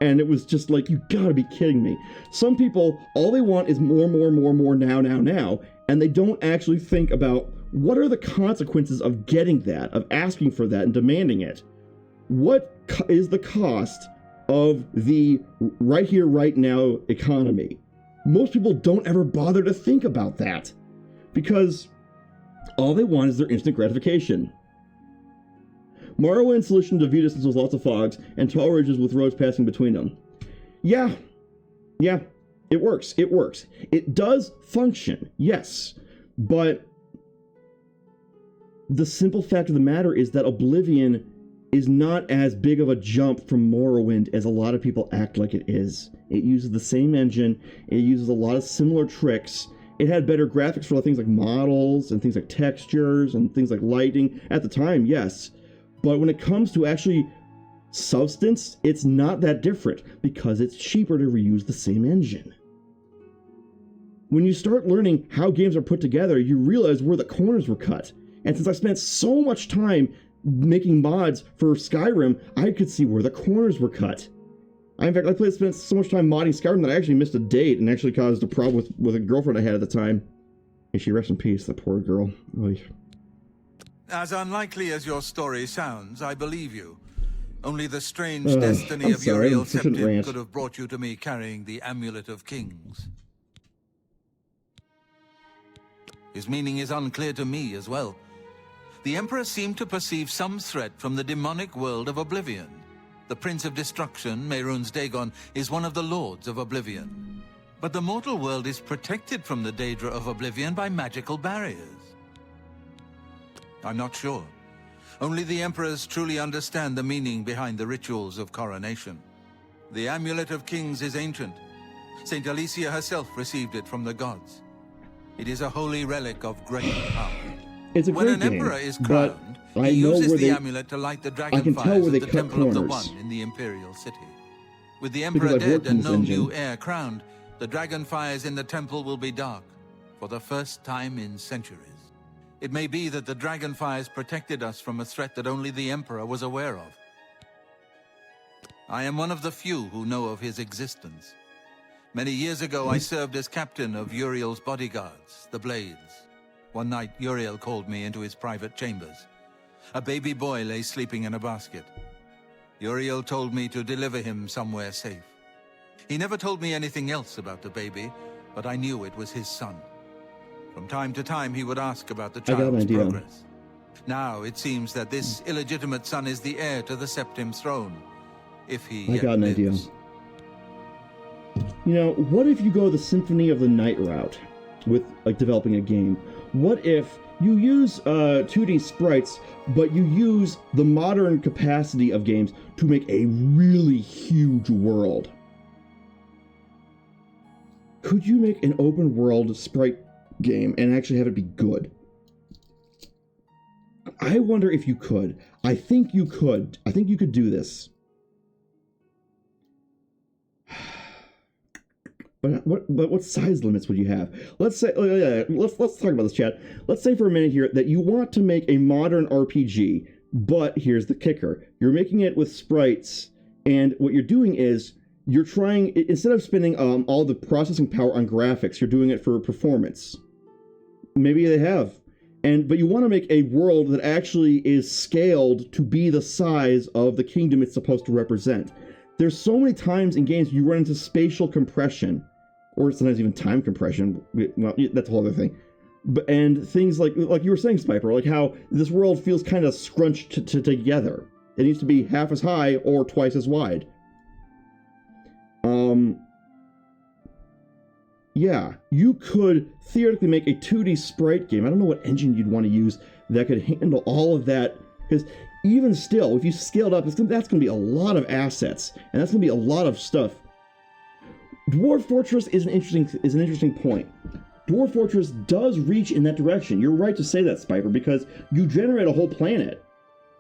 And it was just like, you gotta be kidding me. Some people, all they want is more, now, and they don't actually think about what are the consequences of getting that, of asking for that and demanding it. What is the cost of the right here, right now economy? Most people don't ever bother to think about that because all they want is their instant gratification. Morrowind's solution to view distance was lots of fogs and tall ridges with roads passing between them. Yeah, it works. It does function, yes, but the simple fact of the matter is that Oblivion is not as big of a jump from Morrowind as a lot of people act like it is. It uses the same engine, it uses a lot of similar tricks. It had better graphics for things like models and things like textures and things like lighting. At the time, yes. But when it comes to actually substance, it's not that different because it's cheaper to reuse the same engine. When you start learning how games are put together, you realize where the corners were cut. And since I spent so much time making mods for Skyrim, I could see where the corners were cut. In fact, I spent so much time modding Skyrim that I actually missed a date and actually caused a problem with a girlfriend I had at the time. May she rest in peace, the poor girl. Oy. As unlikely as your story sounds, I believe you. Only the strange destiny of Uriel Septim could have brought you to me carrying the Amulet of Kings. His meaning is unclear to me as well. The Emperor seemed to perceive some threat from the demonic world of Oblivion. The Prince of Destruction, Mehrunes Dagon, is one of the Lords of Oblivion. But the mortal world is protected from the Daedra of Oblivion by magical barriers. I'm not sure. Only the Emperors truly understand the meaning behind the rituals of coronation. The Amulet of Kings is ancient. Saint Alicia herself received it from the gods. It is a holy relic of great power. It's a when great an game, emperor is but crowned, I he know uses where the they, amulet to light the dragon I can tell fires where they at the cut Temple of the corners. One in the Imperial City. With the Because emperor I've dead worked in and this no engine. new heir crowned, the dragon fires in the temple will be dark for the first time in centuries. It may be that the dragon fires protected us from a threat that only the emperor was aware of. I am one of the few who know of his existence. Many years ago, I served as captain of Uriel's bodyguards, the Blades. One night, Uriel called me into his private chambers. A baby boy lay sleeping in a basket. Uriel told me to deliver him somewhere safe. He never told me anything else about the baby, but I knew it was his son. From time to time, he would ask about the child's progress. Now, it seems that this illegitimate son is the heir to the Septim throne, if he I got an idea. You know, what if you go the Symphony of the Night route with, like, developing a game? What if you use 2D sprites, but you use the modern capacity of games to make a really huge world? Could you make an open world sprite game and actually have it be good? I wonder if you could. I think you could. I think you could do this. But what size limits would you have? Let's say let's talk about this, chat. Let's say for a minute here that you want to make a modern RPG, but here's the kicker: you're making it with sprites, and what you're doing is you're trying, instead of spending all the processing power on graphics, you're doing it for performance. Maybe they have, but you want to make a world that actually is scaled to be the size of the kingdom it's supposed to represent. There's so many times in games you run into spatial compression, or sometimes even time compression. Well, that's a whole other thing. And things like you were saying, Spiper, like how this world feels kind of scrunched together. It needs to be half as high or twice as wide. Yeah, you could theoretically make a 2D sprite game. I don't know what engine you'd want to use that could handle all of that, because even still, if you scaled up, that's going to be a lot of assets, and that's going to be a lot of stuff. Dwarf Fortress is an interesting point. Dwarf Fortress does reach in that direction. You're right to say that, Spiper, because you generate a whole planet.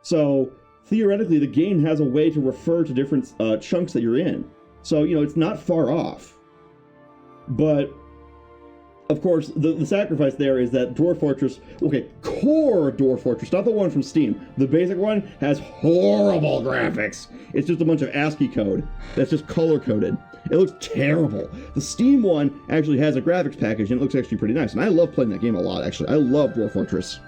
So theoretically, the game has a way to refer to different chunks that you're in. So, you know, it's not far off. But of course, the sacrifice there is that Dwarf Fortress, okay, core Dwarf Fortress, not the one from Steam. The basic one has horrible graphics. It's just a bunch of ASCII code that's just color-coded. It looks terrible. The Steam one actually has a graphics package, and it looks actually pretty nice. And I love playing that game a lot, actually. I love Dwarf Fortress.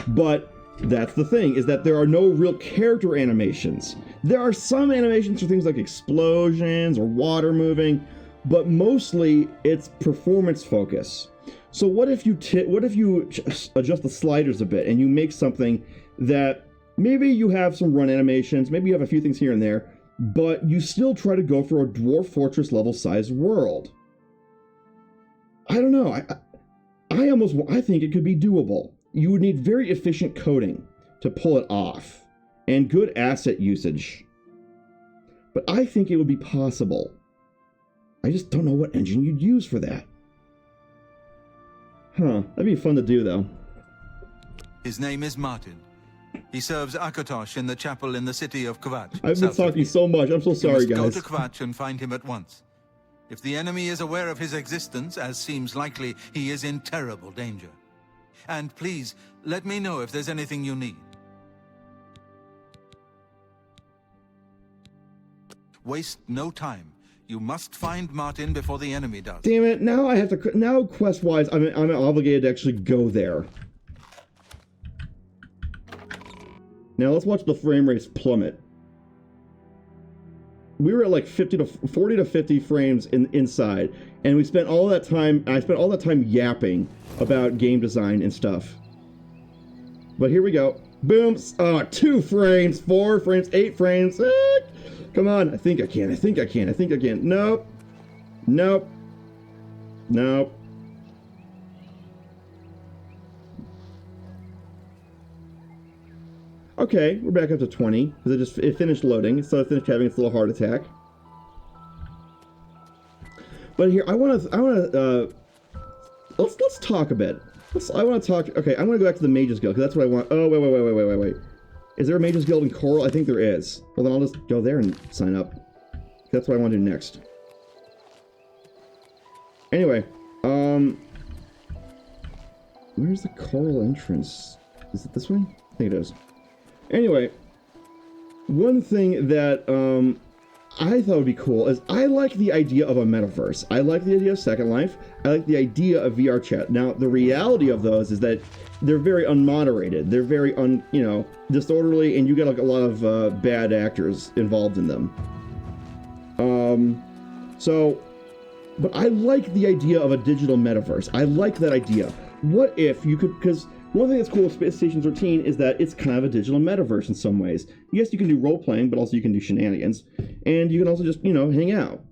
But that's the thing, is that there are no real character animations. There are some animations for things like explosions or water moving, but mostly it's performance focus. So what if you adjust the sliders a bit and you make something that maybe you have some run animations, maybe you have a few things here and there, but you still try to go for a Dwarf Fortress level size world? I don't know. I think it could be doable. you would need very efficient coding to pull it off, and good asset usage. But I think it would be possible. I just don't know what engine you'd use for that. Huh, that'd be fun to do, though. His name is Martin. He serves Akatosh in the chapel in the city of Kvatch. I've been talking so much. I'm so sorry, you must guys. Go to Kvatch and find him at once. If the enemy is aware of his existence, as seems likely, he is in terrible danger. And please, let me know if there's anything you need. Waste no time. You must find Martin before the enemy does. Damn it, now I have to... Now, quest-wise, I'm obligated to actually go there. Now, let's watch the frame rates plummet. We were at like 40 to 50 frames inside, and we spent all that time... I spent all that time yapping about game design and stuff. But here we go. Boom! 2 frames, 4 frames, 8 frames... Come on, I think I can, I think I can, I think I can. Nope. Nope. Nope. Okay, we're back up to 20, because it finished loading, so it finished having its little heart attack. But here, let's talk a bit. I want to talk, okay, I'm going to go back to the Mages Guild, because that's what I want. Oh, wait. Is there a Mages Guild in Coral? I think there is. Well, then I'll just go there and sign up. That's what I want to do next. Anyway, where's the Coral entrance? Is it this way? I think it is. Anyway, one thing that I thought would be cool is I like the idea of a metaverse. I like the idea of Second Life. I like the idea of VR chat. Now, the reality of those is that they're very unmoderated. They're very disorderly, and you get like a lot of bad actors involved in them. But I like the idea of a digital metaverse. I like that idea. What if you could, because one thing that's cool with Space Station 13 is that it's kind of a digital metaverse in some ways. Yes, you can do role-playing, but also you can do shenanigans. And you can also just, hang out.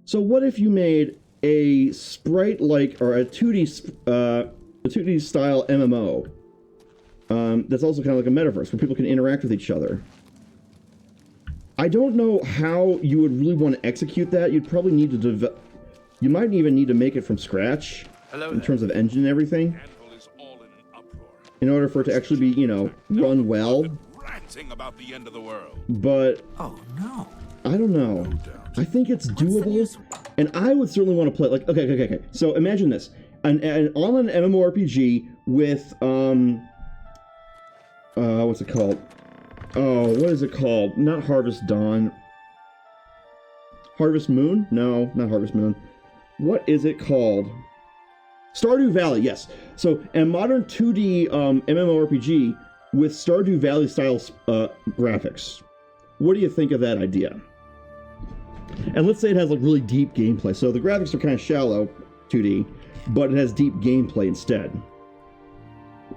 So what if you made a sprite-like, or a 2D style MMO that's also kind of like a metaverse, where people can interact with each other? I don't know how you would really want to execute that. You'd probably need to you might even need to make it from scratch in terms of engine and everything, in order for it to actually be, run well. Ranting about the end of the world. But oh no, I don't know. I think it's doable, and I would certainly want to play. Like, okay. So imagine this: an online MMORPG with what's it called? Oh, what is it called? Not Harvest Dawn. Harvest Moon? No, not Harvest Moon. What is it called? Stardew Valley, yes. So, a modern 2D MMORPG with Stardew Valley style graphics. What do you think of that idea? And let's say it has like really deep gameplay. So the graphics are kind of shallow, 2D, but it has deep gameplay instead.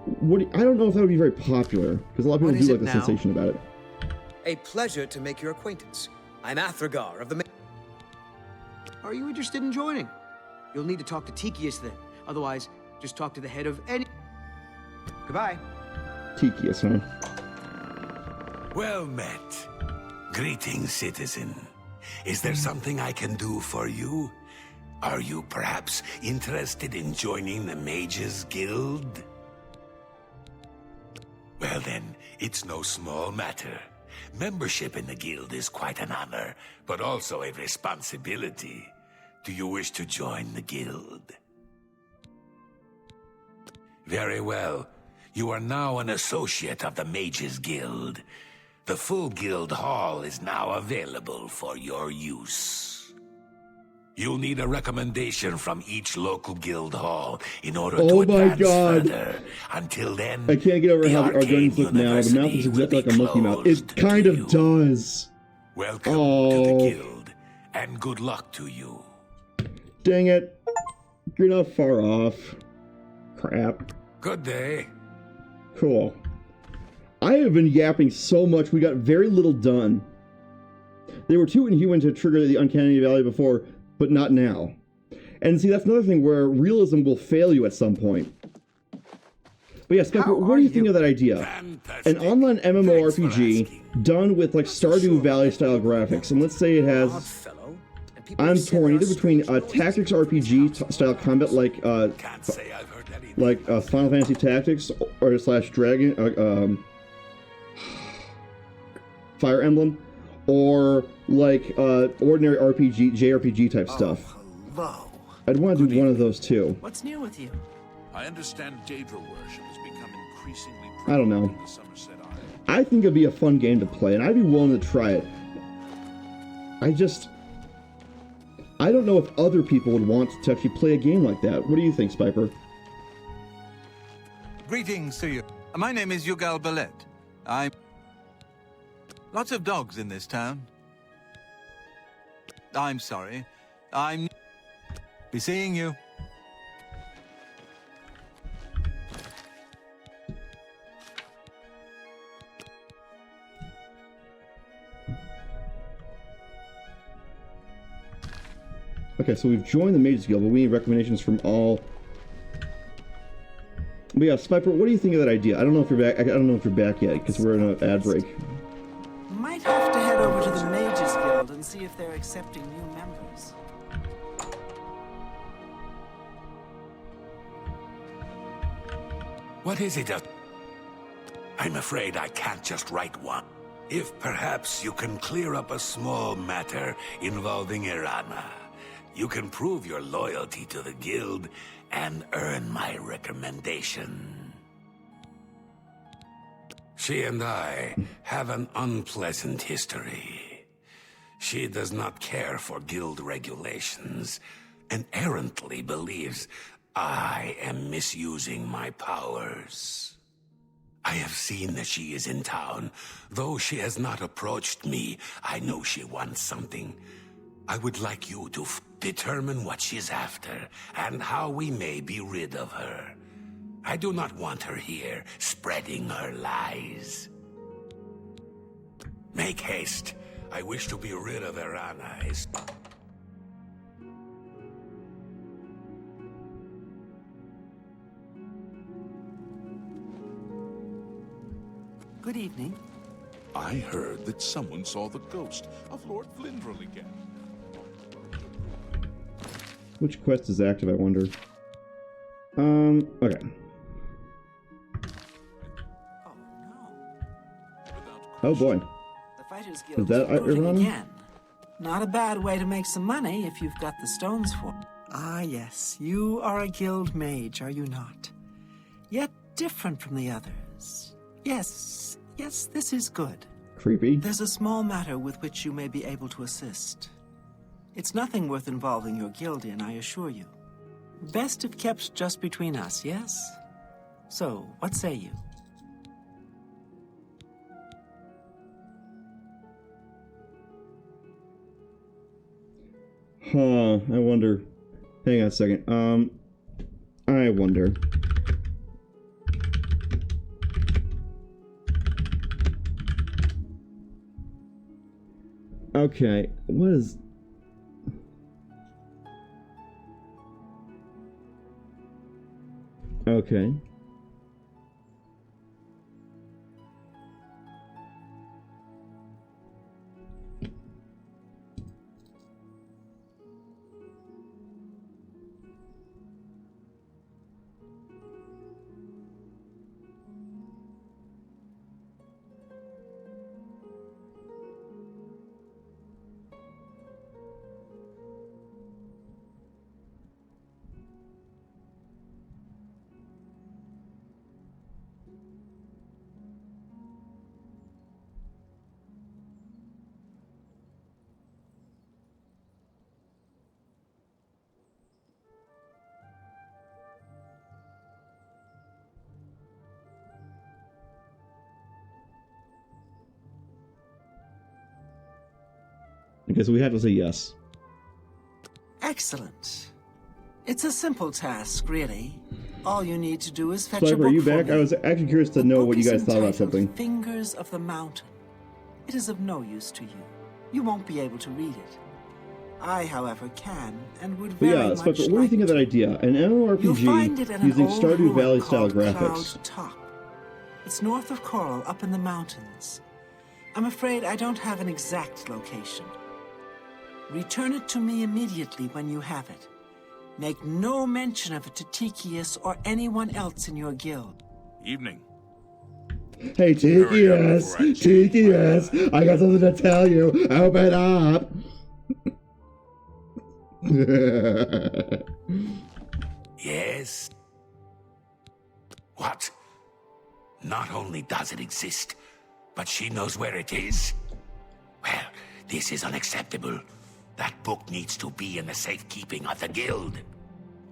I don't know if that would be very popular, because a lot of people do like the sensation about it. A pleasure to make your acquaintance. I'm Athragar of the... Are you interested in joining? You'll need to talk to Tikius then. Otherwise, just talk to the head of any... Goodbye. Tikius, huh? Well met. Greetings, citizen. Is there something I can do for you? Are you perhaps interested in joining the Mages Guild? Well then, it's no small matter. Membership in the guild is quite an honor, but also a responsibility. Do you wish to join the guild? Very well. You are now an associate of the Mages Guild. The full guild hall is now available for your use. You'll need a recommendation from each local guild hall in order to advance further. Until then, I can't get over how our guns look now. The mouth is exactly like a monkey mouth. It kind of does. Welcome to the guild, and good luck to you. Dang it. You're not far off. Crap. Good day. Cool. I have been yapping so much, we got very little done. They were too inhuman to trigger the Uncanny Valley before, but not now. And see, that's another thing where realism will fail you at some point. But yeah, Spectre, what do you think of that idea? An online MMORPG done with like Stardew Valley style graphics, and let's say it has. I'm torn either between a tactics RPG style combat like Final Fantasy Tactics or slash Dragon Fire Emblem, or like ordinary RPG JRPG type stuff. Hello. I'd want to do one of those too. What's new with you? I understand Daedra worship has become increasingly I don't know. prevalent in the Somerset Isle. I think it'd be a fun game to play, and I'd be willing to try it. I don't know if other people would want to actually play a game like that. What do you think, Spiper? Greetings to you. My name is Yugal Ballet. I'm... Lots of dogs in this town. I'm sorry. I'm... Be seeing you. Okay, so we've joined the Mages Guild, but we need recommendations from all. But yeah, Spiper, what do you think of that idea? I don't know if you're back. I don't know if you're back yet because we're in an ad break. Might have to head over to the Mages Guild and see if they're accepting new members. What is it? I'm afraid I can't just write one. If perhaps you can clear up a small matter involving Irana, you can prove your loyalty to the guild and earn my recommendation. She and I have an unpleasant history. She does not care for guild regulations and errantly believes I am misusing my powers. I have seen that she is in town. Though she has not approached me, I know she wants something. I would like you to determine what she's after and how we may be rid of her. I do not want her here, spreading her lies. Make haste. I wish to be rid of Irana. Good evening. I heard that someone saw the ghost of Lord Flindrel again. Which quest is active, I wonder? Okay. Oh no. Oh boy. The Fighters Is Guild that is voting Irana? again. Not a bad way to make some money if you've got the stones for it. Ah yes, you are a guild mage, are you not? Yet different from the others. Yes, this is good. Creepy. There's a small matter with which you may be able to assist. It's nothing worth involving your guild in, I assure you. Best if kept just between us, yes? So, what say you? Huh, I wonder. Hang on a second. I wonder. Okay, what is... Okay. I guess we have to say yes. Excellent. It's a simple task, really. All you need to do is fetch a Sniper, book are you for back? me. I was actually curious to The know book what you is guys thought about entitled something. Fingers of the Mountain. It is of no use to you. You won't be able to read it. I, however, can and would But very yeah, much Spectre, what do you like think of that idea? An You'll find it MMORPG at an using old Stardew ruin Valley style called graphics. Cloud Top. It's north of Coral, up in the mountains. I'm afraid I don't have an exact location. Return it to me immediately when you have it. Make no mention of it to Tikius or anyone else in your guild. Evening. Hey, Tikius! Tikius! I got something to tell you! Open up! Yes? What? Not only does it exist, but she knows where it is? Well, this is unacceptable. That book needs to be in the safekeeping of the guild.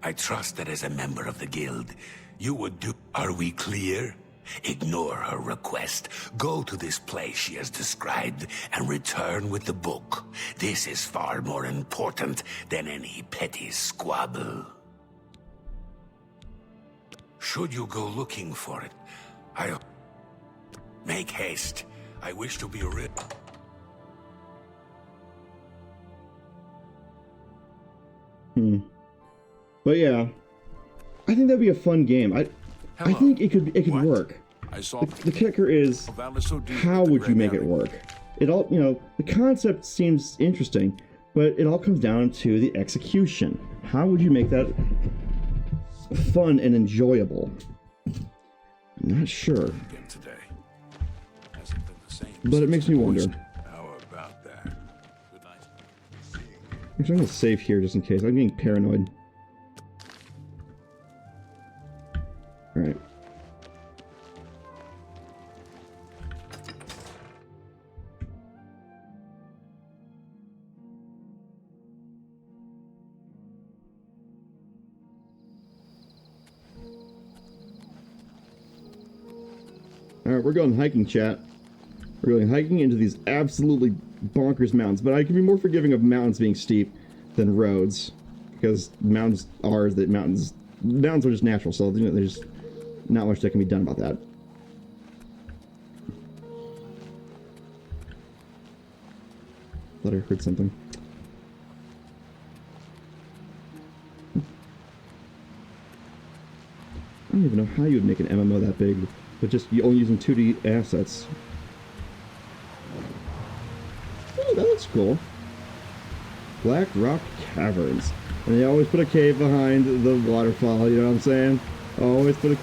I trust that as a member of the guild, you would do... Are we clear? Ignore her request. Go to this place she has described and return with the book. This is far more important than any petty squabble. Should you go looking for it, make haste. I wish to be rid. But yeah, I think that'd be a fun game. I think it could work. The kicker is, how would you make it work? It all, the concept seems interesting, but it all comes down to the execution. How would you make that fun and enjoyable? I'm not sure. But it makes me wonder. How about that? Good night. Actually, I'm gonna save here just in case. I'm getting paranoid. Alright. Alright, we're going hiking, chat. We're going hiking into these absolutely bonkers mountains, but I can be more forgiving of mountains being steep than roads, because mountains are mountains are just natural, so there's not much that can be done about that. Thought I heard something. I don't even know how you would make an MMO that big, but just only using 2D assets. Oh, that looks cool. Black Rock Caverns. And they always put a cave behind the waterfall, you know what I'm saying? Always put a...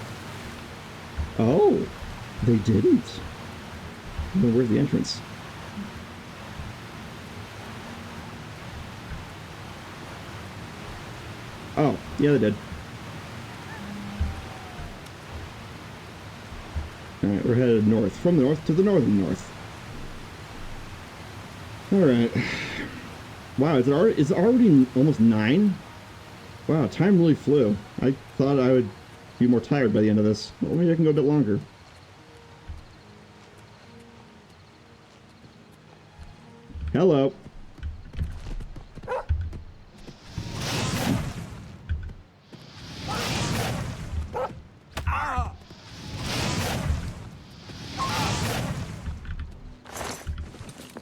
Oh! They didn't. Well, where's the entrance? Oh, yeah, they did. Alright, we're headed north. From the north to the northern north. Alright. Wow, is it already almost 9? Wow, time really flew. I thought I would be more tired by the end of this. Well, maybe I can go a bit longer. Hello.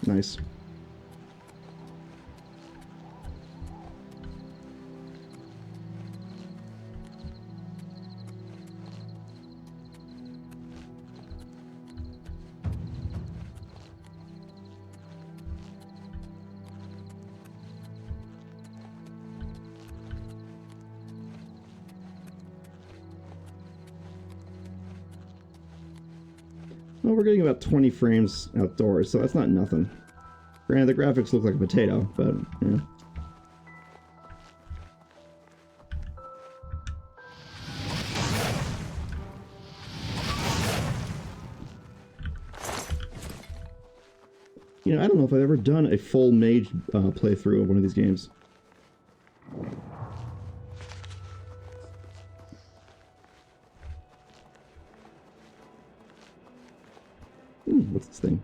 Nice. Well, we're getting about 20 frames outdoors, so that's not nothing. Granted, the graphics look like a potato, but, yeah. You know, I don't know if I've ever done a full mage playthrough of one of these games. What's this thing?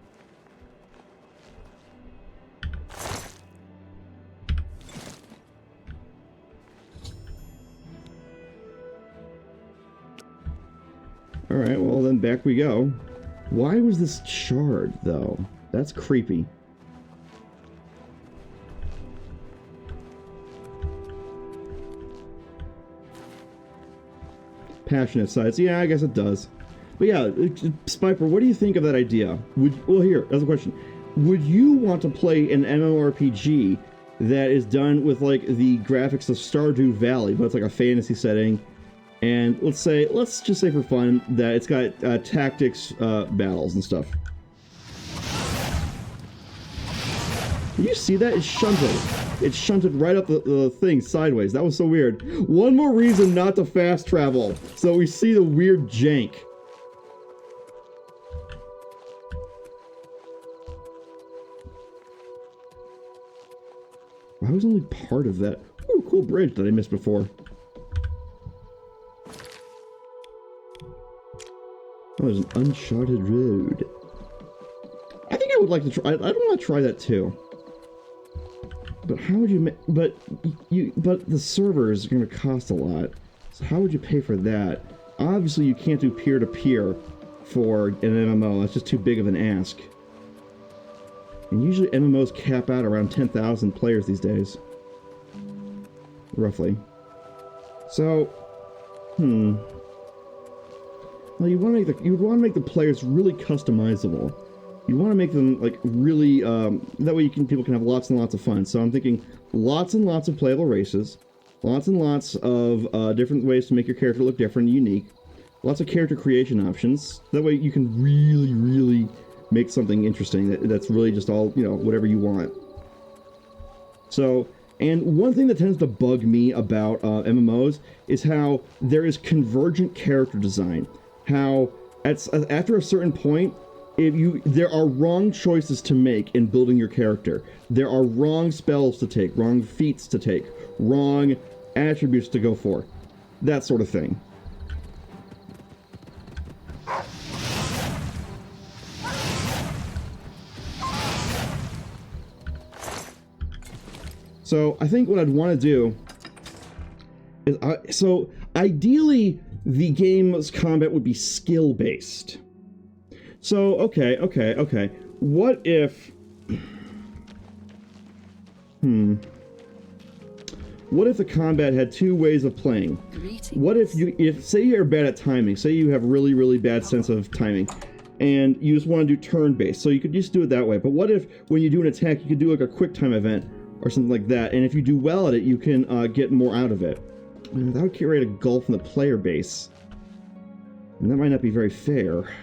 Alright, well then back we go. Why was this charred, though? That's creepy. passionate side. So yeah, I guess it does. But yeah, Spiper, what do you think of that idea? Well, here, that's a question. Would you want to play an MMORPG that is done with like the graphics of Stardew Valley, but it's like a fantasy setting, and let's just say for fun that it's got tactics battles and stuff? Did you see that? It's shunted. It's shunted right up the thing sideways. That was so weird. One more reason not to fast travel, so we see the weird jank. I was only part of that. Ooh, cool bridge that I missed before. Oh, there's an uncharted road. I think I would like to try. I want to try that too. But how would you make? But the servers are going to cost a lot. So how would you pay for that? Obviously, you can't do peer-to-peer for an MMO. That's just too big of an ask. And usually MMOs cap out around 10,000 players these days. Roughly. So, well, you want to make the players really customizable. You want to make them like really that way people can have lots and lots of fun. So I'm thinking lots and lots of playable races, lots and lots of different ways to make your character look different and unique, lots of character creation options. That way you can really make something interesting that's really just all, whatever you want. So, and one thing that tends to bug me about MMOs is how there is convergent character design. How after a certain point, there are wrong choices to make in building your character. There are wrong spells to take, wrong feats to take, wrong attributes to go for. That sort of thing. So I think what I'd want to do is, so ideally the game's combat would be skill-based. So, okay. What if... What if the combat had two ways of playing? What if say you're bad at timing, say you have really bad sense of timing, and you just want to do turn-based, so you could just do it that way. But what if, when you do an attack, you could do like a quick time event, or something like that, and if you do well at it, you can get more out of it. That would create a gulf in the player base. And that might not be very fair.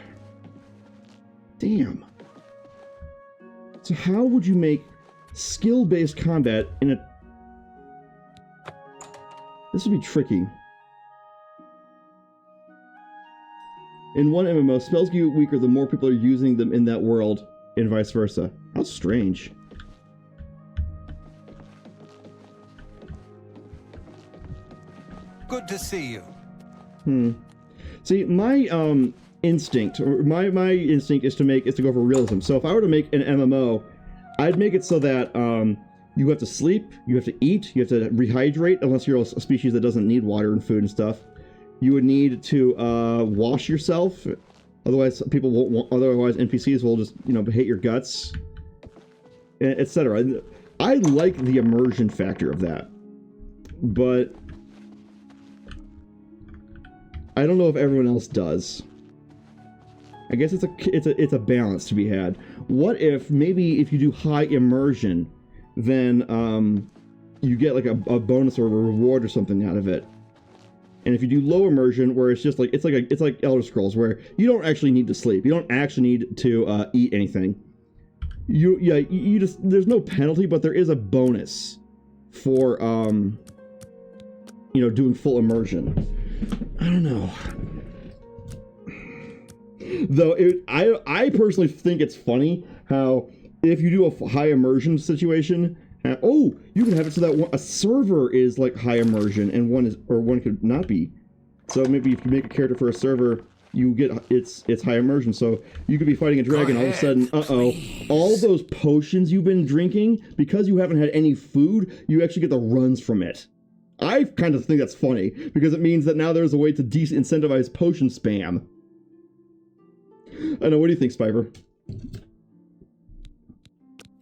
Damn. So how would you make skill-based combat in a... This would be tricky. In one MMO, spells get weaker the more people are using them in that world, and vice versa. How strange. Good to see you. See, my instinct is to go for realism. So if I were to make an MMO, I'd make it so that you have to sleep, you have to eat, you have to rehydrate, unless you're a species that doesn't need water and food and stuff. You would need to wash yourself, otherwise people won't. Otherwise NPCs will just hate your guts, etc. I like the immersion factor of that, but I don't know if everyone else does. I guess it's a balance to be had. What if maybe if you do high immersion, then you get like a bonus or a reward or something out of it. And if you do low immersion, where it's just like it's like Elder Scrolls, where you don't actually need to sleep, you don't actually need to eat anything. You just there's no penalty, but there is a bonus for doing full immersion. I don't know. Though I personally think it's funny how if you do a high immersion situation, you can have it so that a server is like high immersion and one could not be. So maybe if you make a character for a server, you get it's high immersion. So you could be fighting a dragon, all of a sudden, all those potions you've been drinking, because you haven't had any food, you actually get the runs from it. I kind of think that's funny, because it means that now there's a way to incentivize potion spam. I know, what do you think, Spiper?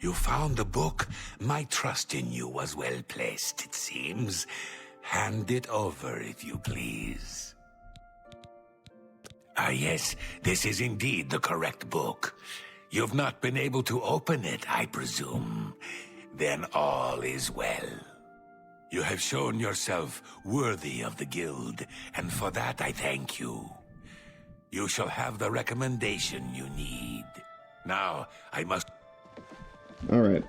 You found the book. My trust in you was well placed, it seems. Hand it over, if you please. Ah, yes, this is indeed the correct book. You've not been able to open it, I presume. Then all is well. You have shown yourself worthy of the guild, and for that I thank you. You shall have the recommendation you need. Now, I must... Alright.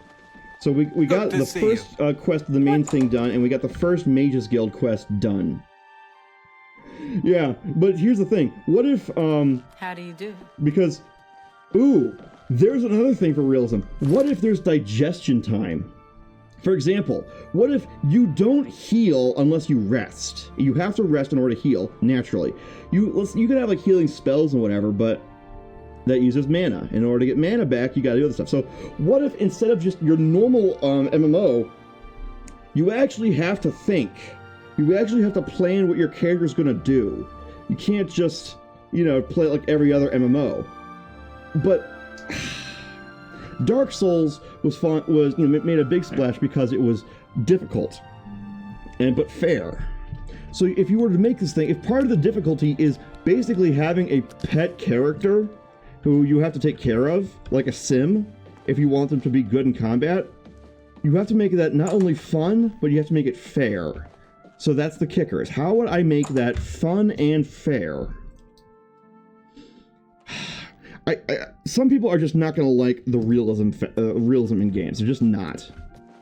So we got the first quest of the main thing done, and we got the first Mages Guild quest done. Yeah, but here's the thing. What if, How do you do? Because, ooh, there's another thing for realism. What if there's digestion time? For example, what if you don't heal unless you rest? You have to rest in order to heal, naturally. You can have, like, healing spells and whatever, but that uses mana. In order to get mana back, you gotta do other stuff. So, what if instead of just your normal, MMO, you actually have to think? You actually have to plan what your character's gonna do. You can't just, you know, play it like every other MMO. But Dark Souls made a big splash because it was difficult, but fair. So if you were to make this thing, if part of the difficulty is basically having a pet character who you have to take care of, like a sim, if you want them to be good in combat, you have to make that not only fun, but you have to make it fair. So that's the kicker, is how would I make that fun and fair? Some people are just not going to like the realism in games. They're just not.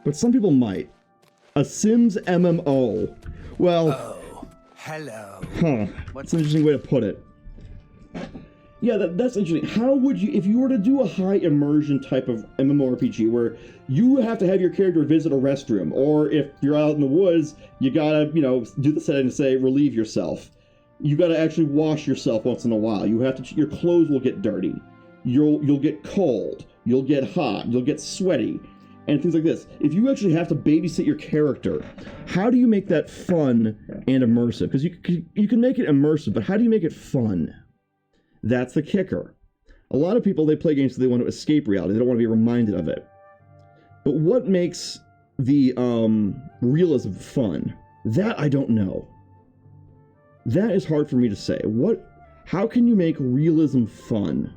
But some people might. A Sims MMO. Well... Oh, hello. Huh. That's an interesting way to put it. Yeah, that's interesting. How would you... If you were to do a high immersion type of MMORPG where you have to have your character visit a restroom, or if you're out in the woods, you gotta, you know, do the setting and say, relieve yourself. You gotta actually wash yourself once in a while. You have to... Your clothes will get dirty. You'll get cold. You'll get hot. You'll get sweaty. And things like this. If you actually have to babysit your character, how do you make that fun and immersive? Because you can make it immersive, but how do you make it fun? That's the kicker. A lot of people, they play games because they want to escape reality. They don't want to be reminded of it. But what makes the realism fun? That I don't know. That is hard for me to say. How can you make realism fun?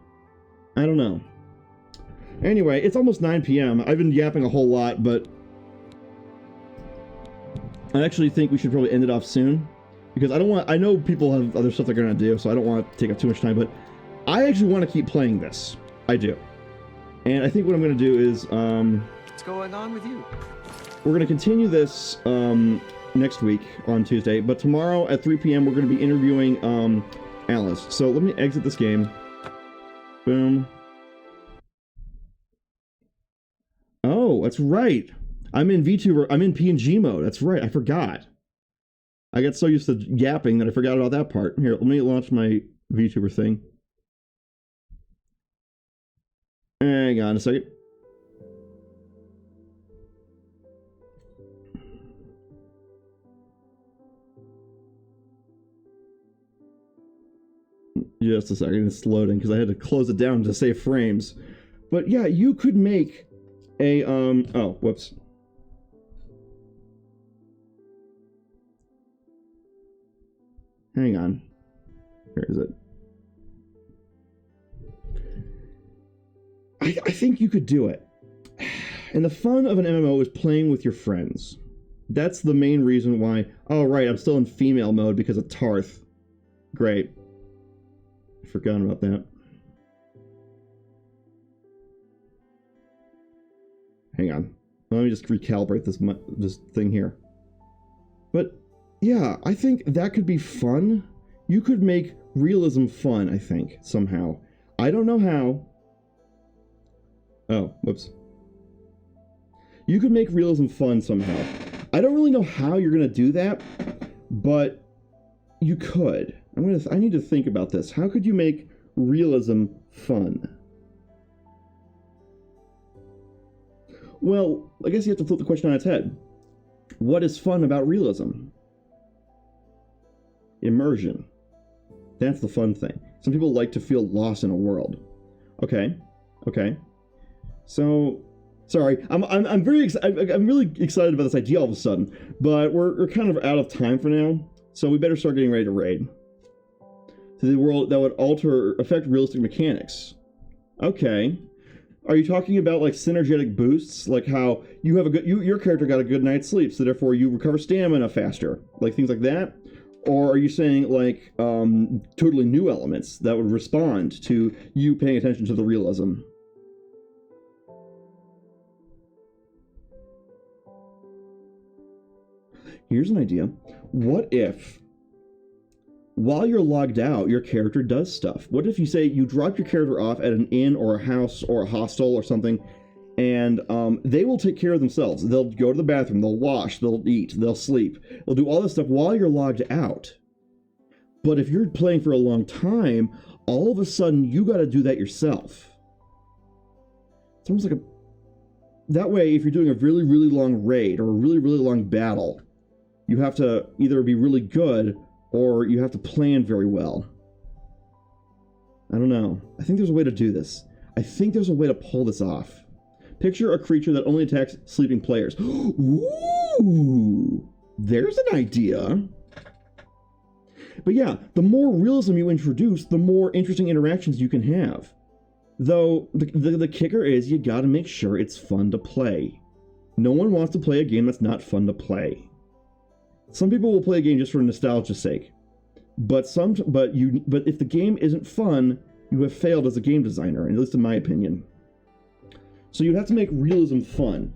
I don't know. Anyway, it's almost 9 p.m. I've been yapping a whole lot, but I actually think we should probably end it off soon. Because I know people have other stuff they're going to do, so I don't want to take up too much time, but I actually want to keep playing this. I do. And I think what I'm going to do is... What's going on with you? We're going to continue this next week on Tuesday, but tomorrow at 3 p.m. we're going to be interviewing Alice. So let me exit this game. Boom. Oh, that's right. I'm in VTuber. I'm in PNG mode. That's right. I forgot. I got so used to yapping that I forgot about that part. Here, let me launch my VTuber thing. Hang on a second. Just a second, it's loading because I had to close it down to save frames. But yeah, you could make a, oh, whoops. Hang on. Where is it? I think you could do it. And the fun of an MMO is playing with your friends. That's the main reason why... Oh, right, I'm still in female mode because of Tarth. Great. I forgot about that. Hang on. Let me just recalibrate this thing here. But, yeah, I think that could be fun. You could make realism fun, I think, somehow. I don't know how. Oh, whoops. You could make realism fun somehow. I don't really know how you're going to do that, but you could. I need to think about this. How could you make realism fun? Well, I guess you have to flip the question on its head. What is fun about realism? Immersion. That's the fun thing. Some people like to feel lost in a world. Okay. So, sorry, I'm very excited. I'm really excited about this idea all of a sudden, but we're kind of out of time for now, so we better start getting ready to raid. to the world that would affect realistic mechanics. Okay. Are you talking about like synergetic boosts, like how you have your character got a good night's sleep, so therefore you recover stamina faster, like things like that? Or are you saying like totally new elements that would respond to you paying attention to the realism? Here's an idea. What if, while you're logged out, your character does stuff? What if you say you drop your character off at an inn or a house or a hostel or something, and they will take care of themselves. They'll go to the bathroom, they'll wash, they'll eat, they'll sleep. They'll do all this stuff while you're logged out. But if you're playing for a long time, all of a sudden you got to do that yourself. It's almost like that way, if you're doing a really, really long raid or a really, really long battle, you have to either be really good or you have to plan very well. I don't know. I think there's a way to do this. I think there's a way to pull this off. Picture a creature that only attacks sleeping players. Ooh, there's an idea. But yeah, the more realism you introduce, the more interesting interactions you can have. Though, the kicker is you gotta make sure it's fun to play. No one wants to play a game that's not fun to play. Some people will play a game just for nostalgia's sake. But if the game isn't fun, you have failed as a game designer, at least in my opinion. So you have to make realism fun.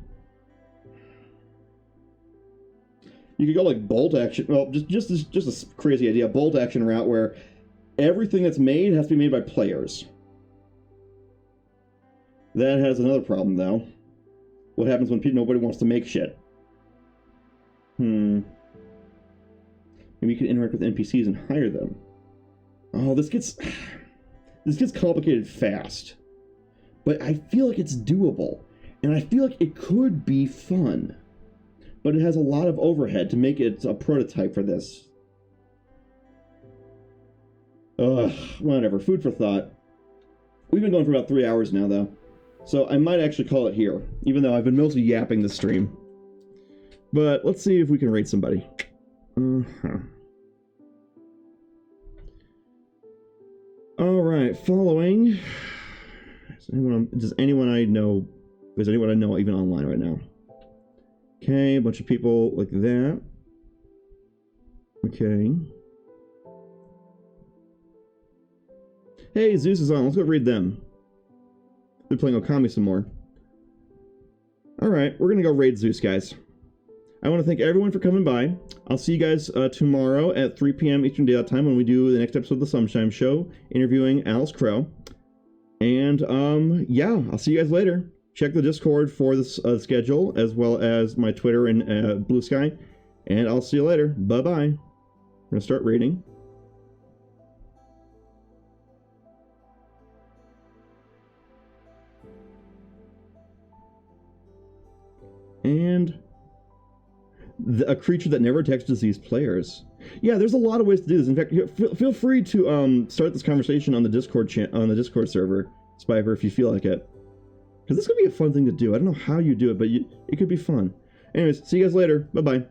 You could go like bolt action. Well, just a crazy idea. Bolt action route where everything that's made has to be made by players. That has another problem though. What happens when nobody wants to make shit? Maybe you can interact with NPCs and hire them. Oh, this gets complicated fast. But I feel like it's doable. And I feel like it could be fun. But it has a lot of overhead to make it a prototype for this. Ugh, whatever. Food for thought. We've been going for about 3 hours now, though. So I might actually call it here, even though I've been mostly yapping this stream. But let's see if we can rate somebody. Alright, following. Is anyone I know even online right now? Okay, a bunch of people like that. Okay. Hey, Zeus is on. Let's go read them. They're playing Okami some more. Alright, we're gonna go raid Zeus, guys. I want to thank everyone for coming by. I'll see you guys tomorrow at 3 p.m. Eastern Daylight Time when we do the next episode of The Sunshine Show, interviewing Alice Crow. And, yeah, I'll see you guys later. Check the Discord for this schedule, as well as my Twitter and Blue Sky. And I'll see you later. Bye-bye. We're gonna start raiding. And a creature that never attacks diseased players. Yeah, there's a lot of ways to do this. In fact, feel free to start this conversation on the Discord Discord server, Spiper, if you feel like it. Because this could be a fun thing to do. I don't know how you do it, but it could be fun. Anyways, see you guys later. Bye-bye.